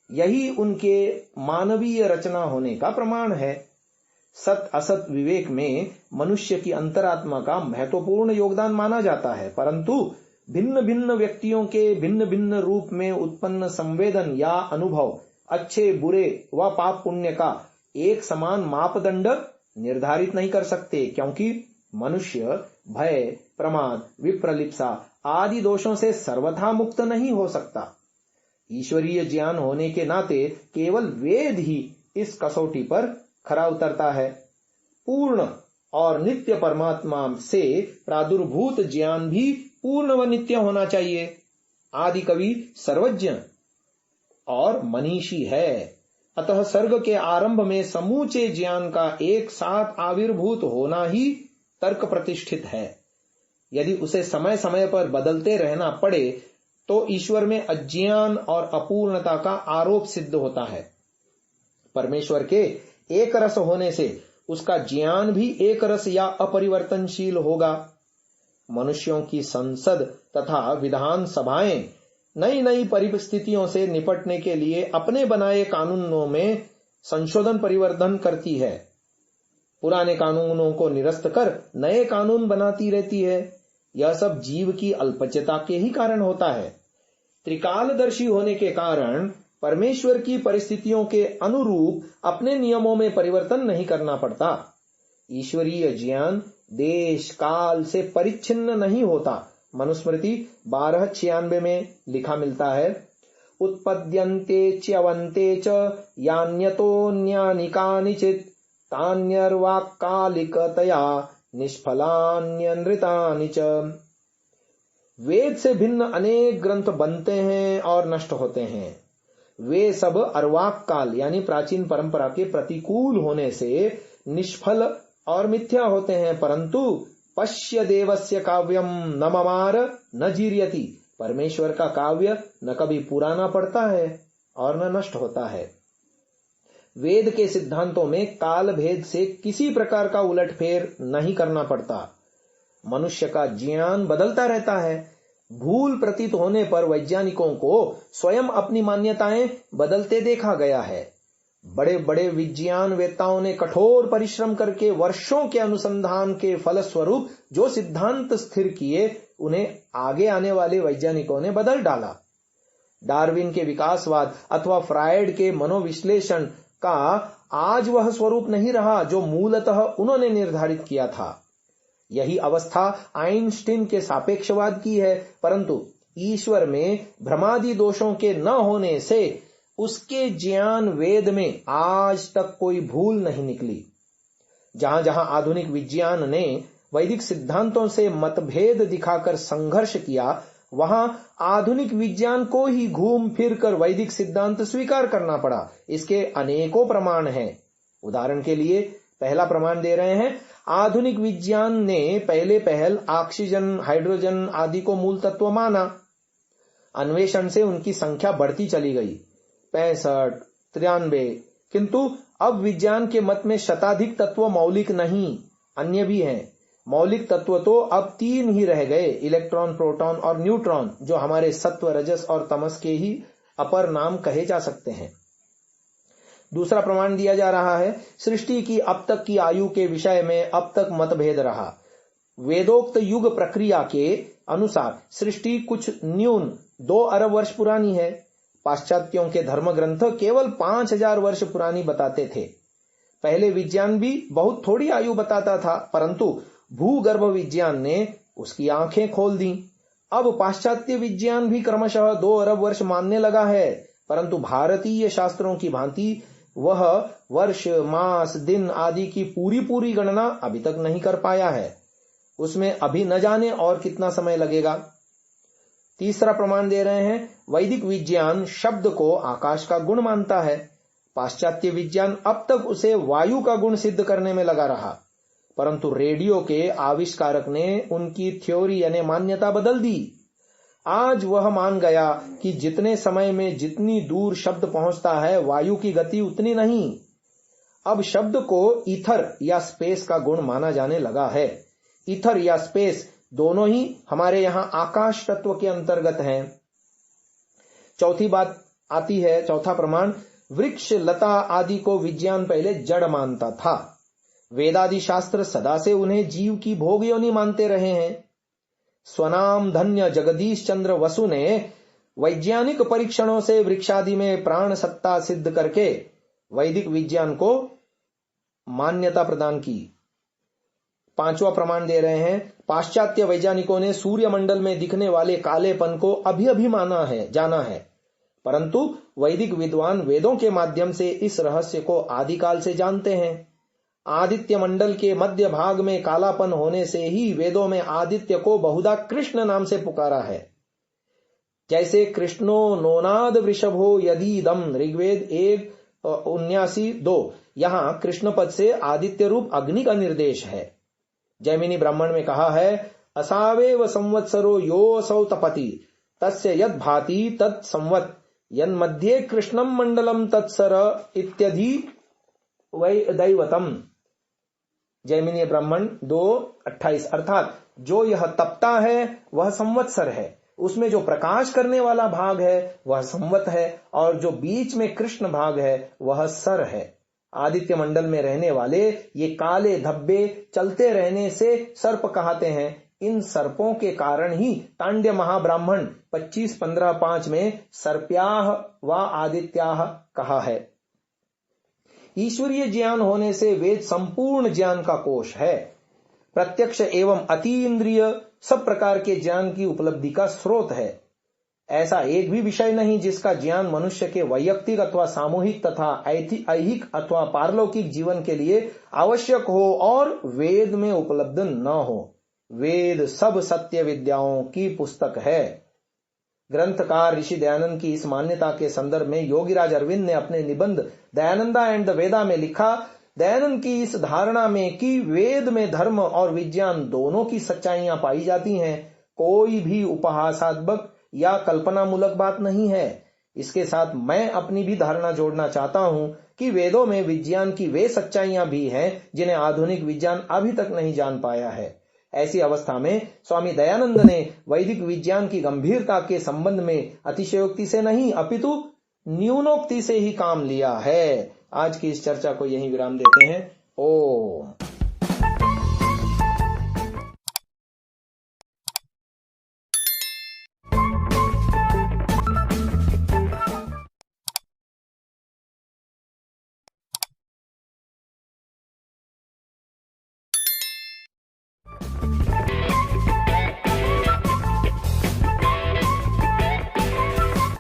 यही उनके मानवीय रचना होने का प्रमाण है। सत असत विवेक में मनुष्य की अंतरात्मा का महत्वपूर्ण योगदान माना जाता है, परंतु भिन्न भिन्न व्यक्तियों के भिन्न भिन्न रूप में उत्पन्न संवेदन या अनुभव अच्छे बुरे व पाप पुण्य का एक समान मापदंड निर्धारित नहीं कर सकते, क्योंकि मनुष्य भय, प्रमाद, विप्रलिप्सा आदि दोषों से सर्वथा मुक्त नहीं हो सकता। ईश्वरीय ज्ञान होने के नाते केवल वेद ही इस कसौटी पर खरा उतरता है। पूर्ण और नित्य परमात्मा से प्रादुर्भूत ज्ञान भी पूर्ण व नित्य होना चाहिए। आदि कवि सर्वज्ञ और मनीषी है, अतः सर्ग के आरंभ में समूचे ज्ञान का एक साथ आविर्भूत होना ही तर्क प्रतिष्ठित है। यदि उसे समय समय पर बदलते रहना पड़े तो ईश्वर में अज्ञान और अपूर्णता का आरोप सिद्ध होता है। परमेश्वर के एक रस होने से उसका ज्ञान भी एक रस या अपरिवर्तनशील होगा। मनुष्यों की संसद तथा विधान सभाएं नई नई परिस्थितियों से निपटने के लिए अपने बनाए कानूनों में संशोधन परिवर्तन करती है। पुराने कानूनों को निरस्त कर नए कानून बनाती रहती है। यह सब जीव की अल्पज्यता के ही कारण होता है। त्रिकालदर्शी होने के कारण परमेश्वर की परिस्थितियों के अनुरूप अपने नियमों में परिवर्तन नहीं करना पड़ता। ईश्वरीय ज्ञान देश काल से परिच्छिन्न नहीं होता। मनुस्मृति 12:96 में लिखा मिलता है, उत्पद्यन्ते च्यवन्ते च यान्यतोऽन्यानि कानिचित् तान्यर्वाक्कालिकतया निष्फलान्यनृतानि च। वेद से भिन्न अनेक ग्रंथ बनते हैं और नष्ट होते हैं। वे सब अर्वाक काल यानी प्राचीन परंपरा के प्रतिकूल होने से निष्फल और मिथ्या होते हैं, परंतु पश्य देवस्य काव्यम न ममार न जीर्यति, परमेश्वर का काव्य न कभी पुराना पड़ता है और न नष्ट होता है। वेद के सिद्धांतों में काल भेद से किसी प्रकार का उलटफेर नहीं करना पड़ता। मनुष्य का ज्ञान बदलता रहता है। भूल प्रतीत होने पर वैज्ञानिकों को स्वयं अपनी मान्यताएं बदलते देखा गया है। बड़े बड़े विज्ञान वेत्ताओं ने कठोर परिश्रम करके वर्षों के अनुसंधान के फलस्वरूप जो सिद्धांत स्थिर किए, उन्हें आगे आने वाले वैज्ञानिकों ने बदल डाला। डार्विन के विकासवाद अथवा फ्रायड के मनोविश्लेषण का आज वह स्वरूप नहीं रहा जो मूलतः उन्होंने निर्धारित किया था। यही अवस्था आइंस्टीन के सापेक्षवाद की है, परंतु ईश्वर में भ्रमादि दोषों के न होने से उसके ज्ञान वेद में आज तक कोई भूल नहीं निकली। जहां जहां आधुनिक विज्ञान ने वैदिक सिद्धांतों से मतभेद दिखाकर संघर्ष किया, वहां आधुनिक विज्ञान को ही घूम फिर कर वैदिक सिद्धांत स्वीकार करना पड़ा। इसके अनेकों प्रमाण हैं। उदाहरण के लिए पहला प्रमाण दे रहे हैं। आधुनिक विज्ञान ने पहले पहल ऑक्सीजन, हाइड्रोजन आदि को मूल तत्व माना। अन्वेषण से उनकी संख्या बढ़ती चली गई, 65, 93, किंतु अब विज्ञान के मत में शताधिक तत्व मौलिक नहीं, अन्य भी हैं। मौलिक तत्व तो अब 3 ही रह गए, इलेक्ट्रॉन, प्रोटॉन और न्यूट्रॉन, जो हमारे सत्व, रजस और तमस के ही अपर नाम कहे जा सकते हैं। दूसरा प्रमाण दिया जा रहा है, सृष्टि की अब तक की आयु के विषय में अब तक मतभेद रहा। वेदोक्त युग प्रक्रिया के अनुसार सृष्टि कुछ न्यून 2 अरब वर्ष पुरानी है। पाश्चात्यों के धर्म ग्रंथ केवल 5000 वर्ष पुरानी बताते थे। पहले विज्ञान भी बहुत थोड़ी आयु बताता था, परंतु भूगर्भ विज्ञान ने उसकी आंखें खोल दी। अब पाश्चात्य विज्ञान भी क्रमशः 2 अरब वर्ष मानने लगा है, परंतु भारतीय शास्त्रों की भांति वह वर्ष, मास, दिन आदि की पूरी गणना अभी तक नहीं कर पाया है। उसमें अभी न जाने और कितना समय लगेगा। तीसरा प्रमाण दे रहे हैं, वैदिक विज्ञान शब्द को आकाश का गुण मानता है। पाश्चात्य विज्ञान अब तक उसे वायु का गुण सिद्ध करने में लगा रहा, परंतु रेडियो के आविष्कारक ने उनकी थ्योरी यानी मान्यता बदल दी। आज वह मान गया कि जितने समय में जितनी दूर शब्द पहुंचता है, वायु की गति उतनी नहीं। अब शब्द को ईथर या स्पेस का गुण माना जाने लगा है। ईथर या स्पेस दोनों ही हमारे यहां आकाश तत्व के अंतर्गत हैं। चौथी बात आती है, चौथा प्रमाण, वृक्ष, लता आदि को विज्ञान पहले जड़ मानता था। वेदादि शास्त्र सदा से उन्हें जीव की भोग योनि मानते रहे हैं। स्वनाम धन्य जगदीश चंद्र वसु ने वैज्ञानिक परीक्षणों से वृक्षादि में प्राण सत्ता सिद्ध करके वैदिक विज्ञान को मान्यता प्रदान की। पांचवा प्रमाण दे रहे हैं, पाश्चात्य वैज्ञानिकों ने सूर्यमंडल में दिखने वाले कालेपन को अभी जाना है, परंतु वैदिक विद्वान वेदों के माध्यम से इस रहस्य को आदिकाल से जानते हैं। आदित्य मंडल के मध्य भाग में कालापन होने से ही वेदों में आदित्य को बहुधा कृष्ण नाम से पुकारा है। जैसे कृष्णो नोनाद वृषभो यदीदम, ऋग्वेद 1:79-2, यहां कृष्ण पद से आदित्य रूप अग्नि का निर्देश है। जैमिनी ब्राह्मण में कहा है, असावेव संवत्सरो योऽसौ तपति तस्य यद भाति तत् संवत् यन्मध्ये कृष्णम मंडलम तत्सर इत्यधि वै दैवतम। जैमिनी ब्राह्मण 2:28, अर्थात जो यह तपता है वह संवत्सर है, उसमें जो प्रकाश करने वाला भाग है वह संवत है, और जो बीच में कृष्ण भाग है वह सर है। आदित्य मंडल में रहने वाले ये काले धब्बे चलते रहने से सर्प कहते हैं। इन सर्पों के कारण ही तांड्य महाब्राह्मण 25:15-5 में सर्प्याह व आदित्याह कहा है। ईश्वरीय ज्ञान होने से वेद संपूर्ण ज्ञान का कोश है। प्रत्यक्ष एवं अतीन्द्रिय सब प्रकार के ज्ञान की उपलब्धि का स्रोत है। ऐसा एक भी विषय नहीं जिसका ज्ञान मनुष्य के वैयक्तिक अथवा सामूहिक तथा ऐहिक अथवा पारलौकिक जीवन के लिए आवश्यक हो और वेद में उपलब्ध न हो। वेद सब सत्य विद्याओं की पुस्तक है। ग्रंथकार ऋषि दयानंद की इस मान्यता के संदर्भ में योगीराज अरविंद ने अपने निबंध दयानंदा एंड द वेदा में लिखा, दयानंद की इस धारणा में कि वेद में धर्म और विज्ञान दोनों की सच्चाइयां पाई जाती हैं, कोई भी उपहासात्मक या कल्पना मूलक बात नहीं है। इसके साथ मैं अपनी भी धारणा जोड़ना चाहता हूं कि वेदों में विज्ञान की वे सच्चाइयां भी हैं जिन्हें आधुनिक विज्ञान अभी तक नहीं जान पाया है। ऐसी अवस्था में स्वामी दयानंद ने वैदिक विज्ञान की गंभीरता के संबंध में अतिशयोक्ति से नहीं अपितु न्यूनोक्ति से ही काम लिया है। आज की इस चर्चा को यहीं विराम देते हैं। ओम।